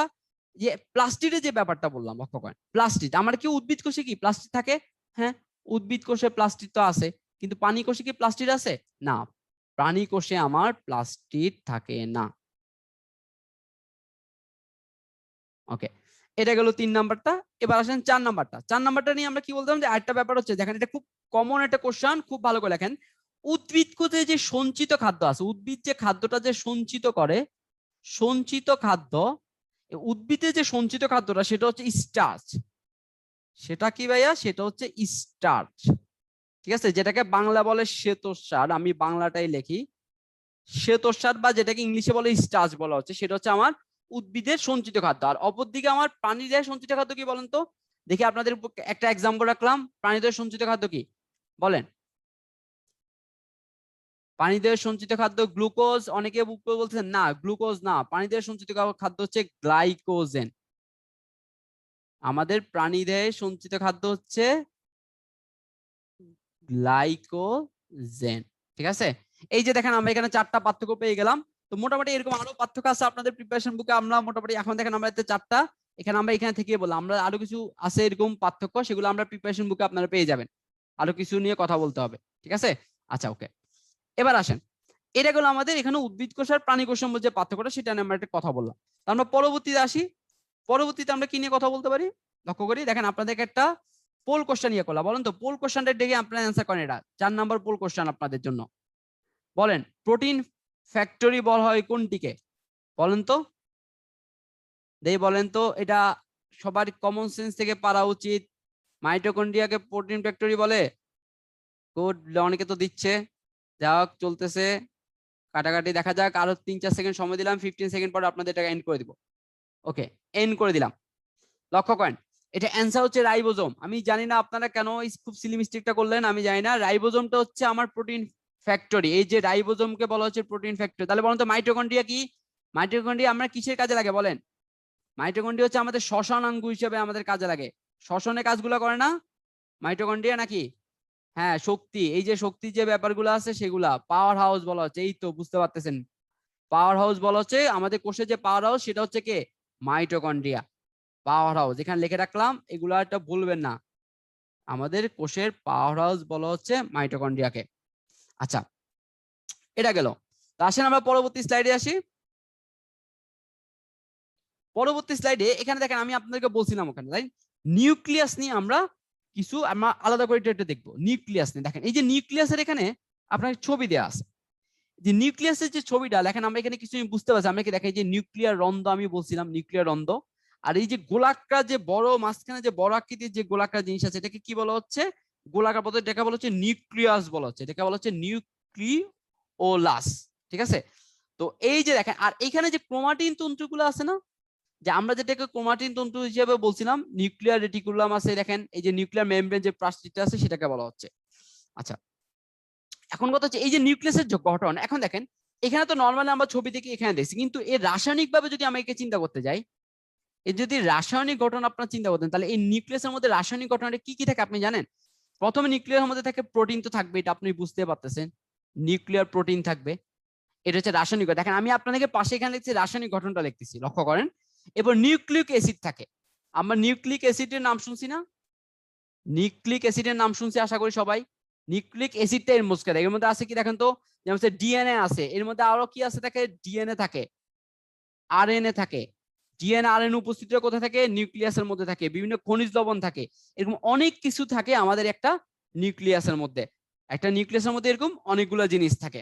যে প্লাস্টিকের যে ব্যাপারটা বললাম, লক্ষ্য করেন প্লাস্টিক আমার কি উদ্ভিদ কোষে কি প্লাস্টিক থাকে? হ্যাঁ, উদ্ভিদ কোষে প্লাস্টিক তো আছে, কিন্তু প্রাণী কোষে কি প্লাস্টিক আছে? না, প্রাণী কোষে আমার প্লাস্টিক থাকে না। ওকে, এটা গেল 3 নাম্বারটা। এবার আসেন 4 নাম্বারটা। 4 নাম্বারটা নিয়ে আমরা কি বলতাম যে আরেকটা ব্যাপার হচ্ছে, দেখেন এটা খুব কমন একটা কোশ্চেন, খুব ভালো করে লেখেন। উদ্ভিদ কোষে যে সঞ্চিত খাদ্য আছে, উদ্ভিদ যে খাদ্যটা যে সঞ্চিত করে, সঞ্চিত খাদ্য, উদ্ভিদে যে সঞ্চিত খাদ্যটা সেটা হচ্ছে স্টার্চ। সেটা কি ভাইয়া? সেটা হচ্ছে স্টার্চ। ঠিক আছে, যেটাকে বাংলা বলে শ্বেতসার, আমি বাংলাটাই লিখি শ্বেতসার, বা যেটাকে ইংলিশে বলে স্টার্চ বলা হচ্ছে, সেটা হচ্ছে আমার উদ্ভিদের সঞ্চিত খাদ্য। আর অপরদিকে আমার প্রাণীদের সঞ্চিত খাদ্য কি বলেন তো দেখি? আপনাদের একটা এক্সাম্পল রাখলাম, প্রাণীদের সঞ্চিত খাদ্য কি বলেন? প্রাণীদের সঞ্চিত খাদ্য গ্লুকোজ, অনেকে বলছেন না গ্লুকোজ না, প্রাণীদের সঞ্চিত খাদ্য হচ্ছে গ্লাইকোজেন। আমাদের প্রাণীদের সঞ্চিত খাদ্য হচ্ছে গ্লাইকোজেন। ঠিক আছে, এই যে দেখেন আমরা এখানে 4টা পার্থক্য পেয়ে গেলাম। তো মোটামুটি এরকম আরো পার্থক্য আছে আপনাদের প্রিপারেশন বুকে, আমরা মোটামুটি এখন দেখেন আমরা এতে 4টা, এখানে আমরা এখানে থেকে বললাম, আমরা আরো কিছু আছে এরকম পার্থক্য, সেগুলো আমরা প্রিপারেশন বুকে আপনারা পেয়ে যাবেন, আরো কিছু নিয়ে কথা বলতে হবে। ঠিক আছে, আচ্ছা ওকে। এবার আসেন, এটা গেল আমাদের এখানে উদ্ভিদ কোষ আর প্রাণী কোষের মধ্যে পার্থক্যটা, সেটা নিয়ে আমরা একটা কথা বললাম। আমরা পরবর্তীতে আসি, পরবর্তীতে আমরা কি নিয়ে কথা বলতে পারি লক্ষ্য করি। দেখেন আপনাদেরকে একটা পোল কোশ্চেন নিয়ে করলাম, বলেন তো পোল কোশ্চেনটা দেখে আপনারা অ্যান্সার করেন। এটা 4 নাম্বার পোল কোশ্চেন আপনাদের জন্য। বলেন প্রোটিন ফ্যাক্টরি বলা হয় কোনটিকে? বলেন তো, বলেন তো, এটা সবার কমন সেন্স থেকে পারা উচিত। মাইটোকন্ড্রিয়াকে প্রোটিন ফ্যাক্টরি বলে? গুড, অনেকে তো দিচ্ছে। যাক চলতেছে কাটাকাটি, দেখা যাক আরো 3-4 সেকেন্ড সময় দিলাম, 15 সেকেন্ড পরে আপনাদের এটা এন্ড করে দিব। ওকে, এন্ড করে দিলাম। লক্ষ্য করেন এটা অ্যান্সার হচ্ছে রাইবোজোম। আমি জানি না আপনারা কেন খুব সিলি মিস্টেকটা করলেন, আমি জানি না। রাইবোজোমটা হচ্ছে আমার প্রোটিন ফ্যাক্টরি। এই যে রাইবোজোমকে বলা হচ্ছে প্রোটিন ফ্যাক্টরি। তাহলে বলুন তো মাইটোকন্ড্রিয়া কি? মাইটোকন্ড্রিয়া আমরা কিসের কাজে লাগে বলেন? মাইটোকন্ড্রিয়া হচ্ছে আমাদের শ্বসনাঙ্গ হিসেবে আমাদের কাজে লাগে। শ্বসনের কাজগুলো করে না মাইটোকন্ড্রিয়া নাকি? হ্যাঁ, শক্তি, এই যে শক্তির যে ব্যাপারগুলো আছে সেগুলা পাওয়ার হাউস বলা হচ্ছে। এই তো বুঝতে পারতেছেন, পাওয়ার হাউস বলা হচ্ছে আমাদের কোষের যে পাওয়ার হাউস সেটা হচ্ছে কে? মাইটোকন্ড্রিয়া। পাওয়ার হাউস এখানে লিখে রাখলাম, এগুলা একটা ভুলবেন না। আমাদের কোষের পাওয়ার হাউস বলা হচ্ছে মাইটোকন্ড্রিয়াকে। আচ্ছা, এটা গেল। তো আসেন আমরা পরবর্তী স্লাইডে আসি। পরবর্তী স্লাইডে এখানে দেখেন আমি আপনাদেরকে বলছিলাম ওখানে তাই নিউক্লিয়াস নিয়ে আমরা কিছু আমরা আলাদা করে এটা দেখবো। নিউক্লিয়াস নিয়ে দেখেন, এই যে নিউক্লিয়াসের এখানে আপনার ছবি দেওয়া আছে। যে নিউক্লিয়াসের যে ছবিটা দেখেন আমরা এখানে কিছু বুঝতে পারছি। আমরা কি দেখেন যে নিউক্লিয়ার রন্ধ্র, আমি বলছিলাম নিউক্লিয়ার রন্ধ্র। আর এই যে গোলাকার যে বড় মাঝখানে যে বড় আকৃতির যে গোলাকার জিনিস আছে এটাকে কি বলা হচ্ছে? গোলাকার পদ্ধতি, এটাকে বলা হচ্ছে নিউক্লিয়াস বলা হচ্ছে। এটাকে বলা হচ্ছে নিউক্লিওলাস। ঠিক আছে? তো এই যে দেখেন, আর এখানে যে ক্রোমাটিন তন্তুগুলো আছে না, যে আমরা যেটাকে ক্রোমাটিন তন্তু হিসেবে বলছিলাম, নিউক্লিয়ার রেটিকুলাম আছে, দেখেন এই যে নিউক্লিয়ার মেমব্রেন যে প্লাস্টিকটা আছে সেটাকে বলা হচ্ছে। আচ্ছা, এখন কথা হচ্ছে এই যে নিউক্লিয়াসের গঠন, এখন দেখেন এখানে তো নর্মালি আমরা ছবি থেকে এখানে দেখছি, কিন্তু এর রাসায়নিক ভাবে যদি আমরা একে চিন্তা করতে যাই, এর যদি রাসায়নিক গঠন আপনারা চিন্তা করতেন, তাহলে এই নিউক্লিয়াসের মধ্যে রাসায়নিক গঠনটা কি কি থাকে আপনি জানেন? প্রথমে নিউক্লিয়াসের মধ্যে থাকে প্রোটিন, তো থাকবে, এটা আপনি বুঝতে পারতেছেন, নিউক্লিয়ার প্রোটিন থাকবে। এটা হচ্ছে রাসায়নিক। দেখেন আমি আপনাদেরকে পাশে এখানে লিখছি, রাসায়নিক গঠনটা লিখতেছি, লক্ষ্য করেন। এবার নিউক্লিক অ্যাসিড থাকে। আমরা নিউক্লিক অ্যাসিডের নাম শুনছি না? নিউক্লিক অ্যাসিডের নাম শুনছি আশা করি সবাই। নিউক্লিক অ্যাসিডটা এর মধ্যে, এর মধ্যে আছে কি দেখেন তো, যেমন ডিএনএ আছে, এর মধ্যে আরো কি আছে থাকে, ডিএনএ থাকে, আরএনএ থাকে। ডিএনএ আরএনএ উপস্থিত কোথায় থাকে? নিউক্লিয়াসের মধ্যে থাকে। বিভিন্ন খনিজ লবণ থাকে, এরকম অনেক কিছু থাকে আমাদের একটা নিউক্লিয়াসের মধ্যে। একটা নিউক্লিয়াসের মধ্যে এরকম অনেকগুলো জিনিস থাকে।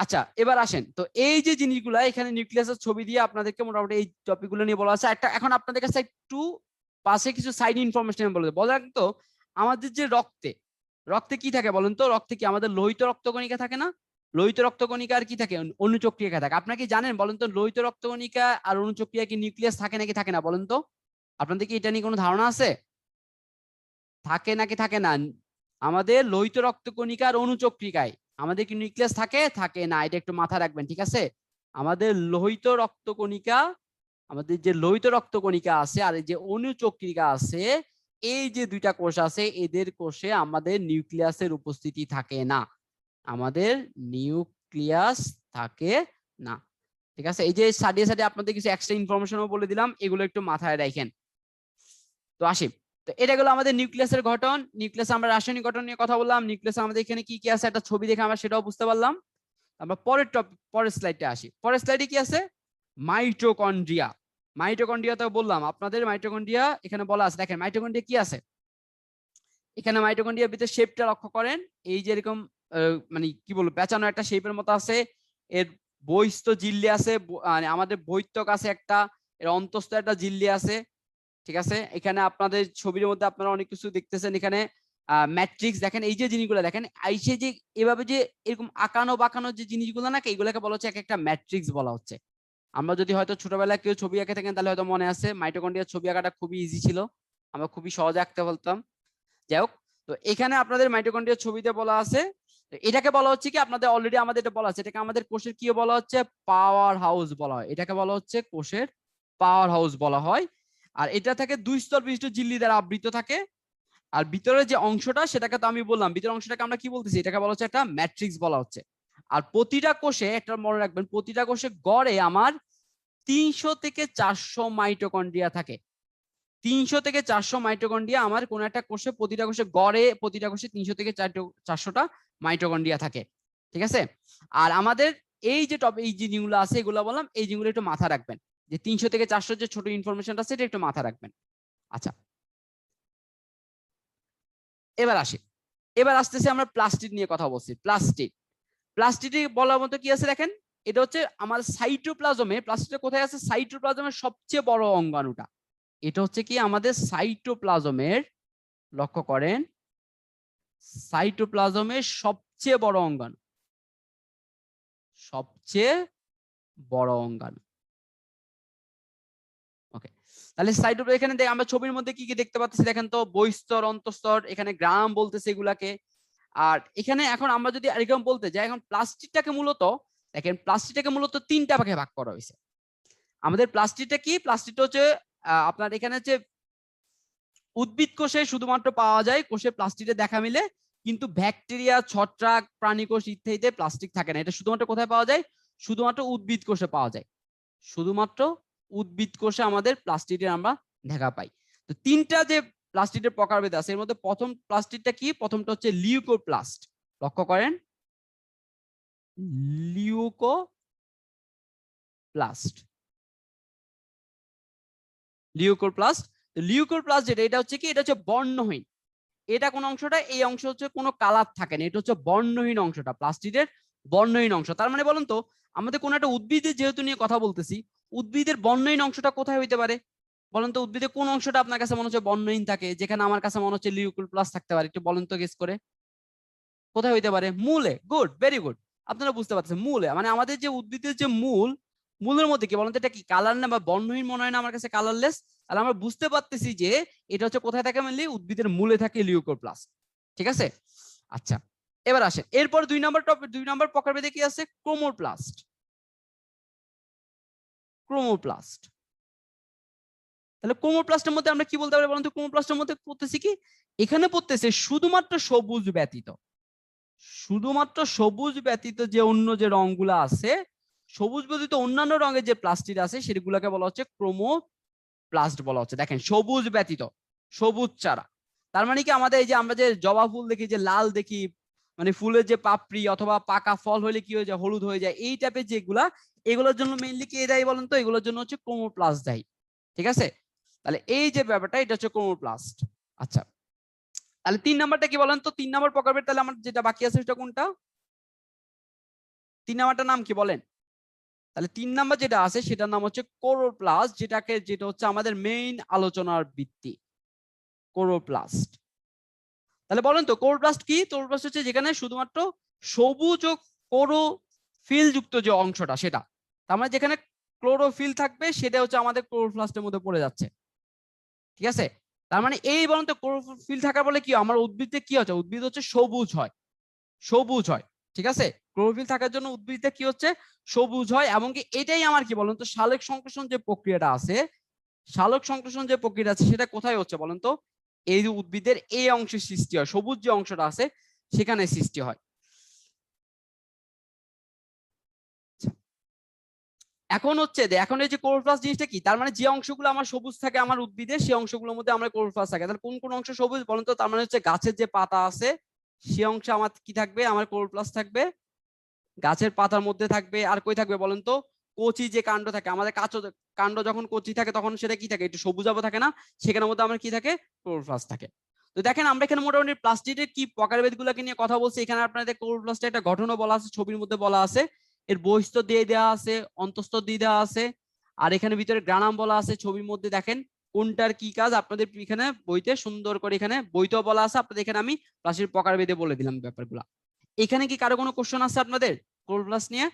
আচ্ছা, এবার আসেন তো এই যে জিনিসগুলা এখানে নিউক্লিয়াসের ছবি দিয়ে আপনাদেরকে মোটামুটি এই টপিকগুলো নিয়ে বলা আছে। একটা এখন আপনাদের কাছে একটু পাশে কিছু সাইড ইনফরমেশন বলে রাখতো। আমাদের যে রক্তে রক্তে কি থাকে বলেন তো? রক্তে কি আমাদের লোহিত রক্তকণিকা থাকে না? লোহিত রক্তকণিকা আর কি থাকে? অনুচক্রিকা থাকে। আপনারা কি জানেন বলেন তো, লোহিত রক্তকণিকা আর অনুচক্রিয়া কি নিউক্লিয়াস থাকে নাকি থাকে না বলেন তো? আপনাদের কি এটা নিয়ে কোনো ধারণা আছে? থাকে নাকি থাকে না? আমাদের লোহিত রক্তকণিকা আর অনুচক্রিকায় আমাদের কি নিউক্লিয়াস থাকে থাকে না? এটা একটু মাথায় রাখবেন, ঠিক আছে? আমাদের লোহিত রক্তকণিকা, আমাদের যে লোহিত রক্তকণিকা আছে আর যে অনুচক্রিকা আছে, এই যে দুইটা কোষ আছে, এদের কোষে আমাদের নিউক্লিয়াসের উপস্থিতি থাকে না। আমাদের নিউক্লিয়াস থাকে না, ঠিক আছে? এই যে সাইডে সাইডে আপনাদের কিছু এক্সট্রা ইনফরমেশনও বলে দিলাম, এগুলো একটু মাথায় রাখেন। তো আসি, তো এটা গেল আমাদের নিউক্লিয়াসের গঠন। নিউক্লিয়াস আমরা রাসায়নিক গঠন নিয়ে কথা বললাম। নিউক্লিয়াস আমাদের এখানে কি কি আছে একটা ছবি দেখে আমরা সেটাও বুঝতে পারলাম। আমরা পরের টপিক, পরের স্লাইডে আসি। পরের স্লাইডে কি আছে? মাইটোকন্ড্রিয়া। মাইটোকন্ড্রিয়া তো বললাম আপনাদের, মাইটোকন্ড্রিয়া এখানে বলা আছে। দেখেন মাইটোকন্ড্রিয়া কি আছে এখানে। মাইটোকন্ড্রিয়ার ভিতরে শেপটা লক্ষ্য করেন, এই যে এরকম মানে কি বলবো পেঁচানো একটা শেপের মতো আছে। এর বহিস্থ ঝিল্লি আছে, মানে আমাদের বহিত্বক আছে একটা, এর অন্তস্থ একটা ঝিল্লি আছে, ঠিক আছে? এখানে আপনাদের ছবির মধ্যে আপনারা অনেক কিছু দেখতেছেন। এখানে ম্যাট্রিক্স দেখেন, এই যে জিনিসগুলো দেখেন আইসে যে এভাবে যে এরকম আঁকানো বাঁকানো যে জিনিসগুলো না, এইগুলোকে বলা হচ্ছে এক একটা ম্যাট্রিক্স বলা হচ্ছে। আমরা যদি হয়তো ছোটবেলায় কেউ ছবি আঁকে থাকেন তাহলে হয়তো মনে আছে মাইটোকন্ড্রিয়ার ছবি আঁকাটা খুবই ইজি ছিল, আমরা খুবই সহজে আঁকতে বলতাম। যাই হোক, তো এখানে আপনাদের মাইটোকন্ড্রিয়ার ছবিতে বলা আছে, এটাকে বলা হচ্ছে কি আপনাদের অলরেডি আমাদের এটা বলা আছে, এটাকে আমাদের কোষের কি বলা হচ্ছে? পাওয়ার হাউস বলা হয়। এটাকে বলা হচ্ছে কোষের পাওয়ার হাউস বলা হয়। আর এটা থেকে দুই স্তর বিশিষ্ট ঝিল্লি দ্বারা আবৃত থাকে। আর ভিতরের যে অংশটা সেটাকে তো আমি বললাম, ভিতরের অংশটাকে আমরা কি বলতেছি? এটাকে বলা হচ্ছে একটা ম্যাট্রিক্স বলা হচ্ছে। আর প্রতিটা কোষে একটা মনে রাখবেন, প্রতিটা কোষে গড়ে আমার 300 থেকে 400 মাইটোকন্ড্রিয়া থাকে। 300 থেকে 400 মাইটোকন্ড্রিয়া আমার কোন একটা কোষে, প্রতিটা কোষে গড়ে প্রতিটা কোষে 300 থেকে 400টা মাইটোকন্ড্রিয়া থাকে, ঠিক আছে? আর আমাদের এই যে এই জিনিসগুলো আছে এগুলো বললাম, এই জিনিসগুলো একটু মাথা রাখবেন, যে 300 থেকে 400 যে ছোট ইনফরমেশনটা আছে এটা একটু মাথা রাখবেন। আচ্ছা, এবার আসি, এবার আসতেছি আমরা প্লাস্টিড নিয়ে কথা বলছি। প্লাস্টিড, প্লাস্টিডে বলার মতো কি আছে দেখেন, এটা হচ্ছে আমার সাইটোপ্লাজমে, প্লাস্টিডটা কোথায় আছে? সাইটোপ্লাজমের সবচেয়ে বড় অঙ্গাণুটা। এটা হচ্ছে কি আমাদের সাইটোপ্লাজমের, লক্ষ্য করেন, সাইটোপ্লাজমের সবচেয়ে বড় অঙ্গাণু, সবচেয়ে বড় অঙ্গাণু। ওকে, তাহলে সাইটোপ্লাজম এখানে আমরা ছবির মধ্যে কি কি দেখতে পাচ্ছি দেখেন তো, বহিস্তর, অন্তঃস্তর, এখানে গ্রাম বলতেছে এগুলাকে। আর এখানে এখন আমরা যদি এরকম বলতে যাই, এখন প্লাস্টিকটাকে মূলত দেখেন, প্লাস্টিকটাকে মূলত তিনটা ভাগে ভাগ করা হয়েছে। আমাদের প্লাস্টিকটা কি, প্লাস্টিকটা হচ্ছে আপনার এখানে হচ্ছে উদ্ভিদ কোষে শুধুমাত্র পাওয়া যায়, কোষে প্লাস্টিকের দেখা মিলে, কিন্তু ব্যাকটেরিয়া, ছত্রাক, প্রাণী কোষ ইত্যাদিতে প্লাস্টিক থাকে না। এটা শুধুমাত্র কোথায় পাওয়া যায়? শুধুমাত্র উদ্ভিদ কোষে পাওয়া যায়। শুধুমাত্র উদ্ভিদ কোষে আমাদের প্লাস্টিকের আমরা দেখা পাই। তো তিনটা যে প্লাস্টিকের প্রকারভেদ আছে, এর মধ্যে প্রথম প্লাস্টিকটা কি? প্রথমটা হচ্ছে লিউকোপ্লাস্ট। লক্ষ্য করেন, লিউকোপ্লাস্ট, লিউকোপ্লাস্ট। লিউকোপ্লাস্ট যেটা, এটা হচ্ছে কি, এটা হচ্ছে বর্ণহীন। এটা কোন অংশটা? এই অংশ হচ্ছে কোনো কালার থাকে না, এটা হচ্ছে বর্ণহীন অংশটা, প্লাস্টিকের বর্ণহীন অংশ। তার মানে বলুন তো, আমাদের কোন একটা উদ্ভিদের যেহেতু নিয়ে কথা বলতেছি, উদ্ভিদের বর্ণহীন অংশটা কোথায় হইতে পারে বলেন তো? উদ্ভিদের কোন অংশটা আপনার কাছে মনে হচ্ছে বর্ণহীন থাকে, যেখানে আমার কাছে মনে হচ্ছে লিউকোপ্লাস্ট থাকতে পারে? একটু বলেন তো, গেস করে কোথায় হইতে পারে? মূলে। গুড, ভেরি গুড, আপনারা বুঝতে পারছেন, মূলে। মানে আমাদের যে উদ্ভিদের যে মূল, মূলের মধ্যে কি বলেন তো, এটা কি কালার না বা বর্ণহীন মনে হয় না আমার কাছে, কালারলেস? তাহলে আমরা বুঝতে পারতেছি যে এটা হচ্ছে কোথায় থাকে, মেনলি উদ্ভিদের মূলে থাকে লিউকোপ্লাস্ট। ঠিক আছে, আচ্ছা এবার আসেন এরপর 2 নম্বর টপিক, 2 নম্বর প্রকারভেদে কি আছে? ক্রোমোপ্লাস্ট। ক্রোমোপ্লাস্ট, তাহলে ক্রোমোপ্লাস্টের মধ্যে আমরা কি বলতে পারি বলুন তো? ক্রোমোপ্লাস্টের মধ্যে পড়তেছি কি? এখানে পড়তেছে শুধুমাত্র সবুজ ব্যতীত, শুধুমাত্র সবুজ ব্যতীত যে অন্য যে রংগুলো আছে, সবুজ ব্যতীত অন্যান্য রঙের যে প্লাস্টিক আছে সেগুলোকে বলা হচ্ছে ক্রোমোপ্লাস্ট বলা হচ্ছে। দেখেন, সবুজ ব্যতীত, সবুজ ছাড়া। তার মানে কি, আমাদের এই যে আমরা যে জবা ফুল দেখি, যে লাল দেখি, মানে ফুলের যে পাপড়ি অথবা পাকা ফল হলে কি হয়ে যায়? হলুদ হয়ে যায়। এই টাইপের যেগুলা, এগুলোর জন্য মেইনলি কে দায়ী বলেন তো? এগুলোর জন্য হচ্ছে ক্রোমোপ্লাস্ট দায়ী। ঠিক আছে, তাহলে এই যে ব্যাপারটা, এটা হচ্ছে ক্রোমোপ্লাস্ট। আচ্ছা, তাহলে 3 নাম্বারটা কি বলেন তো? 3 নাম্বার প্রকারভেদ তাহলে আমার যেটা বাকি আছে সেটা কোনটা? 3 নাম্বারটার নাম কি বলেন? তাহলে 3 নাম্বার যেটা আছে সেটার নাম হচ্ছে ক্লোরোপ্লাস্ট, যেটা হচ্ছে আমাদের মেইন আলোচনার ভিত্তি, ক্লোরোপ্লাস্ট। তাহলে বলেন তো ক্লোরোপ্লাস্ট কি? ক্লোরোপ্লাস্ট হচ্ছে যেখানে শুধুমাত্র সবুজ ও ক্লোরোফিল যুক্ত যে অংশটা, সেটা। তার মানে যেখানে ক্লোরোফিল থাকবে সেটা হচ্ছে আমাদের ক্লোরোপ্লাস্টের মধ্যে পড়ে যাচ্ছে। ঠিক আছে, তার মানে এই বলেন তো, ক্লোরোফিল থাকার বলে কি আমার উদ্ভিদে কি হচ্ছে? উদ্ভিদ হচ্ছে সবুজ হয়, সবুজ হয়। ঠিক আছে, ক্লোরোফিল থাকার জন্য উদ্ভিদে কি হচ্ছে? সবুজ হয়। এমনকি এটাই আমার কি বলেন তো, সালোক সংশ্লেষণ যে প্রক্রিয়াটা আছে, সালোক সংশ্লেষণ যে প্রক্রিয়া আছে সেটা কোথায় হচ্ছে বলেন তো? এই যে উদ্ভিদের এই অংশে সৃষ্টি হয়, সবুজ যে অংশটা আছে সেখানে সৃষ্টি হয়। এখন হচ্ছে যে, এখন এই যে ক্লোরোপ্লাস্ট জিনিসটা কি? তার মানে যে অংশগুলো আমার সবুজ থাকে আমার উদ্ভিদের, সেই অংশগুলোর মধ্যে আমার ক্লোরোপ্লাস্ট থাকে। তাহলে কোন কোন অংশ সবুজ বলেন তো? তার মানে হচ্ছে গাছের যে পাতা আছে সে অংশে আমার কি থাকবে? আমার ক্লোরোপ্লাস্ট থাকবে, গাছের পাতার মধ্যে থাকবে। আর কই থাকবে বলেন তো? কচি যে কাণ্ড থাকে, আমাদের কাণ্ড যখন কচি থাকে তখন সেটা কি থাকে? একটু সবুজাভ থাকে না? সেখানের মধ্যে আমার কি থাকে? ক্লোরোপ্লাস্ট থাকে। তো দেখেন, আমরা এখানে মোটামুটি প্লাস্টিকের কি প্রকারভেদ গুলোকে নিয়ে কথা বলছি। এখানে আপনাদের ক্লোরোপ্লাস্টের একটা গঠনও বলা আছে, ছবির মধ্যে বলা আছে, এর বহিঃস্তর দিয়ে দেওয়া আছে, অন্তঃস্তর দিয়ে দেওয়া আছে, আর এখানে ভিতরে গ্রানাম বলা আছে ছবির মধ্যে। দেখেন কোনটার কি কাজ আপনাদের এখানে বইতে সুন্দর করে, এখানে বইতেও বলা আছে, আপনাদের এখানে আমি প্লাস্টিক প্রকারভেদে বলে দিলাম ব্যাপারগুলো। এখানে কি কারো কোনো কোশ্চেন আছে আপনাদের ক্লোরোপ্লাস্ট নিয়ে?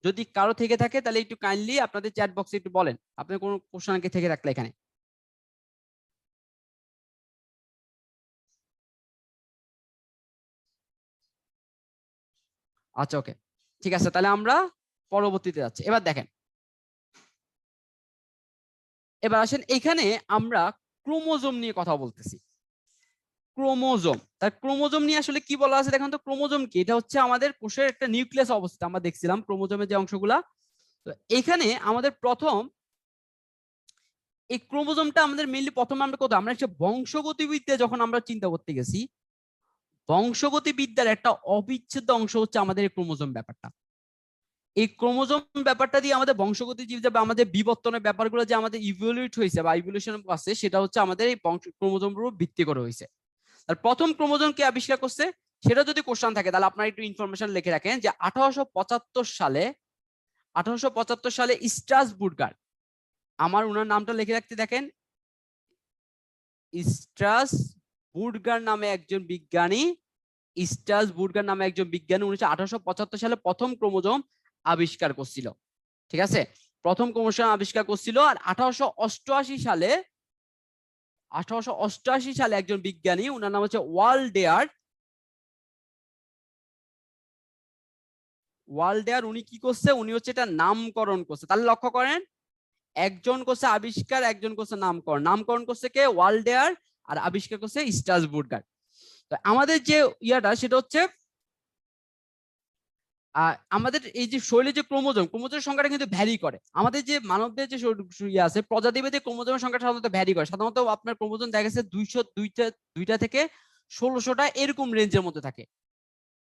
যদি কারো থেকে থাকে তাহলে একটু কাইন্ডলি আপনাদের চ্যাট বক্সে একটু বলেন, আপনার কোনো কোশ্চেন কি থেকে থাকলে এখানে। আচ্ছা, ওকে, ঠিক আছে, তাহলে আমরা পরবর্তীতে যাচ্ছি। এবার দেখেন, এবার আসেন এখানে আমরা ক্রোমোজোম নিয়ে কথা বলতেছি। ক্রোমোজোম, তার ক্রোমোজোম নিয়ে আসলে কি বলা আছে দেখেন তো? ক্রোমোজোম কি? এটা হচ্ছে আমাদের কোষের একটা নিউক্লিয়াস অবস্থিত। আমরা দেখছিলাম ক্রোমোজোমের যে অংশগুলা। তো এখানে আমাদের প্রথম এই ক্রোমোজোমটা আমাদের মেইনলি প্রথমে আমরা কোথাও, আমরা একটা বংশগতিবিদ্যা যখন আমরা চিন্তা করতে গেছি, বংশগতিবিদ্যার একটা অবিচ্ছেদ্য অংশ হচ্ছে আমাদের এই ক্রোমোজোম ব্যাপারটা। এই ক্রোমোজোম ব্যাপারটা দিয়ে আমাদের বংশগতি জীবটা বা আমাদের বিবর্তনের ব্যাপারগুলো যে আমাদের ইভলিউট হয়েছে বা ইভলিউশন আছে, সেটা হচ্ছে আমাদের এই ক্রোমোজোম উপর ভিত্তি করে হয়েছে। আর প্রথম ক্রোমোজোম কে আবিষ্কার করছে সেটা যদি কোশ্চেন থাকে তাহলে আপনারা একটু ইনফরমেশন লিখে রাখেন যে 1875 সালে স্ট্রাসবুর্গার, আমার ওনার নামটা লিখে রাখতে দেখেন, স্ট্রাসবুর্গার বুর্গার নামে একজন বিজ্ঞানী, স্ট্রাসবুর্গার নামে একজন বিজ্ঞানী 1875 সালে প্রথম ক্রোমোজোম আবিষ্কার করছিল। ঠিক আছে, প্রথম ক্রোমোজোম আবিষ্কার করছিল। আর 1888 সালে একজন বিজ্ঞানী, ওনার নাম হচ্ছে ওয়ালডেয়ার, উনি কি করছে, উনি হচ্ছে এটা নামকরণ করছে। তাহলে লক্ষ্য করেন, একজন করছে আবিষ্কার, একজন করছে নামকরণ। নামকরণ করছে কে? ওয়ালডেয়ার। আর আবিষ্কার করছে স্ট্রাসবুর্গার। তো আমাদের যে ইয়াটা সেটা হচ্ছে আমাদের এই যে শরীরে যে ক্রোমোজোমের সংখ্যাটা কিন্তু ভ্যারি করে। আমাদের যে মানবদের যে ইয়ে আছে, প্রজাতিভেদে ক্রোমোজোমের সংখ্যাটা সাধারণত ভ্যারি করে। সাধারণত আপনার ক্রোমোজোম দেখা গেছে 202টা থেকে 1600টা এরকম রেঞ্জের মধ্যে থাকে।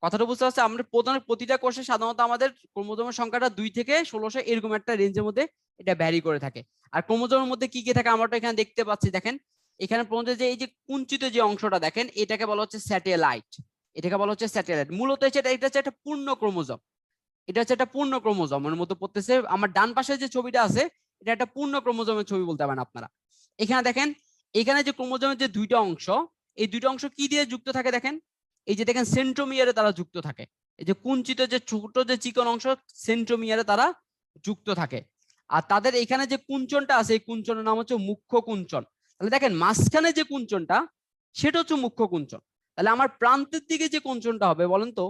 কথাটা বুঝতে পারছি? আমরা প্রতিটা কোষে সাধারণত আমাদের ক্রোমোজোমের সংখ্যাটা 2 থেকে 1600 এরকম একটা রেঞ্জের মধ্যে এটা ভ্যারি করে থাকে। আর ক্রোমোজোমের মধ্যে কি কি থাকে আমরা তো এখানে দেখতে পাচ্ছি। দেখেন এখানে যে এই যে কুঞ্চিত যে অংশটা দেখেন, এটাকে বলা হচ্ছে স্যাটেলাইট। এটাকে বলা হচ্ছে স্যাটেলাইট। মূলত এটা হচ্ছে একটা পূর্ণ ক্রোমোজোম। এটা হচ্ছে একটা পূর্ণ ক্রোমোজোমের মতো পড়তেছে। আমার ডান পাশে যে ছবিটা আছে, এটা একটা পূর্ণ ক্রোমোজোমের ছবি বলতে পারেন আপনারা। এখানে দেখেন, এখানে যে ক্রোমোজোমের যে দুইটা অংশ, এই দুইটা অংশ কি দিয়ে যুক্ত থাকে দেখেন, এই যে দেখেন সেন্ট্রোমিয়ারে তারা যুক্ত থাকে। এই যে কুঞ্চিত যে ছোট যে চিকন অংশ, সেন্ট্রোমিয়ারে তারা যুক্ত থাকে। আর তাদের এখানে যে কুঞ্চনটা আছে, এই কুঞ্চনের নাম হচ্ছে মুখ্য কুঞ্চন। তাহলে দেখেন মাঝখানে যে কুঞ্চনটা, সেটা হচ্ছে মুখ্য কুঞ্চন। তাহলে আমার প্রান্তের দিকে যে কুঞ্চনটা হবে বলেন তো,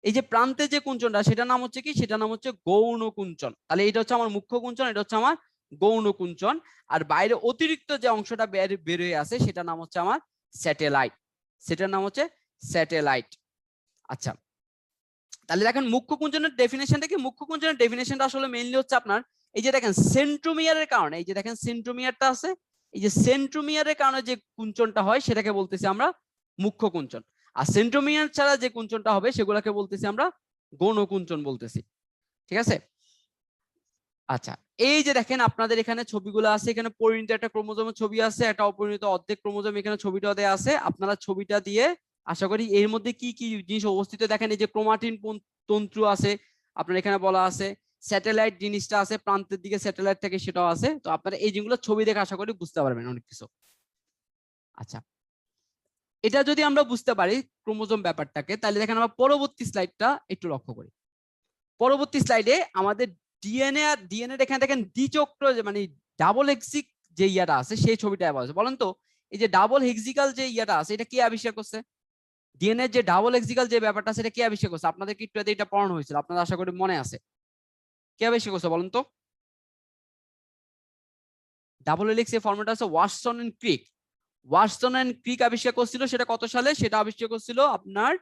এই যে প্রান্তে যে কুঞ্চনটা, সেটার নাম হচ্ছে কি? সেটার নাম হচ্ছে গৌণ কুঞ্চন। তাহলে এটা হচ্ছে আমার মুখ্য কুঞ্চন, এটা হচ্ছে আমার গৌণ কুঞ্চন। আর বাইরে অতিরিক্ত যে অংশটা বের হয়ে আছে, সেটার নাম হচ্ছে আমার স্যাটেলাইট। সেটার নাম হচ্ছে স্যাটেলাইট। আচ্ছা, তাহলে দেখেন মুখ্য কুঞ্চনের ডেফিনেশনটা কি? মুখ্য কুঞ্চনের ডেফিনেশনটা আসলে মেইনলি হচ্ছে আপনার এই যে দেখেন সেন্ট্রোমিয়ারের কারণে, এই যে দেখেন সেন্ট্রোমিয়ারটা আছে, এই যে সেন্ট্রোমিয়ারের কারণে যে কুঞ্চনটা হয় সেটাকে বলতেছি আমরা মুখ্য কুঞ্চন। আর সেন্ট্রোমিয়ার ছাড়া যে কুঞ্চনটা হবে সেগুলোকে বলতেছি আমরা গৌণ কুঞ্চন বলতেছি। ঠিক আছে? আচ্ছা, এই যে দেখেন আপনাদের এখানে ছবিগুলো আছে, এখানে পরিণত একটা ক্রোমোজোমের ছবি আছে, একটা অপরিণত অর্ধেক ক্রোমোজোম এখানে ছবিটা দেয়া আছে। আপনারা ছবিটা দিয়ে আশা করি এর মধ্যে কি কি জিনিস অবস্থিত দেখেন। এই যে ক্রোমাটিন তন্তু আছে আপনার এখানে বলা আছে, স্যাটেলাইট জিনিসটা আছে প্রান্তের দিকে, স্যাটেলাইট থেকে সেটাও আছে। তো আপনারা এই জিনিসগুলো ছবি দেখে আশা করি বুঝতে পারবেন অনেক কিছু। আচ্ছা, এটা যদি আমরা বুঝতে পারি ক্রোমোজোম ব্যাপারটাকে, তাহলে দেখেন আমরা পরবর্তী স্লাইডটা একটু লক্ষ্য করি। পরবর্তী স্লাইডে আমাদের ডিএনএ এখানে দেখেন দ্বিচক্র, মানে ডাবল হেক্সিক যে ইয়াটা আছে সেই ছবিটা আছে। বলেন তো এই যে ডাবল হেক্সিক্যাল যে ইয়াটা আছে, এটা কে আবিষ্কার করছে? ডিএনএ যে ডাবল হেক্সিক্যাল যে ব্যাপারটা আছে, এটা কে আবিষ্কার করছে? আপনাদের কি একটু এটা পড়ানো হয়েছিল, আপনাদের আশা করি মনে আছে। কে আবিষ্কার করছে বলেন তো? ডাবল হেলিক্স এর ফর্মুলাটা আছে ওয়াটসন এন্ড ক্রিক। ওয়াটসন এন্ড ক্রিক আবিষ্কার করছিল, সেটা কত সালে? সেটা আবিষ্কার করছিল আপনার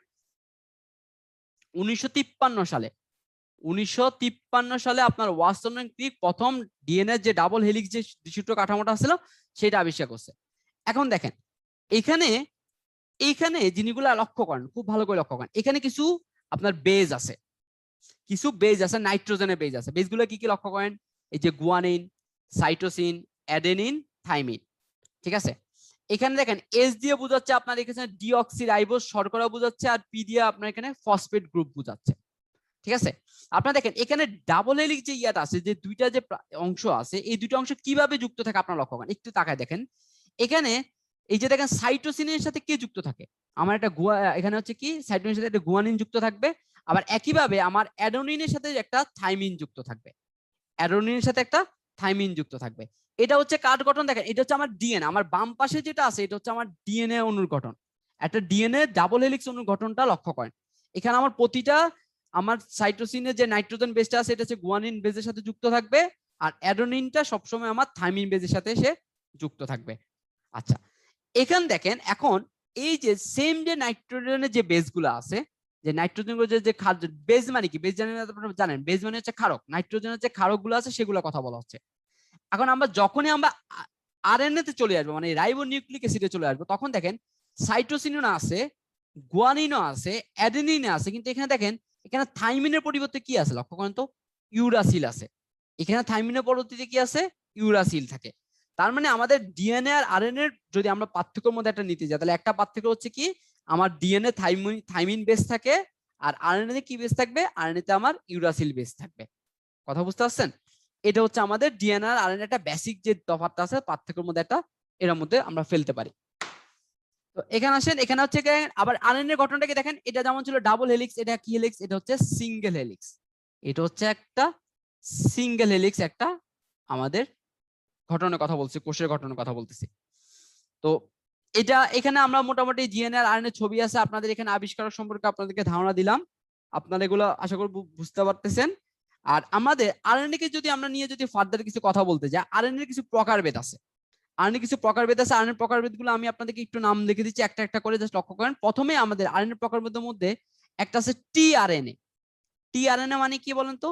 1953 সালে। 1953 সালে আপনার ওয়াটসন এন্ড ক্রিক প্রথম ডিএনএ যে ডাবল হেলিক্স যে দ্বিসূত্র কাঠামোটা ছিল সেটা আবিষ্কার করছে। এখন দেখেন এইখানে জিনিসগুলো লক্ষ্য করেন, খুব ভালো করে লক্ষ্য করেন। এখানে কিছু আপনার বেজ আছে, নাইট্রোজেনের বেজ আছে। বেজগুলো কি কি লক্ষ্য করেন? এই যে গুয়ানিন, সাইটোসিন, অ্যাডেনিন, থাইমিন। ঠিক আছে, এখানে দেখেন এস দিয়ে বোঝাচ্ছে আপনার এখানে ডিঅক্সিরাইবোজ শর্করা বোঝাচ্ছে, আর পি দিয়ে আপনার এখানে ফসফেট গ্রুপ বোঝাচ্ছে। ঠিক আছে, আপনারা দেখেন এখানে ডাবল হেলিক্স যে ইয়াটা আছে, যে দুইটা যে অংশ আছে, এই দুইটা অংশ কিভাবে যুক্ত থাকে আপনারা লক্ষ্য করেন, একটু তাকায় দেখেন। এখানে এই যে দেখেন সাইটোসিনের সাথে কে যুক্ত থাকে? আমার একটা এখানে হচ্ছে কি সাইটোসিনের সাথে একটা গুয়ানিন যুক্ত থাকবে। আবার একইভাবে আমার অ্যাডেনিনের সাথে একটা থাইমিন যুক্ত থাকবে। অ্যাডেনিনের সাথে একটা থাইমিন যুক্ত থাকবে। এটা হচ্ছে কার গঠন দেখেন, এটা হচ্ছে আমার ডিএনএ। আমার বাম পাশে যেটা আছে এটা হচ্ছে আমার ডিএনএ অণুর গঠন। একটা ডিএনএ ডাবল হেলিক্স অণুর গঠনটা লক্ষ্য করেন। এখানে আমার প্রতিটা আমার সাইটোসিনের যে নাইট্রোজেন বেসটা আছে এটা হচ্ছে গুয়ানিন বেসের সাথে যুক্ত থাকবে, আর অ্যাডেনিনটা সবসময় আমার থাইমিন বেসের সাথে এসে যুক্ত থাকবে। আচ্ছা, এখান দেখেন এখন এই যে সেম যে নাইট্রোজেনের যে বেসগুলো আছে, যে নাইট্রোজেন যে বেস মানে কি? বেস জানেন, বেস মানে হচ্ছে ক্ষারক। নাইট্রোজেনের যে ক্ষারক গুলো আছে সেগুলো কথা বলা হচ্ছে। এখন আমরা যখনই আমরা আরএনএ তে চলে আসবো, মানে রাইবো নিউক্লিক অ্যাসিডে চলে আসবো, তখন দেখেন সাইটোসিনও আছে, গুয়ানিনও আছে, অ্যাডেনিন আছে, কিন্তু এখানে দেখেন এখানে থাইমিনের পরিবর্তে কি আছে লক্ষ্য করেন তো? ইউরাসিল আছে। এখানে থাইমিনের পরবর্তীতে কি আছে? ইউরাসিল থাকে। তার মানে আমাদের ডিএনএ আর আরএনএ যদি আমরা পার্থক্যের মধ্যে একটা নিতে যাই, তাহলে একটা পার্থক্য হচ্ছে কি, আমার ডিএনএ থাইমিন বেস থাকে, আর আরএনএ কি বেস থাকবে? আরএনএ তে আমার ইউরাসিল বেস থাকবে। কথা বুঝতে পারছেন? এটা হচ্ছে আমাদের ডিএনএ আর আরএনএ একটা বেসিক যে তফাৎটা আছে পার্থক্যের মধ্যে একটা, এর মধ্যে আমরা ফেলতে পারি। তো এখানে আসেন, এখানে হচ্ছে আবার আরএনএ এর ঘটনাটাকে দেখেন, এটা যেমন ছিল ডাবল হেলিক্স, এটা কি হেলিক্স, এটা হচ্ছে সিঙ্গেল হেলিক্স, এটা হচ্ছে একটা সিঙ্গেল হেলিক্স, একটা আমাদের ঘটনার কথা বলছি, কোষের ঘটনার কথা বলতেছি। তো এটা এখানে আমরা মোটামুটি জিএনএ আর আরএনএ ছবি আছে, আপনাদের এখানে আবিষ্কার সম্পর্কে আপনাদেরকে ধারণা দিলাম, আপনারা এগুলো আশা করি বুঝতে পারতেছেন। আর আমাদের আরএনএ কে যদি আমরা নিয়ে যদি ফার্দার কিছু কথা বলতে যাই, আরএনএ এর কিছু প্রকারভেদ আছে, আরএনএ কিছু প্রকারভেদ আছে। আরএনএ প্রকারভেদগুলো আমি আপনাদেরকে একটু নাম লিখে দিচ্ছি, একটা একটা করে জাস্ট লক্ষ্য করেন। প্রথমে আমাদের আরএনএ প্রকারভেদের মধ্যে একটা আছে টিআরএনএ। টিআরএনএ মানে কি বলেন তো?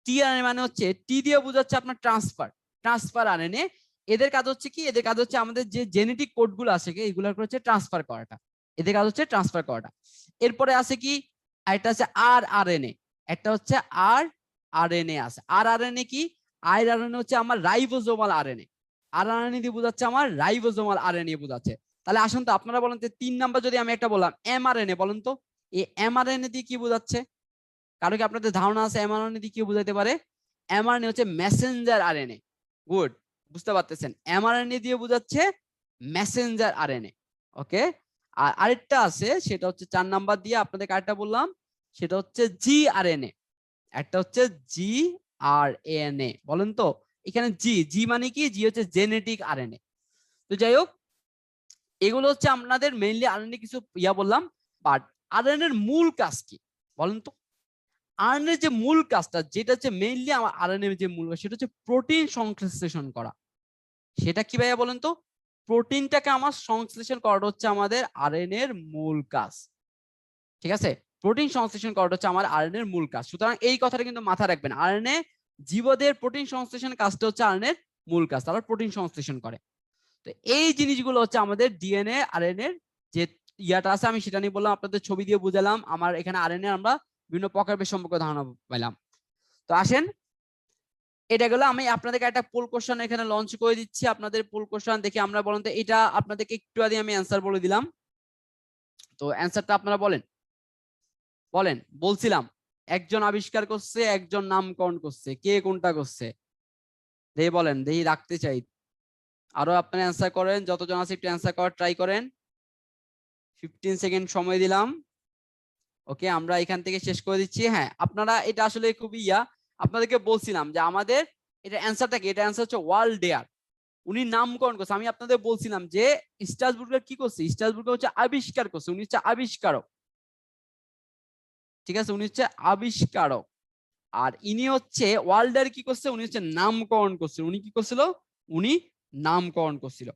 টিআরএনএ মানে হচ্ছে, টি দিয়ে বোঝাচ্ছে আপনার ট্রান্সফার, ট্রান্সফার আরএনএ। এদের কাজ হচ্ছে কি, এদের কাজ হচ্ছে আমাদের যে জেনেটিক কোডগুলো আছে এগুলোর হচ্ছে ট্রান্সফার করাটা, এদের কাজ হচ্ছে ট্রান্সফার করাটা। এরপরে আছে কি, একটা আছে আর আরএনএ, একটা হচ্ছে আর আরএনএ আছে। আর আরএনএ কি, আর আরএনএ হচ্ছে আমার রাইবোজোমাল আরএনএ, আর আরএনএ দিয়ে বোঝাচ্ছে আমার রাইবোজোমাল আরএনএ বোঝাচ্ছে। তাহলে আসুন তো আপনারা বলেন তো, 3 নাম্বার যদি আমি একটা বললাম এমআরএনএ, বলেন তো এই এমআরএনএ দিয়ে কি বোঝাচ্ছে? কারো কি আপনাদের ধারণা আছে এমআরএনএ দিয়ে কি বোঝাতে পারে? এমআরএনএ হচ্ছে মেসেঞ্জার আরএনএ। গুড, বুঝতে পারতেছেন, এমআরএনএ দিয়ে বোঝাচ্ছে মেসেঞ্জার আরএনএ। ওকে, আর আরেকটা আছে, সেটা হচ্ছে 4 নাম্বার দিয়ে আপনাদের আরেকটা বললাম, সেটা হচ্ছে জিআরএনএ। একটা হচ্ছে জিআরএনএ, বলেন তো এখানে জি, জি মানে কি? জি হচ্ছে জেনেটিক আরএনএ। তো যাই হোক, এগুলো হচ্ছে আপনাদের মেইনলি আরএনএ কিছু বললাম। বাট আরএনএ এর মূল কাজ কি বলেন তো? আরএনএ যে মূল কাজটা, যেটা হচ্ছে মেইনলি আমার আরএনএ যে মূল কাজ, সেটা হচ্ছে প্রোটিন সংশ্লেষণ করা। সেটা কি ভাইয়া বলেন তো? প্রোটিনটাকে আমার সংশ্লেষণ করাটা হচ্ছে আমাদের আরএনএ এর মূল কাজ। ঠিক আছে, প্রোটিন সংশ্লেষণ করাটা হচ্ছে আমার আরএনএ এর মূল কাজ। সুতরাং এই কথাটা কিন্তু মাথায় রাখবেন, আরএনএ জীবদের প্রোটিন সংশ্লেষণ কাজটা হচ্ছে আরএনএ এর মূল কাজ, তারা প্রোটিন সংশ্লেষণ করে। তো এই জিনিসগুলো হচ্ছে আমাদের ডিএনএ আরএনএ এর যে ইয়াটা আছে, আমি সেটা নিয়ে বললাম, আপনাদের ছবি দিয়ে বুঝালাম। আমার এখানে আরএনএ আমরা বিভিন্ন প্রকারভেদ সম্পর্কে ধারণা পেলাম। তো আসেন, এটা গেল। আমি আপনাদেরকে একটা পোল কোশ্চেন এখানে লঞ্চ করে দিচ্ছি, আপনাদের পোল কোশ্চেন দেখে আমরা বলেন তো, এটা আপনাদেরকে একটু আগে আমি অ্যান্সার বলে দিলাম, তো অ্যান্সারটা আপনারা বলেন। বলেন, বলছিলাম একজন আবিষ্কার করছে, একজন নামকরণ করছে, কে কোনটা করছে? দেখি বলেন, দেখি রাখতে চাই। আরো আপনারা অ্যান্সার করেন, যতজন আছে একটু অ্যান্সার করার ট্রাই করেন। 15 সেকেন্ড সময় দিলাম। ওকে, আমরা এখান থেকে শেষ করে দিচ্ছি। হ্যাঁ, আপনারা এটা আসলে খুবই আপনাদেরকে বলছিলাম যে আমাদের এটা অ্যান্সারটা কি, এটা অ্যান্সার হচ্ছে ওয়ালডেয়ার। উনি নামকরণ করছে। আমি আপনাদের বলছিলাম যে স্ট্রাসবুর্গের কি করছে, স্ট্রাসবুর্গ হচ্ছে আবিষ্কার করছে, উনি হচ্ছে আবিষ্কারক। ঠিক আছে, উনি হচ্ছে আবিষ্কারক। আর ইনি হচ্ছে ওয়ালডেয়ার কি করছে, উনি হচ্ছে নামকরণ করছিল। উনি কি করছিল? উনি নামকরণ করছিল।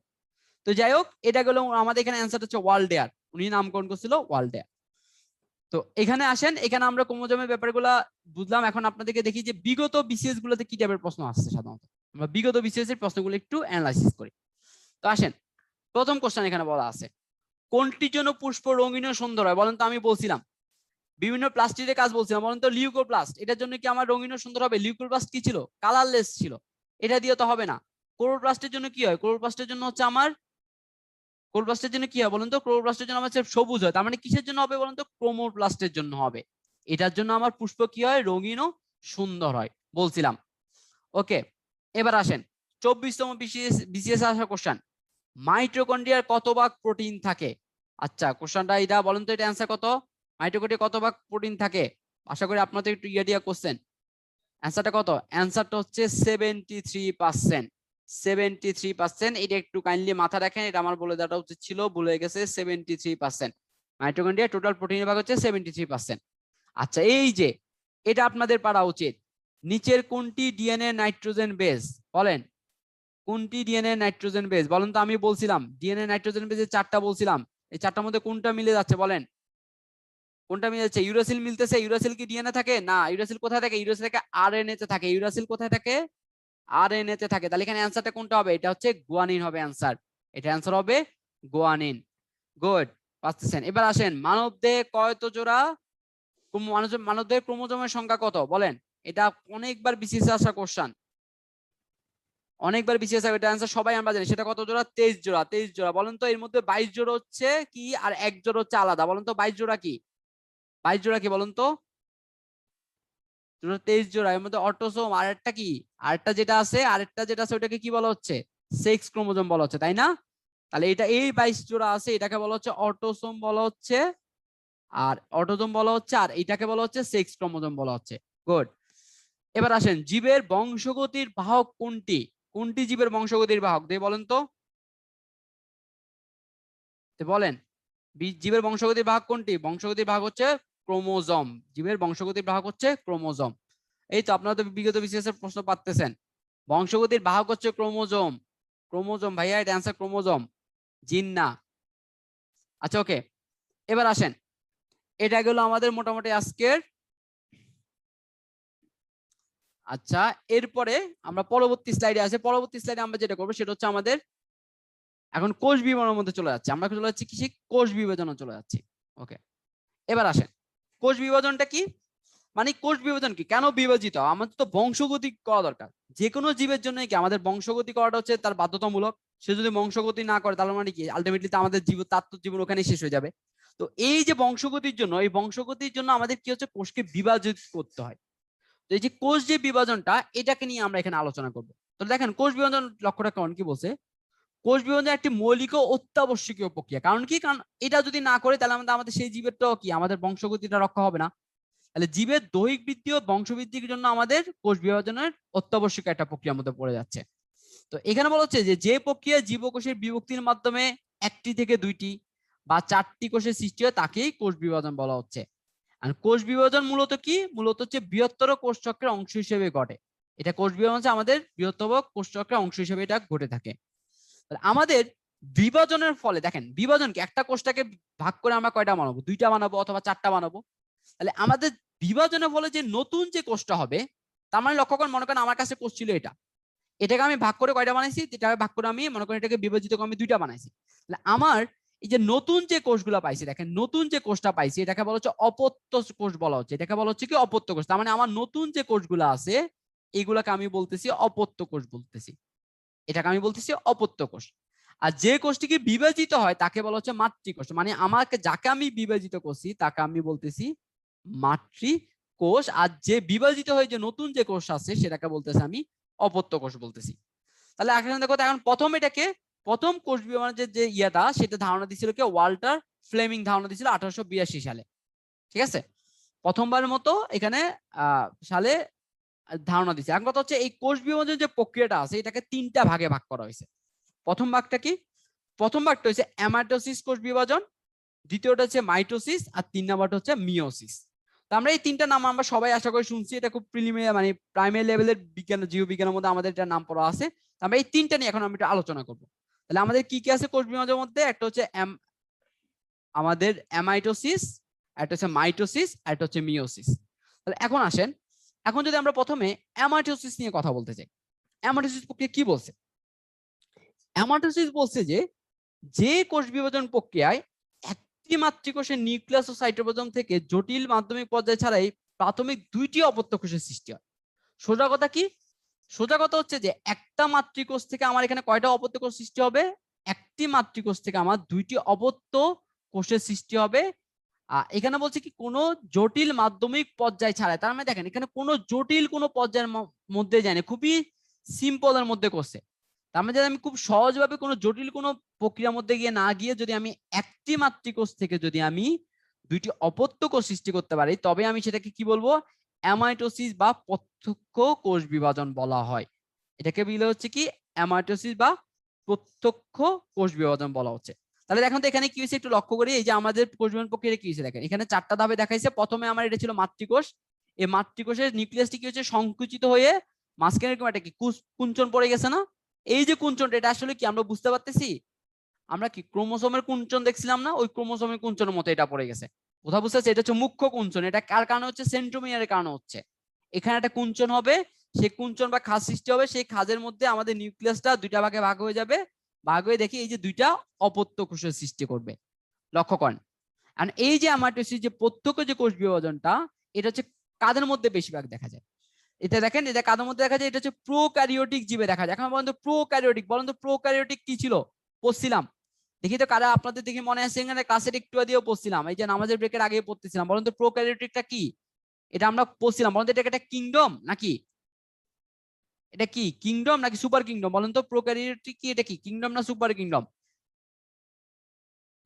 তো যাই হোক, এটা গেল আমাদের এখানে অ্যান্সার হচ্ছে ওয়ালডেয়ার, উনি নামকরণ করছিল ওয়ালডেয়ার। তো এখানে আসেন, এখানে আমরা ক্রোমোজোমের ব্যাপারগুলা বুঝলাম। এখন আপনাদেরকে দেখি যে বিগত বিসিএস গুলোতে কি টাইপের প্রশ্ন আসছে সাধারণত। আমরা বিগত বিসিএস এর প্রশ্নগুলো একটু অ্যানালাইসিস করি। তো আসেন, প্রথম কোশ্চেন এখানে বলা আছে, কোনটির জন্য পুষ্প রঙিন ও সুন্দর হয়? বলেন তো, আমি বলছিলাম বিভিন্ন প্লাস্টিকের কাজ বলছিলাম, বলেন তো লিউকোপ্লাস্ট, এটার জন্য কি আমার রঙিন ও সুন্দর হবে? লিউকোপ্লাস্ট কি ছিল? কালারলেস ছিল, এটা দিয়ে তো হবে না। ক্লোরোপ্লাস্টের জন্য কি হয়? ক্লোরোপ্লাস্টের জন্য হচ্ছে আমার, ক্লোরোপ্লাস্টের জন্য কি হয় বলুন তো? ক্লোরোপ্লাস্টের জন্য আমার সবুজ হয়, তার মানে কিসের জন্য হবে বলুন তো? ক্রোমোপ্লাস্টের জন্য হবে। এটার জন্য আমার পুষ্প কি হয়? রঙিন ও সুন্দর হয় বলছিলাম। ওকে, এবার আসেন 24তম বিসিএস আসা কোশ্চেন, মাইটোকন্ড্রিয়ার কত ভাগ প্রোটিন থাকে? আচ্ছা, কোশ্চেনটা এটা বলেন তো, এটা অ্যান্সার কত? মাইটোকন্ড্রিয়া কত ভাগ প্রোটিন থাকে? আশা করি আপনাদের একটু দিয়া কোশ্চেন। অ্যান্সারটা কত? অ্যান্সারটা হচ্ছে 73%। 73%, এটা একটু কাইন্ডলি মাথা রাখেন, এটা আমার বলে দেওয়াটা উচিত ছিল, ভুলে গেছে। 73% মাইটোকন্ড্রিয়া টোটাল প্রোটিনের ভাগ হচ্ছে 73%। আচ্ছা, এই যে এটা আপনাদের পারা উচিত, নিচের কোনটি ডিএনএ নাইট্রোজেন বেস? বলেন, কোনটি ডিএনএ নাইট্রোজেন বেস? বলেন তো, আমি বলছিলাম ডিএনএ নাইট্রোজেন বেসে 4টা বলছিলাম, এই 4টার মধ্যে কোনটা মিলে যাচ্ছে? বলেন, কোনটা মিলে যাচ্ছে? ইউরাসিল মিলতেছে। ইউরাসিল কি ডিএনএ থাকে? না। ইউরাসিল কোথায় থাকে? ইউরাসিল থাকে আরএনএ তে থাকে। ইউরাসিল কোথায় থাকে? আরএনএ তে থাকে। তাহলে এখানে অ্যান্সারটা কোনটা হবে? এটা হচ্ছে গুয়ানিন হবে অ্যান্সার। এটা অ্যান্সার হবে গুয়ানিন। গুড, পাচ্ছেন। এবার আসেন, মানবদেহে কয়ত জোড়া মানবদেহের ক্রোমোজোমের সংখ্যা কত? বলেন, এটা অনেকবার বিসিএস আসা কোশ্চেন, অনেকবার বিসিএস আসা। এটা অ্যান্সার সবাই আমরা জানি, সেটা কত জোড়া? 23 জোড়া। 23 জোড়া। বলেন তো, এর মধ্যে 22 জোড়া হচ্ছে কি আর 1 জোড়া হচ্ছে আলাদা। বলেন তো 22 জোড়া কি? 22 জোড়া কি বলুন তো? 23 জোড়া। এর মধ্যে অটোসোম, আরেকটা কি, আরেকটা যেটা আছে, আরেকটা যেটা আছে ওটাকে কি বলা হচ্ছে? সেক্স ক্রোমোজোম বলা হচ্ছে, তাই না? তাহলে এটা এই 22 জোড়া আছে, এটাকে বলা হচ্ছে অটোসোম বলা হচ্ছে, আর অটোসোম বলা হচ্ছে, আর এটাকে বলা হচ্ছে সেক্স ক্রোমোসোম বলা হচ্ছে। গুড। এবার আসেন, জীবের বংশগতির বাহক কোনটি? কোনটি জীবের বংশগতির বাহক দিয়ে বলেন তো, বলেন। জীবের বংশগতির বাহক কোনটি? বংশগতির বাহক হচ্ছে ক্রোমোজোম। জীবের বংশগতির বাহক হচ্ছে ক্রোমোজোম। এই তো আপনারা তো বিগত বিসিএস এর প্রশ্ন পাচ্ছেন, বংশগতির বাহক হচ্ছে ক্রোমোজোম। ক্রোমোজোম ভাইয়া, এটা অ্যান্সার ক্রোমোজোম, জিন না। আচ্ছা ওকে, এবার আসেন, এটা গেল আমাদের মোটামুটি আজকের। আচ্ছা, এরপরে আমরা পরবর্তী স্লাইডে আসি। পরবর্তী স্লাইডে আমরা যেটা করবো সেটা হচ্ছে আমাদের এখন কোষ বিভাজনের মধ্যে চলে যাচ্ছে। আমরা চলে যাচ্ছি কৃষি কোষ বিভাজনে চলে যাচ্ছি। ওকে, এবার আসেন, কোষ বিভাজনটা কি, মানে কোষ বিভাজন কি, কেন বিভাজিত? আমাদের তো বংশগতি করা দরকার। যে কোনো জীবের জন্য কি আমাদের বংশগতি করাটা হচ্ছে তার বাধ্যতামূলক। সে যদি বংশগতি না করে তাহলে মানে কি আলটিমেটলি আমাদের জীবন, তার তো জীবন ওখানেই শেষ হয়ে যাবে। তো এই যে বংশগতির জন্য, এই বংশগতির জন্য আমাদের কি হচ্ছে, কোষকে বিভাজিত করতে হয়। তো এই যে কোষ যে বিভাজনটা, এটাকে নিয়ে আমরা এখানে আলোচনা করব। তো দেখেন, কোষ বিভাজন লক্ষ্যটা কেমন কি বলছে, কোষ বিভাজন একটি মৌলিক ও অত্যাবশ্যকীয় প্রক্রিয়া। কারণ কি, কারণ এটা যদি না করে তাহলে আমাদের সেই জীবেরটাও কি, আমাদের বংশগতিটা রক্ষা হবে না। তাহলে জীবের দৈহিক বৃদ্ধি ও বংশবৃদ্ধির জন্য আমাদের কোষ বিভাজনের অত্যাবশ্যক একটা প্রক্রিয়ার মধ্যে পড়ে যাচ্ছে। তো এখানে বলা হচ্ছে যে প্রক্রিয়া জীবকোষের বিভক্তির মাধ্যমে একটি থেকে দুইটি বা চারটি কোষের সৃষ্টি হয় তাকেই কোষ বিভাজন বলা হচ্ছে। আর কোষ বিভাজন মূলত কি, মূলত হচ্ছে বৃহত্তর কোষ চক্রের অংশ হিসেবে ঘটে। এটা কোষ বিভাজন হচ্ছে আমাদের বৃহত্তর কোষ চক্রের অংশ হিসেবে এটা ঘটে থাকে। আমাদের বিভাজনের ফলে দেখেন, বিভাজন কি, একটা কোষটাকে ভাগ করে আমরা কয়টা বানাবো, দুইটা বানাবো অথবা চারটা বানাবো। তাহলে আমাদের বিভাজনের ফলে যে নতুন যে কোষটা হবে, তার মানে লক্ষ্য করেন, মনে করেন আমার কাছে কোষ ছিল এটা, এটাকে আমি ভাগ করে কয়টা বানাইছি, এটাকে ভাগ করে আমি মনে করেন এটাকে বিভাজিত করে আমি দুইটা বানাইছি। তাহলে আমার এই যে নতুন যে কোষগুলো পাইছি, দেখেন নতুন যে কোষটা পাইছি এটাকে বলা হচ্ছে অপত্য কোষ বলা হচ্ছে। এটাকে বলা হচ্ছে কি, অপত্য কোষ। তার মানে আমার নতুন যে কোষগুলো আছে এগুলাকে আমি বলতেছি অপত্য কোষ বলতেছি, এটাকে আমি বলতেছি অপত্য কোষ। আর যে কোষটিকে বিভাজিত হয় তাকে বলা হচ্ছে মাতৃকোষ। মানে আমাকে যাকে আমি বিভাজিত করছি তাকে আমি বলতেছি মাতৃকোষ। আর যে বিভাজিত হয়ে যে নতুন যে কোষ আছে সেটাকে বলতেছি আমি অপত্য কোষ বলতেছি। তাহলে এখন দেখো, এখন প্রথম কোষ বিভাজনের যে ইয়াটা, সেটা ধারণা দিয়েছিল কে, ওয়াল্টার ফ্লেমিং ধারণা দিয়েছিল 1882 সালে। ঠিক আছে, প্রথমবারের মতো এখানে সালে ধারণা দিচ্ছে। এখন কথা হচ্ছে, এই কোষ বিভাজনের যে প্রক্রিয়াটা আছে এটাকে তিনটা ভাগে ভাগ করা হয়েছে। প্রথম ভাগটা কি, প্রথম ভাগটা হচ্ছে অ্যামাটোসিস কোষ বিভাজন, দ্বিতীয়টা হচ্ছে মাইটোসিস, আর 3 নাম্বারটা হচ্ছে মিওসিস। তো আমরা এই তিনটা নাম আমরা সবাই আশা করি শুনছি, এটা খুব প্রিলিমিনারি মানে প্রাইমারি লেভেলের বিজ্ঞান, জীববিজ্ঞানের মধ্যে আমাদের এটা নাম পড়া আছে। আমরা এই তিনটা নিয়ে এখন আমরা আলোচনা করব। তাহলে আমাদের কি কি আছে কোষ বিভাজনের মধ্যে, একটা হচ্ছে আমাদের অ্যামাইটোসিস, একটা হচ্ছে মাইটোসিস, আর একটা হচ্ছে মিওসিস। তাহলে এখন আসেন, এখন যদি আমরা প্রথমে অ্যামাইটোসিস নিয়ে কথা বলতে চাই, অ্যামাইটোসিস প্রক্রিয়া কি বলছে? অ্যামাইটোসিস বলছে যে কোষ বিভাজন প্রক্রিয়ায় একটি মাতৃকোষের নিউক্লিয়াস ও সাইটোপ্লাজম থেকে জটিল মাধ্যমিক পর্যায়ে ছাড়াই প্রাথমিক দুইটি অপত্য কোষের সৃষ্টি হয়। সোজা কথা কি, সোজা কথা হচ্ছে যে একটা মাতৃকোষ থেকে আমার এখানে কয়টা অপত্য কোষ সৃষ্টি হবে, একটি মাতৃকোষ থেকে আমার দুইটি অপত্য কোষের সৃষ্টি হবে। এখানে বলছে কি, কোনো জটিল মাধ্যমিক পর্যায় ছাড়াই। তার মানে দেখেন, এখানে কোনো জটিল কোনো পর্যায়ের মধ্যে যায়নি, খুবই সিম্পলের মধ্যে করছে। তার মানে আমি খুব সহজভাবে কোনো জটিল কোনো প্রক্রিয়ার মধ্যে গিয়ে না গিয়ে যদি আমি একটি মাতৃকোষ থেকে যদি আমি দুইটি অপত্য কোষ সৃষ্টি করতে পারি, তবে আমি সেটাকে কি বলবো, অ্যামাইটোসিস বা প্রত্যক্ষ কোষ বিভাজন বলা হয়। এটাকে বলা হচ্ছে কি, অ্যামাইটোসিস বা প্রত্যক্ষ কোষ বিভাজন বলা হচ্ছে। তাহলে দেখেন তো এখানে কি হয়েছে, একটু লক্ষ্য করি। এই যে আমাদের কোষ বিভাজন প্রক্রিয়া কি হয়েছে, দেখেন এখানে চারটা ধাপে দেখাইছে। প্রথমে আমার এটা ছিল মাতৃকোষ, এই মাতৃকোষের নিউক্লিয়াসটি কি হচ্ছে, সংকুচিত হয়ে মাঝখানে এরকম একটা কি কুঞ্চন পড়ে গেছে না। এই যে কুঞ্চনটা, এটা আসলে কি আমরা বুঝতে পারতেছি, আমরা কি ক্রোমোসোমের কুঞ্চন দেখছিলাম না, ওই ক্রোমোসোমের কুঞ্চনের মতো এটা পড়ে গেছে। কোথা বুঝতে পারছি, এটা হচ্ছে মুখ্য কুঞ্চন। এটা কার কারণে হচ্ছে, সেন্ট্রোমিয়ারের কারণে হচ্ছে। এখানে একটা কুঞ্চন হবে, সেই কুঞ্চন বা খাঁজ সৃষ্টি হবে, সেই খাঁজের মধ্যে আমাদের নিউক্লিয়াসটা দুইটা ভাগে ভাগ হয়ে যাবে। ভাগ হয়ে দেখি এই যে দুইটা অপত্য কোষের সৃষ্টি করবে। লক্ষ্য করেন, আর এই যে অ্যামাইটোসিস যে প্রত্যক্ষ যে কোষ বিভাজনটা, এটা হচ্ছে কাদের মধ্যে বেশিরভাগ দেখা যায়, এটা দেখেন, এটা কাদের মধ্যে দেখা যায়, এটা হচ্ছে প্রোক্যারিওটিক জীবে দেখা যায়। এখন বলেন তো প্রোক্যারিওটিক, বলেন তো প্রোক্যারিওটিক কি ছিল, পড়ছিলাম দেখি তো কারা, আপনাদের দেখি মনে আছে এখানে ক্লাসের একটু আগেও পড়ছিলাম, এই যে নামাজের ব্রেকের আগে পড়তেছিলাম। বলেন তো প্রোক্যারিওটিকটা কি, এটা আমরা পড়ছিলাম। বলেন তো এটা একটা কিংডম নাকি, এটা কি কিংডম নাকি সুপার কিংডম? বলেন তো প্রোক্যারিওটিক কি, এটা কি কিংডম না সুপার কিংডম?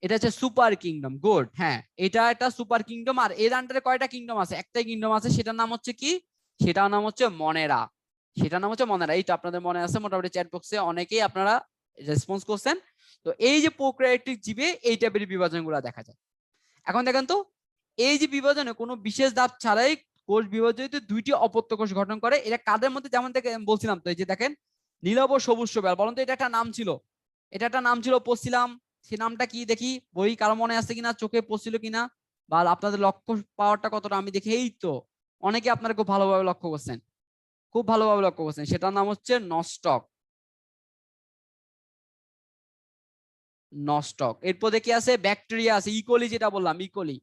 এটা হচ্ছে সুপার কিংডম। গুড, হ্যাঁ এটা একটা সুপার কিংডম। আর এর আন্ডারে কয়টা কিংডম আছে? একটাই কিংডম আছে, সেটার নাম হচ্ছে কি? সেটার নাম হচ্ছে মনেরা। সেটার নাম হচ্ছে মনেরা। এইটা আপনাদের মনে আছে, মোটামুটি চ্যাট বক্সে অনেকেই আপনারা রেসপন্স করছেন। তো এই যে প্রোক্যারিওটিক জীবে এই টাইপের বিভাজনগুলো দেখা যায়। এখন দেখেন তো, এই যে বিভাজনে কোনো বিশেষ ধাপ ছাড়াই কোষ বিভাজিত দুইটি অপত্য কোষ গঠন করে। এটা কাদের মধ্যে? যেমন বলছিলাম তো, এই যে দেখেন নীলব ও সবুজ শৈবাল। বলুন তো, এটা একটা নাম ছিল, এটা একটা নাম ছিল, পড়ছিলাম, সে নামটা কি দেখি বই কারো মনে আছে কিনা, চোখে পড়ছিল কিনা, বা আপনাদের লক্ষ্য পাওয়ারটা কতটা আমি দেখি। এই তো অনেকে আপনারা খুব ভালোভাবে লক্ষ্য করছেন, খুব ভালোভাবে লক্ষ্য করছেন। সেটার নাম হচ্ছে নস্টক। নস্টক। এরপর দেখি আছে ব্যাকটেরিয়া আছে, ইকোলি, যেটা বললাম ইকোলি।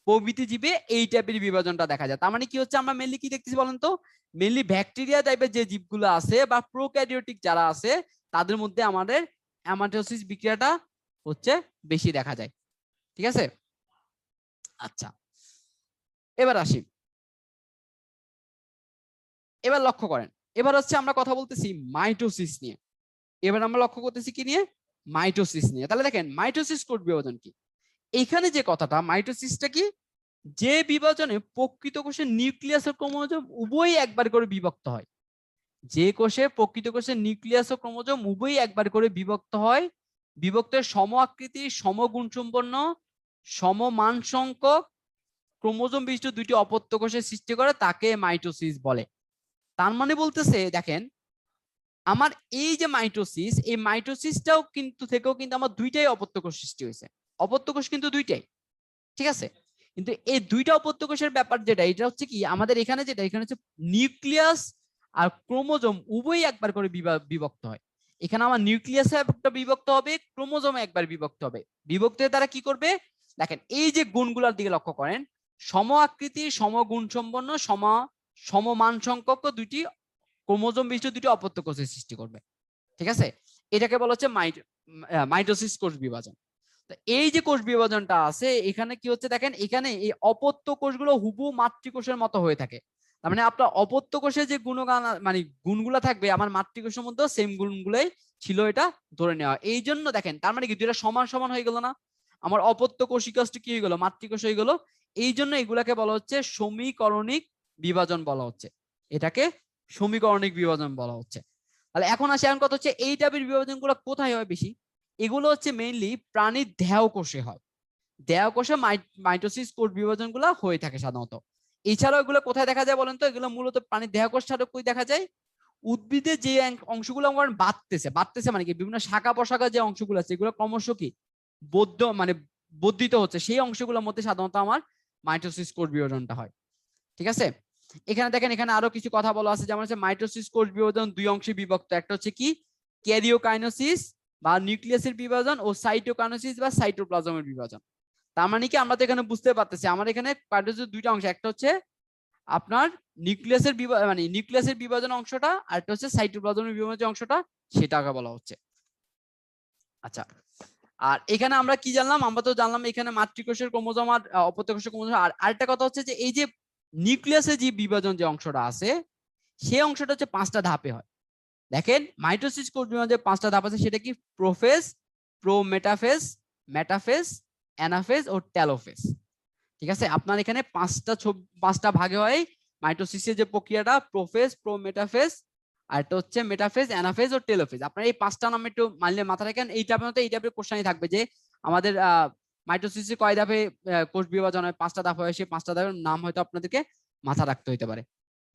প্রভৃতি জীবে এই টাইপের বিভাজনটা দেখা যায়। তার মানে কি হচ্ছে, আমরা মেনলি কি দেখতেছি বলেন তো? মেনলি ব্যাকটেরিয়া টাইপের যে জীবগুলো আছে বা প্রোক্যারিওটিক যারা আছে, তাদের মধ্যে আমাদের অ্যামাটোসিস বিক্রিয়াটা হচ্ছে বেশি দেখা যায়। ঠিক আছে, আচ্ছা এবার আসি, এবার লক্ষ্য করেন, এবার হচ্ছে আমরা কথা বলতেছি মাইটোসিস নিয়ে। এবার আমরা লক্ষ্য করতেছি কি নিয়ে? মাইটোসিস নিয়ে। তাহলে দেখেন মাইটোসিস কোষ বিভাজন কি। এখানে যে কথাটা, মাইটোসিসটা কি? যে বিভাজনে প্রকৃত কোষের নিউক্লিয়াস ও ক্রোমোজোম উভয়ই একবার করে বিভক্ত হয়। যে কোষে প্রকৃত কোষের নিউক্লিয়াস ও ক্রোমোজোম উভয়ই একবার করে বিভক্ত হয়, বিভক্ত সম আকৃতি, সম গুণসম্পন্ন, সম মান সংখ্যক ক্রোমোজোম বিশিষ্ট দুইটি অপত্য কোষের সৃষ্টি করে, তাকে মাইটোসিস বলে। তার মানে বলতেছে দেখেন, আমার এই যে মাইটোসিস, এই মাইটোসিসটাও কিন্তু থেকেও কিন্তু আমার দুইটাই অপত্য কোষ সৃষ্টি হয়েছে। অপত্য কোষ কিন্তু দুইটাই, ঠিক আছে। কিন্তু এই দুইটা অপত্য কোষের ব্যাপার যেটা, এটা হচ্ছে কি আমাদের এখানে যেটা, এখানে হচ্ছে নিউক্লিয়াস আর ক্রোমোজোম উভয়ই একবার করে বিভক্ত হয়। এখানে আমার নিউক্লিয়াসে একটা বিভক্ত হবে, ক্রোমোজোমে একবার বিভক্ত হবে। বিভক্ত হয়ে তারা কি করবে? দেখেন এই যে গুণগুলোর দিকে লক্ষ্য করেন, সম আকৃতি, সম গুণ সম্পন্ন, সমমান সংখ্যক দুইটি ক্রোমোজোম বিশিষ্ট দুইটি অপত্য কোষের সৃষ্টি করবে। ঠিক আছে, এটাকে বলা হচ্ছে মাইটোসিস কোষ বিভাজন। এই যে কোষ বিভাজনটা আছে, এখানে কি হচ্ছে দেখেন, এখানে এই অপত্য কোষগুলো হুবহু মাতৃকোষের মতো হয়ে থাকে। তার মানে আপনার অপত্য কোষে যে গুণগান মানে গুণগুলা থাকবে, আমার মাতৃকোষের মধ্যে সেম গুণগুলোই ছিল, এটা ধরে নেওয়া। এই জন্য দেখেন, তার মানে কি দুইটা সমান সমান হয়ে গেল না? আমার অপত্য কোষিকাষ্টি কি হয়ে গেল? মাতৃকোষ হয়ে গেল। এই জন্য এগুলাকে বলা হচ্ছে সমীকরণিক বিভাজন বলা হচ্ছে। এটাকে সমীকরণিক বিভাজন বলা হচ্ছে। তাহলে এখন আসে, এখন কথা হচ্ছে এই টাইপের বিভাজন গুলো কোথায় হয় বেশি? এগুলো হচ্ছে মেইনলি প্রাণীর দেহকোষে হয়। দেহকোষে মাইটোসিস কোষ বিভাজন গুলো হয়ে থাকে সাধারণত। এছাড়াও এগুলো কোথায় দেখা যায় বলেন তো? এগুলো মূলত প্রাণীর দেহকোষ ছাড়া কই দেখা যায়? উদ্ভিদের যে অংশগুলো আমার বাড়তেছে মানে কি, বিভিন্ন শাখা প্রশাখা যে অংশগুলো আছে, এগুলো ক্রমশ কি মানে বর্ধিত হচ্ছে, সেই অংশগুলোর মধ্যে সাধারণত আমার মাইটোসিস কোষ বিভাজনটা হয়। ঠিক আছে, এখানে দেখেন, এখানে আরো কিছু কথা বলা আছে, যেমন হচ্ছে মাইটোসিস কোষ বিভাজন দুই অংশে বিভক্ত। একটা হচ্ছে কি ক্যারিওকাইনোসিস বা নিউক্লিয়াসের বিভাজন, ও সাইটোকাইনোসিস বা সাইটোপ্লাজমের বিভাজন। তার মানে কি, আমরা তো এখানে বুঝতে পারতেছি আমার এখানে মাইটোসিস দুইটা অংশ, একটা হচ্ছে আপনার নিউক্লিয়াসের মানে নিউক্লিয়াসের বিভাজন অংশটা, আর একটা হচ্ছে সাইটোপ্লাজমের বিভাজন অংশটা, সেটাকে বলা হচ্ছে। আচ্ছা, আর এখানে আমরা কি জানলাম? আমরা তো জানলাম এখানে মাতৃকোষের ক্রোমোজোম আর অপত্য কোষের ক্রোমোজোম। আর আরেকটা কথা হচ্ছে যে এই যে নিউক্লিয়াসের যে বিভাজন যে অংশটা আছে, সেই অংশটা হচ্ছে 5টা ধাপে হয়। দেখেন মাইটোসিস কোষ বিভাজনের 5টা ধাপ আছে, সেটা কি? প্রোফেজ, প্রোমেটাফেজ, মেটাফেজ, অ্যানাফেজ ও টেলোফেজ। ঠিক আছে, আপনার এখানে 5টা ভাগে হয় মাইটোসিসের যে প্রক্রিয়াটা, প্রোফেজ, প্রোমেটাফেজ, আর এটা হচ্ছে মেটাফেজ, অ্যানাফেজ ও টেলোফেজ। আপনার এই 5টা নাম একটু মানলে মাথা রাখেন। এইটা আপনাদের এই টাইপের কোশ্চেনই থাকবে যে আমাদের মাইটোসিসে কয় ধাপে কোষ বিভাজন হয়? 5টা ধাপ হয়, সেই 5টা ধাপের নাম হয়তো আপনাদেরকে মাথা রাখতে হইতে পারে।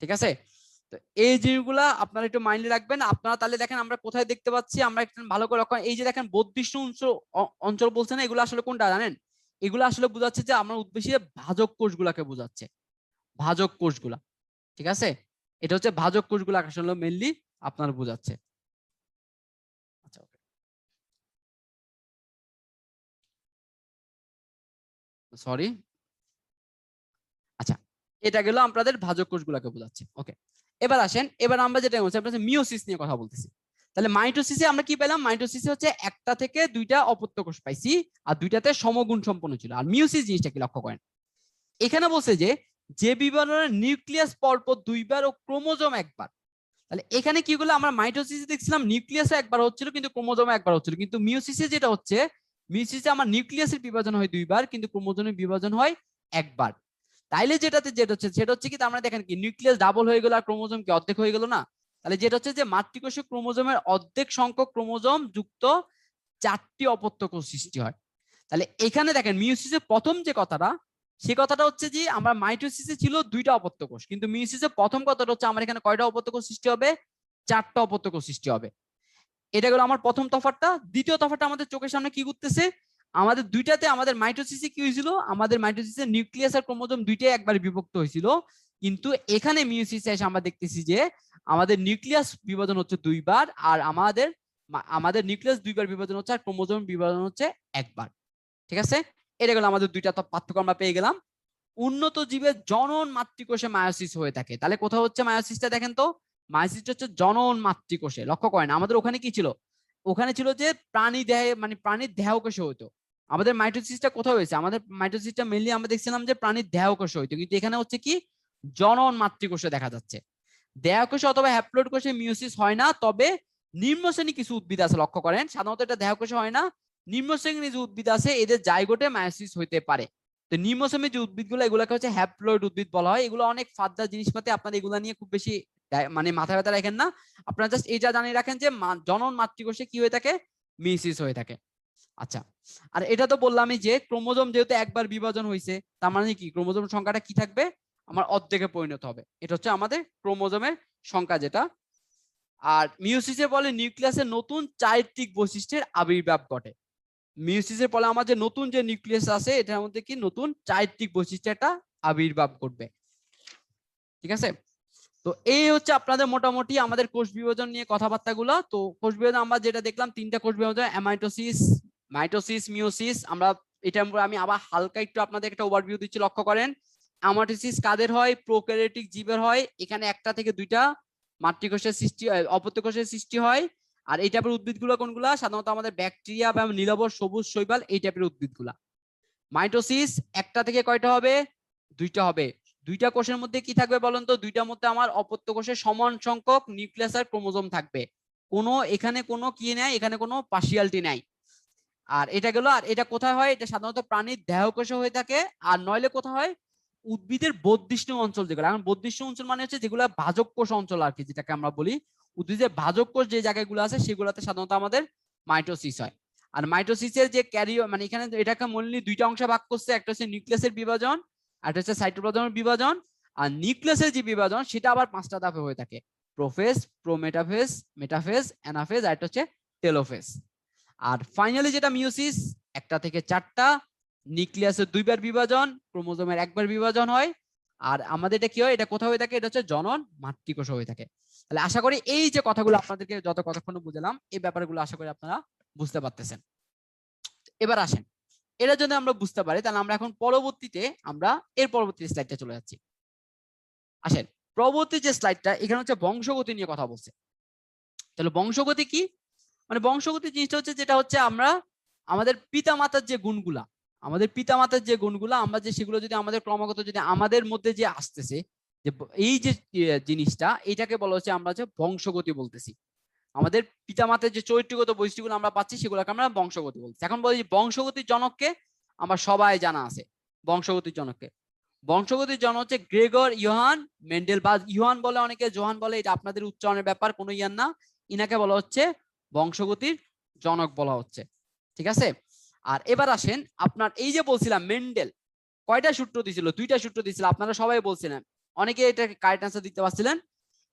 ঠিক আছে, তো এই জিনিসগুলা আপনারা একটু মাইন্ডে রাখবেন। আপনারা তাহলে দেখেন আমরা কোথায় দেখতে পাচ্ছি, আমরা একটু ভালো করে লক্ষ্য, এই যে দেখেন বর্ধিষ্ণু অঞ্চল বলছে না, এগুলো আসলে কোনটা জানেন? এগুলো আসলে বোঝাচ্ছে যে আমার উদ্দেশ্যে ভাজক কোষগুলাকে বোঝাচ্ছে, ভাজক কোষগুলা। ঠিক আছে, এটা হচ্ছে ভাজক কোষগুলা আসলে মেইনলি আপনার বোঝাচ্ছে। আচ্ছা, সরি, আচ্ছা এটা গেল আপনাদের ভাজক কোষগুলাকে বোঝাচ্ছে। ওকে, এবার আসেন, এবার আমরা যেটা বলছি আমরা মিওসিস নিয়ে কথা বলতেছি। তাহলে মাইটোসিসে আমরা কি পেলাম? মাইটোসিসে হচ্ছে একটা থেকে দুইটা অপত্য কোষ পাইছি, আর দুইটাতে সমগুণ সম্পন্ন ছিল। আর মিওসিস জিনিসটা কি লক্ষ্য করেন, এখানে বলছে যে যে বিভাজনের নিউক্লিয়াস পরপর দুইবার ও ক্রোমোজোম একবার। তাহলে এখানে কি গুলো আমরা মাইটোসিসে দেখছিলাম নিউক্লিয়াসে একবার হচ্ছিল কিন্তু ক্রোমোজোমে একবার হচ্ছিল, কিন্তু মিওসিসে যেটা হচ্ছে মিয়োসিসে আমার নিউক্লিয়াসের বিভাজন হয় 2 বার, কিন্তু ক্রোমোজোমের বিভাজন হয় 1 বার। তাইলে যেটা হচ্ছে সেটা হচ্ছে কি, আমরা দেখেন কি নিউক্লিয়াস ডাবল হয়ে গেল আর ক্রোমোজোম কি অর্ধেক হয়ে গেল না? তাহলে যেটা হচ্ছে যে মাতৃকোষে ক্রোমোজোমের অর্ধেক সংখ্যক ক্রোমোজোম যুক্ত 4টি অপত্য কোষ সৃষ্টি হয়। তাহলে এখানে দেখেন মিয়োসিসের প্রথম যে কথাটা, সে কথাটা হচ্ছে যে আমরা মাইটোসিসে ছিল 2টা অপত্য কোষ, কিন্তু মিয়োসিসের প্রথম কথাটা হচ্ছে আমার এখানে কয়টা অপত্য কোষ সৃষ্টি হবে? 4টা অপত্য কোষ সৃষ্টি হবে। এটা গেল আমার প্রথম তফাৎটা। দ্বিতীয় তফাৎটা আমাদের চোখের সামনে কি ঘটতেছে, আমাদের দুইটাতে আমাদের মাইটোসিসে কি হয়েছিল, আমাদের মাইটোসিসে নিউক্লিয়াস আর ক্রোমোজোম দুইটাই একবার বিভক্ত হয়েছিল, কিন্তু এখানে মিয়োসিসে এসে আমরা দেখতেছি যে আমাদের নিউক্লিয়াস বিভাজন হচ্ছে 2 বার, আর আমাদের নিউক্লিয়াস 2 বার বিভাজন হচ্ছে, আর ক্রোমোজোম বিভাজন হচ্ছে 1 বার। ঠিক আছে, এটা গেল আমাদের দুইটা পার্থক্য আমরা পেয়ে গেলাম। উন্নত জীবের জনন মাতৃকোষে মায়োসিস হয়ে থাকে। তাহলে কোথাও হচ্ছে মায়োসিসটা, দেখেন তো মায়োসিসটা হচ্ছে জনন মাতৃকোষে। লক্ষ্য করেন আমাদের ওখানে কি ছিল, ওখানে ছিল যে প্রাণী দেহে মানে প্রাণীর দেহকোষে হইতো। আমাদের মাইটোসিসটা কোথাও হয়েছে, আমাদের মাইটোসিসটা মেইনলি আমরা দেখছিলাম যে প্রাণীর দেহকোষে হইতো, কিন্তু এখানে হচ্ছে কি জনন মাতৃকোষে দেখা যাচ্ছে। দেহকোষে অথবা হ্যাপ্লয়েড কোষে মিয়োসিস হয় না, তবে নিম্ন শ্রেণী কিছু উদ্ভিদ আছে, লক্ষ্য করেন সাধারণত এটা দেহকোষে হয় না, নিম্ন শ্রেণীর যে উদ্ভিদ আছে এদের জাইগোটে মায়োসিস হইতে পারে। তো নিম্ন শ্রেণীর যে উদ্ভিদগুলো এগুলোকে হচ্ছে হ্যাপ্লয়েড উদ্ভিদ বলা হয়। এগুলো অনেক ফাদ্দা জিনিসপাতি, আপনারা এগুলো নিয়ে খুব বেশি মানে মাথা ব্যথা রাখেন না, আপনারা জাস্ট এটা জানিয়ে রাখেন যে জনন মাতৃকোষে কি হয়ে থাকে, মিয়োসিস হয়ে থাকে। আচ্ছা, আর এটা তো বললামই যে ক্রোমোজোম যেহেতু একবার বিভাজন হয়েছে, তার মানে কি ক্রোমোজোম সংখ্যাটা কি থাকবে, আমার অর্ধেকে পরিণত হবে। এটা হচ্ছে আমাদের ক্রোমোজোমের সংখ্যা যেটা। আর মিয়োসিসে বলে নিউক্লিয়াসের নতুন চারিত্রিক বৈশিষ্ট্যের আবির্ভাব ঘটে। মিয়োসিসের ফলে আমার যে নতুন যে নিউক্লিয়াস আছে এটার মধ্যে কি নতুন চারিত্রিক বৈশিষ্ট্য একটা আবির্ভাব ঘটবে। ঠিক আছে, তো এই হচ্ছে আপনাদের মোটামুটি আমাদের কোষ বিভাজন নিয়ে কথাবার্তাগুলো। তো কোষ বিভাজন আমরা যেটা দেখলাম 3টা কোষ বিভাজন, অ্যামাইটোসিস, মাইটোসিস, মিয়োসিস। আমরা এটা আমি আবার হালকা একটু আপনাদের একটা ওভারভিউ দিচ্ছি, লক্ষ্য করেন। অ্যামাইটোসিস কাদের হয়, প্রোক্যারিওটিক জীবের হয়। এখানে একটা থেকে দুইটা মাতৃকোষের সৃষ্টি, অপত্য কোষের সৃষ্টি হয়। আর এই টাইপের উদ্ভিদগুলো কোনগুলা, সাধারণত আমাদের ব্যাকটেরিয়া বা নীলাবর সবুজ শৈবাল এই টাইপের উদ্ভিদগুলা। মাইটোসিস একটা থেকে কয়টা হবে, 2টা হবে। 2টা কোষের মধ্যে কি থাকবে বলেন তো, 2টার মধ্যে আমার অপত্য কোষে সমান সংখ্যক নিউক্লিয়াস আর ক্রোমোজোম থাকবে। এখানে কোনো কি নাই, এখানে কোনো পার্সিয়ালিটি নাই। আর এটা গেল, আর এটা কোথায় হয়, এটা সাধারণত প্রাণীর দেহকোষে হয়ে থাকে। আর নইলে কোথায় হয়, উদ্ভিদের বহির্দেশীয় অঞ্চল যেগুলো, এখন বহির্দেশীয় অঞ্চল মানে হচ্ছে যেগুলো ভাজক কোষ অঞ্চল আর কি, যেটাকে আমরা বলি উদ্ভিদের ভাজক কোষ যে জায়গাগুলো আছে সেগুলোতে সাধারণত আমাদের মাইটোসিস হয়। আর মাইটোসিসের যে ক্যারিও মানে এখানে এটাকে মেইনলি 2টা অংশে ভাগ করছে, একটা হচ্ছে নিউক্লিয়াসের বিভাজন আর একটা হচ্ছে সাইটোপ্লাজমের বিভাজন। আর নিউক্লিয়াসের যে বিভাজন সেটা আবার 5টা ধাপে হয়ে থাকে, প্রোফেজ, প্রোমেটাফেজ, মেটাফেজ, অ্যানাফেজ, আর একটা হচ্ছে টেলোফেজ। আর ফাইনালি যেটা মিয়োসিস, একটা থেকে 4টা, নিউক্লিয়াসের 2 বার বিভাজন, ক্রোমোজোমের 1 বার বিভাজন হয়। আর আমাদের এটা কি হয়, এটা কোথায় হয়ে থাকে, এটা হচ্ছে জনন মাতৃকোষ হয়ে থাকে। তাহলে আশা করি এই যে কথাগুলো আপনাদেরকে কতক্ষণ বুঝালাম, এই ব্যাপারগুলো আশা করি আপনারা বুঝতে পারতেছেন। এবার আসেন, এটা যদি আমরা বুঝতে পারি তাহলে আমরা এখন পরবর্তীতে আমরা এর পরবর্তী স্লাইডটা চলে যাচ্ছি। আসেন, পরবর্তী যে স্লাইডটা এখানে হচ্ছে বংশগতি নিয়ে কথা বলছে। তাহলে বংশগতি কি, মানে বংশগতি জিনিসটা হচ্ছে যেটা হচ্ছে আমরা আমাদের পিতামাতার যে গুণগুলা, আমরা যে সেগুলো যদি আমাদের ক্রমাগত যদি আমাদের মধ্যে যে আসতেছে, যে এই যে জিনিসটা, এটাকে বলা হচ্ছে আমরা যে বংশগতি বলতেছি। আমাদের পিতামাতার যে চরিত্রগত বৈশিষ্ট্যগুলো আমরা পাচ্ছি সেগুলোকে আমরা বংশগতি বলছি। এখন বলি বংশগতির জনককে, আমরা সবাই জানা আছে বংশগতির জনককে। বংশগতির জনক হচ্ছে গ্রেগর ইয়োহান মেন্ডেল, বা ইয়োহান বলে অনেকে, জোহান বলে, এটা আপনাদের উচ্চারণের ব্যাপার, কোনো ইয়ান না। ইনাকে বলা হচ্ছে বংশগতির জনক বলা হচ্ছে। ঠিক আছে, আর এবার আসেন, আপনার এই যে বলছিলাম মেন্ডেল কয়টা সূত্র দিয়েছিল, 2টা সূত্র দিয়েছিল, আপনারা সবাই বলছিলেন, অনেকে এটা কারেক্ট আনসার দিতে পারছিলেন।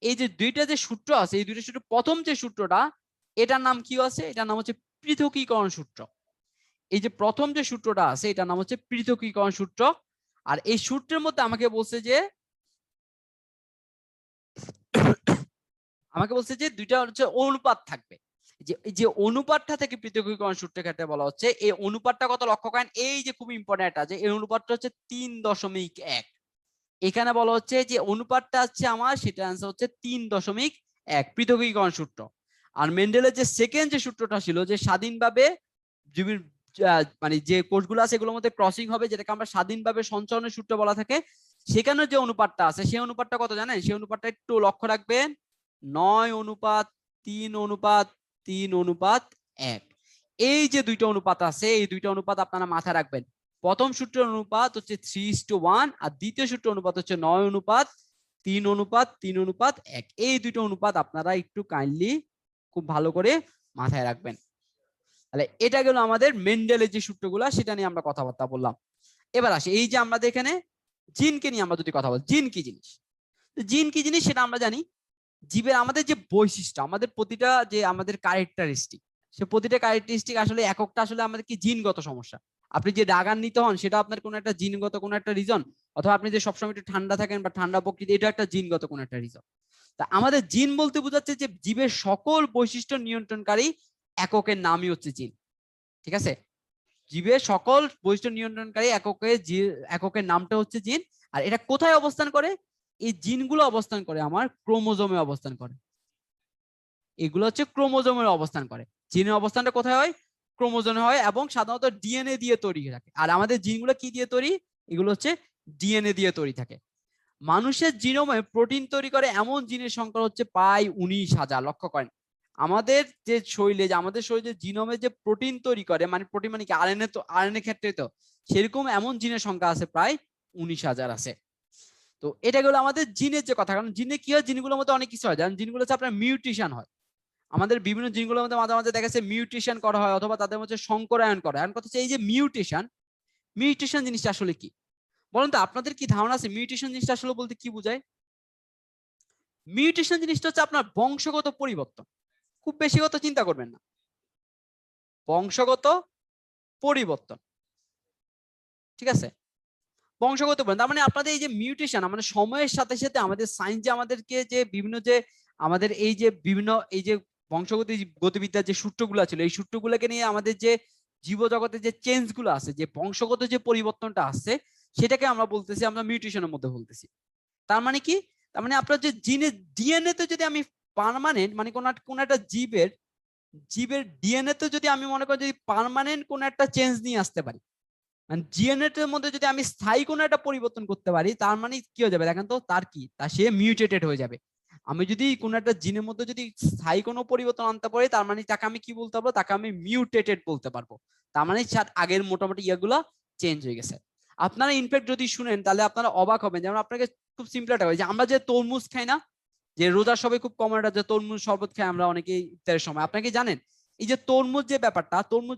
এই যে 2টা যে সূত্র আছে, এই 2টা সূত্র, প্রথম যে সূত্রটা এটার নাম কি আছে, এটার নাম হচ্ছে পৃথকীকরণ সূত্র। এই যে প্রথম যে সূত্রটা আছে এটার নাম হচ্ছে পৃথকীকরণ সূত্র। আর এই সূত্রের মধ্যে আমাকে বলছে যে 2টা হচ্ছে অনুপাত থাকবে, যে অনুপাতটা থেকে পৃথকীকরণ সূত্রের ক্ষেত্রে বলা হচ্ছে এই অনুপাতটা কত, লক্ষ্য করেন এই যে খুব ইম্পর্টেন্ট আছে, এই অনুপাতটা হচ্ছে 3.1। এখানে বলা হচ্ছে যে অনুপাতটা আছে আমার, সেটা आंसर হচ্ছে 3.1 পৃথকীকরণ সূত্র। আর মেন্ডেলের যে সেকেন্ড যে সূত্রটা ছিল, যে স্বাধীনভাবে জীবের মানে যে কোষগুলো আছে এগুলোর মধ্যে ক্রসিং হবে, যেটাকে আমরা স্বাধীনভাবে সঞ্চালনের সূত্র বলা থাকে, সেখানে যে অনুপাতটা আছে সেই অনুপাতটা কত জানেন, সেই অনুপাতটা একটু লক্ষ্য রাখবেন, 9:3:3:1। এই যে দুইটা অনুপাত আছে, এই দুইটা অনুপাত আপনারা মাথায় রাখবেন। প্রথম সূত্রের অনুপাত হচ্ছে 3:1 আর দ্বিতীয় সূত্রের অনুপাত হচ্ছে 9:3:3:1। এই দুইটা অনুপাত আপনারা একটু কাইন্ডলি খুব ভালো করে মাথায় রাখবেন। তাহলে এটা গেল আমাদের মেন্ডেলের যে সূত্রগুলো, সেটা নিয়ে আমরা কথাবার্তা বললাম। এবার আসি এই যে আমাদের এখানে জিনকে নিয়ে আমরা যদি কথা বলি, জিন কি জিনিস? জিন কি জিনিস সেটা আমরা জানি। জীবের আমাদের যে বৈশিষ্ট্য, আমাদের প্রতিটা যে আমাদের ক্যারেক্টারিস্টিক, সে প্রতিটা ক্যারেক্টারিস্টিক আসলে এককটা আসলে আমাদের কি জিনগত সমস্যা। আপনি যে রাগান্বিত হন সেটা আপনার কোনো একটা জিনগত কোনো একটা রিজন, অথবা আপনি যে সবসময় একটু ঠান্ডা থাকেন বা ঠান্ডা প্রকৃতি, এটা একটা জিনগত কোনো একটা রিজন। তা আমাদের জিন বলতে বোঝাচ্ছে যে জীবের সকল বৈশিষ্ট্য নিয়ন্ত্রণকারী এককের নামই হচ্ছে জিন। ঠিক আছে, জীবের সকল বৈশিষ্ট্য নিয়ন্ত্রণকারী এককের নামটা হচ্ছে জিন। আর এটা কোথায় অবস্থান করে? এই জিনগুলো অবস্থান করে আমার ক্রোমোজোমে অবস্থান করে। এগুলো হচ্ছে ক্রোমোজোমের অবস্থান করে। জিনের অবস্থানটা কোথায় হয়? ক্রোমোজোমে হয়, এবং সাধারণত ডিএনএ দিয়ে তৈরি থাকে। আর আমাদের জিনগুলো কি দিয়ে তৈরি? এগুলো হচ্ছে ডিএনএ দিয়ে তৈরি থাকে। মানুষের জিনোমে প্রোটিন তৈরি করে এমন জিনের সংখ্যা হচ্ছে প্রায় 19,000। লক্ষ্য করেন, আমাদের যে শরীরে জিনোমে যে প্রোটিন তৈরি করে, মানে প্রোটিন মানে কি আরএনএ, তো আরএনএ ক্ষেত্রে তো সেরকম এমন জিনের সংখ্যা আছে প্রায় 19,000 আছে। তো এটা গেলো আমাদের জিনের যে কথা। কারণ জিনে কি হয়, জিনগুলোর মধ্যে অনেক কিছু হয়, যেমন জিনগুলো হচ্ছে আপনার মিউটেশন হয়। আমাদের বিভিন্ন জিনগুলোর মধ্যে মাঝে মাঝে দেখা যাচ্ছে মিউটেশন করা হয়, অথবা তাদের মধ্যে সংকরায়ন করা হয়। এখন কথা হচ্ছে এই যে মিউটেশন, মিউটেশন জিনিসটা আসলে কি বলুন তো? আপনাদের কি ধারণা আছে মিউটেশন জিনিসটা আসলে বলতে কি বোঝায়? মিউটেশন জিনিসটা হচ্ছে আপনার বংশগত পরিবর্তন। খুব বেশি কথা চিন্তা করবেন না, বংশগত পরিবর্তন। ঠিক আছে, বংশগত পরিবর্তন। তার মানে আপনাদের এই যে মিউটেশন, আমাদের সময়ের সাথে সাথে আমাদের সায়েন্স যে আমাদেরকে যে বিভিন্ন যে আমাদের এই যে বিভিন্ন এই যে বংশগত গতিবিদ্যার যে সূত্রগুলো ছিল, এই সূত্রগুলোকে নিয়ে আমাদের যে জীবজগতের যে চেঞ্জ গুলো আছে, যে বংশগত যে পরিবর্তনটা আসছে, সেটাকে আমরা বলতেছি, আমরা মিউটেশনের মধ্যে বলতেছি। তার মানে কি? তার মানে আপনার যে জিনের ডিএনএ তে যদি আমি পার্মানেন্ট, মানে কোন একটা জীবের ডিএনএ তে যদি আমি মনে করি যদি পার্মানেন্ট কোন একটা চেঞ্জ নিয়ে আসতে পারি, মানে ডিএনএ এর মধ্যে যদি আমি স্থায়ী কোনো একটা পরিবর্তন করতে পারি, তার মানে কি হয়ে যাবে দেখেন তো? তার কি, তা সে মিউটেটেড হয়ে যাবে। আমি যদি কোনো একটা জিনের মধ্যে যদি স্থায়ী কোনো পরিবর্তন আনতে পারি, তার মানে তাকে আমি কি বলতে পারবো? তাকে আমি মিউটেটেড বলতে পারবো। তার মানে আগের মোটামুটি ইয়েগুলো চেঞ্জ হয়ে গেছে। আপনারা ইনফ্যাক্ট যদি শুনেন তাহলে আপনারা অবাক হবেন। যেমন আপনাকে খুব সিম্পল একটা যে আমরা যে তরমুজ খাই না, যে রোজার সবাই খুব কমন একটা যে তরমুজ শরবত খাই আমরা অনেকেই ইফতারের সময়, আপনারা কি জানেন এই যে তরমুজ যে ব্যাপারটা, তরমুজ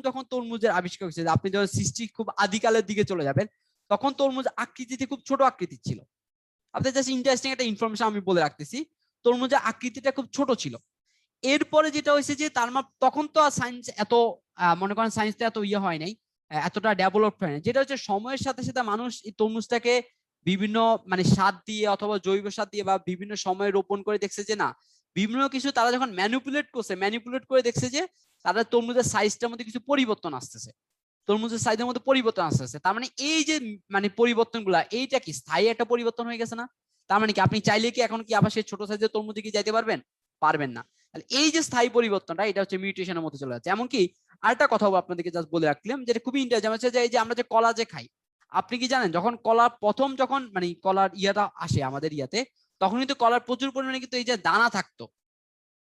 যখন তরমুজের আবিষ্কার হয়েছে, আপনি যখন সৃষ্টি খুব আদিকালের দিকে চলে যাবেন, তখন তরমুজ আকৃতিতে খুব ছোট আকৃতির ছিল। আপনাদের জাস্ট ইন্টারেস্টিং একটা ইনফরমেশন আমি বলে রাখতেছি, তরমুজের আকৃতিটা খুব ছোট ছিল। এরপরে যেটা হয়েছে যে তার তখন তো সায়েন্স এত মনে করেন সায়েন্সটা এত ইয়ে হয় নাই, এতটা ডেভেলপড হয় নাই। যেটা হচ্ছে সময়ের সাথে সাথে মানুষ এই তরমুজটাকে বিভিন্ন মানে সার দিয়ে অথবা জৈব সার দিয়ে বা বিভিন্ন সময়ে রোপণ করে দেখছে যে না, বিভিন্ন কিছু তারা যখন ম্যানিপুলেট করে দেখছে যে তারা তরমুজের সাইজটার মধ্যে কিছু পরিবর্তন আসতেছে, তরমুজের সাইজের মধ্যে পরিবর্তন আসতেছে। তার মানে এই যে মানে পরিবর্তনগুলা, এইটা কি স্থায়ী একটা পরিবর্তন হয়ে গেছে না? তার মানে কি আপনি চাইলে কি এখন কি আবার সেই ছোট সাইজের তরমুজে কি যাইতে পারবেন? পারবেন না। তাহলে এই যে স্থায়ী পরিবর্তনটা, এটা হচ্ছে মিউটেশনের মধ্যে চলে যাচ্ছে। এমনকি আরেকটা কথাও আপনাদেরকে জাস্ট বলে রাখলাম, যেটা খুবই ইন্টারেস্টিং হচ্ছে যে এই যে আমরা যে কলা যে খাই, আপনি কি জানেন যখন কলা প্রথম যখন মানে কলার ইয়াটা আসে আমাদের ইয়াতে, তখন কিন্তু কলার প্রচুর পরিমাণে কিন্তু এই যে দানা থাকতো।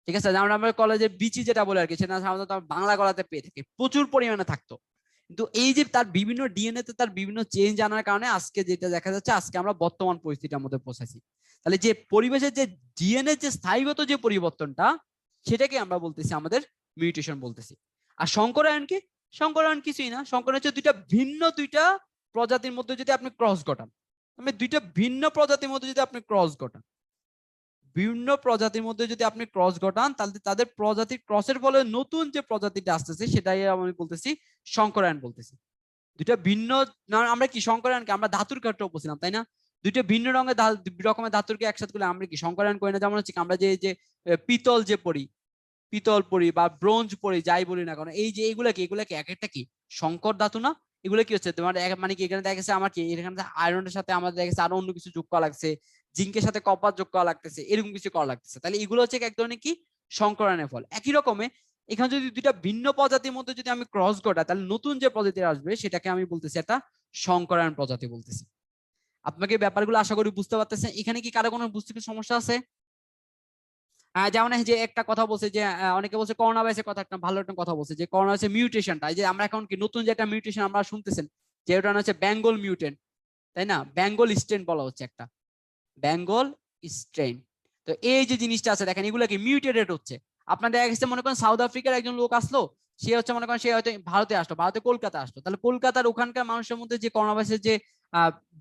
ঠিক আছে, যেমন আমরা কলেজের বিচি যেটা বলে আর কি, সেটা সাধারণত বাংলা কলাতে পেয়ে থাকি, প্রচুর পরিমাণে থাকতো। কিন্তু এই যে তার বিভিন্ন ডিএনএ তে তার বিভিন্ন চেঞ্জ আনার কারণে আজকে যেটা দেখা যাচ্ছে, আজকে আমরা বর্তমান পরিস্থিতির মধ্যে পৌঁছেছি। তাহলে যে পরিবেশের যে ডিএনএ যে স্থায়ীগত যে পরিবর্তনটা, সেটাকে আমরা বলতেছি আমাদের মিউটেশন বলতেছি। আর সংকরায়ন কি? সংকরায়ন কিছুই না, সংকরায়ন হচ্ছে দুইটা প্রজাতির মধ্যে যদি আপনি ক্রস ঘটান, মানে দুইটা ভিন্ন প্রজাতির মধ্যে যদি আপনি ক্রস ঘটান, বিভিন্ন প্রজাতির মধ্যে যদি আপনি ক্রস ঘটান, তাহলে তাদের প্রজাতির ক্রসের ফলে নতুন যে প্রজাতিটা আসতেছে, সেটাই আমি বলতেছি সংকরায়ন বলতেছি। দুইটা ভিন্ন, আমরা কি সংকরায়নকে আমরা ধাতুর ক্ষেত্রে বলছিলাম, তাই না? দুইটা ভিন্ন রকমের ধাতুরকে একসাথে করলে আমরা কি সংকরায়ন করি না? যেমন হচ্ছে আমরা যে পিতল পড়ি বা ব্রোঞ্জ পড়ি, যাই বলি না কারণ এই যে এগুলাকে এক একটা কি সংকর ধাতু না? এগুলো কি হচ্ছে তোমার মানে কি এখানে দেখা গেছে আমার কি এখানে আয়রনের সাথে আমাদের দেখা গেছে আরো অন্য কিছু যোগ করা লাগছে, জিঙ্কের সাথে কপার যোগ করা লাগতেছে, এরকম কিছু করা লাগতেছে। তাহলে এগুলো হচ্ছে এক ধরনের কি সংকরণের ফল। একই রকমে এখানে যদি দুইটা ভিন্ন প্রজাতির মধ্যে যদি আমি ক্রস ঘটাই, তাহলে নতুন যে প্রজাতি আসবে সেটাকে আমি বলতেছি একটা সংকরায়ন প্রজাতি বলতেছি। আপনাকে ব্যাপারগুলো আশা করি বুঝতে পারতেছেন। এখানে কি কারো কোনো বুঝতে সমস্যা আছে? যেমন এই যে একটা কথা বলছে যে অনেকে বলছে করোনা ভাইরাসের কথা, একটা ভালো একটা কথা বলছে যে করোনা ভাইরাসের মিউটেশনটা, এই যে আমরা এখন কি নতুন যে একটা মিউটেশন আমরা শুনতেছেন যে ওটা হচ্ছে বেঙ্গল মিউটেন্ট, তাই না? বেঙ্গল স্ট্রেন বলা হচ্ছে একটা, বেঙ্গল স্ট্রেন। তো এই যে জিনিসটা আছে দেখেন, এগুলো কি মিউটেটেড হচ্ছে। আপনার দেখা গেছে মনে করেন সাউথ আফ্রিকার একজন লোক আসলো, সে হচ্ছে মনে করেন সে হয়তো ভারতে আসলো, ভারতে কলকাতা আসলো, তাহলে কলকাতার ওখানকার মানুষের মধ্যে যে করোনা ভাইরাসের যে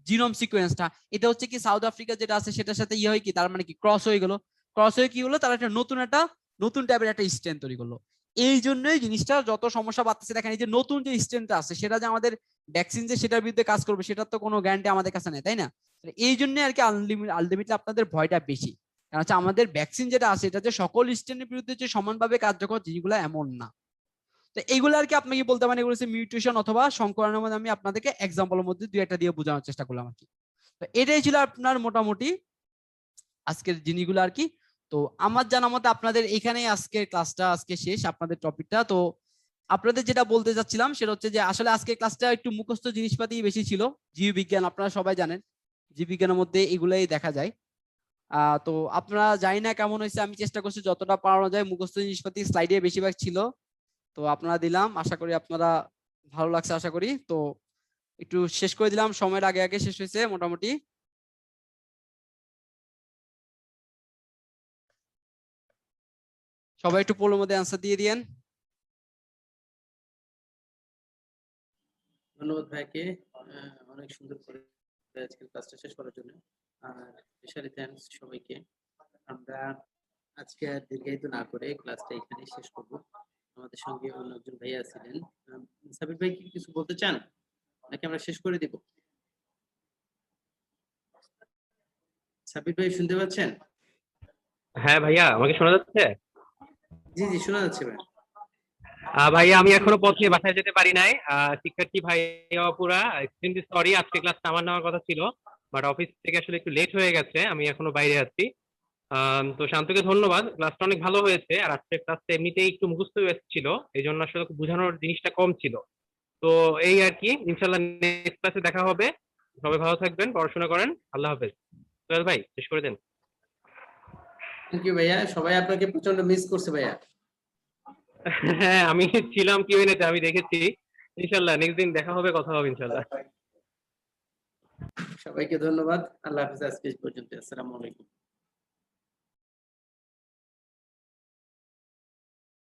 জিনোম সিকোয়েন্সটা, এটা হচ্ছে কি সাউথ আফ্রিকা যেটা আছে সেটার সাথে ইয়ে হয় কি, তার মানে কি ক্রস হয়ে গেল, ক্রস হয়ে কি হলো, তারা একটা নতুন টাইপের একটা স্ট্রেন তৈরি করলো। এই জন্যই জিনিসটা যত সমস্যা বাড়তেছে দেখেন, এই যে নতুন যে স্ট্রেনটা আছে সেটা যে আমাদের ভ্যাকসিন যে সেটার বিরুদ্ধে কাজ করবে সেটার তো কোনো গ্যারান্টি আমাদের কাছে নেই, তাই না? এই জন্য আর কি আলটিমেটলি আপনাদের ভয়টা বেশি, কারণ হচ্ছে আমাদের ভ্যাকসিন যেটা আছে এটা যে সকল স্ট্রেনের বিরুদ্ধে যে সমানভাবে কার্যকর জিনিসগুলো এমন না। তো এইগুলো আর কি আপনাকে বলতে পারেন এগুলো হচ্ছে মিউটেশন অথবা সংক্রমণের মধ্যে আমি আপনাদেরকে এক্সাম্পলের মধ্যে দুই একটা দিয়ে বোঝানোর চেষ্টা করলাম আর কি। তো এটাই ছিল আপনার মোটামুটি আজকের জিনিসগুলো আর কি। তো আমার জানা মতে আপনাদের এখানেই আজকের ক্লাসটা আজকে শেষ, আপনাদের টপিকটা। তো আপনাদের যেটা বলতে চাচ্ছিলাম সেটা হচ্ছে যে আসলে আজকের ক্লাসটা একটু মুখস্থ জিনিসপাতি বেশি ছিল। জীববিজ্ঞান আপনারা সবাই জানেন, জীববিজ্ঞানের মধ্যে এগুলাই দেখা যায়। তো আপনারা জানি না কেমন হয়েছে, আমি চেষ্টা করছি যতটা পারানো যায়, মুখস্থ জিনিসপাতি স্লাইডে বেশিরভাগ ছিল, তো আপনারা দিলাম, আশা করি আপনারা ভালো লাগছে আশা করি। তো একটু শেষ করে দিলাম, সময়ের আগে আগে শেষ হয়েছে মোটামুটি। সবাই একটু পোলের মধ্যে অ্যান্সার দিয়ে দিয়েন। ধন্যবাদ ভাইকে অনেক সুন্দর করে আজকের ক্লাসটা শেষ করার জন্য। আর স্পেশালি থ্যাঙ্কস সবাইকে। আমরা আজকে আর দীর্ঘায়িত না করে ক্লাসটা এখানেই শেষ করব। আমাদের সঙ্গে অন্য একজন ভাইয়া ছিলেন, সাবির ভাই কি কিছু বলতে চান নাকি আমরা শেষ করে দিব? সাবির ভাই শুনতে পাচ্ছেন? হ্যাঁ ভাইয়া, আমাকে শোনা যাচ্ছে? জি জি শোনা যাচ্ছে ভাই। ভাইয়া আমি এখনো পথে বাসায় যেতে পারি নাই। শিক্ষার্থী ভাইয়া পুরা এক্সট্রিমলি সরি, আজকে ক্লাসটা আমার নেওয়ার কথা ছিল, বাট অফিস থেকে আসলে একটু লেট হয়ে গেছে, আমি এখনো বাইরে আছি। তো শান্তকে ধন্যবাদ, ক্লাসটা অনেক ভালো হয়েছে। আর আজকের ক্লাসটা এমনিতেই একটু মুখস্থ ছিল, এই জন্য আসলে বোঝানোর জিনিসটা কম ছিল। তো এই আর কি, ইনশাল্লাহ নেক্সট ক্লাসে দেখা হবে। সবাই ভালো থাকবেন, পড়াশোনা করেন, আল্লাহ হাফেজ। সোহেল ভাই শেষ করে দেন। থ্যাংক ইউ ভাইয়া, সবাই আপনাকে প্রচন্ড মিস করছে ভাইয়া। হ্যাঁ আমি ছিলাম কি হয়েছে আমি দেখেছি। ইনশাল্লাহ নেক্সট দিন দেখা হবে, কথা হবে ইনশাল্লাহ। সবাইকে ধন্যবাদ, আল্লাহ হাফেজ, আজকে এই পর্যন্ত, আসসালামু আলাইকুম।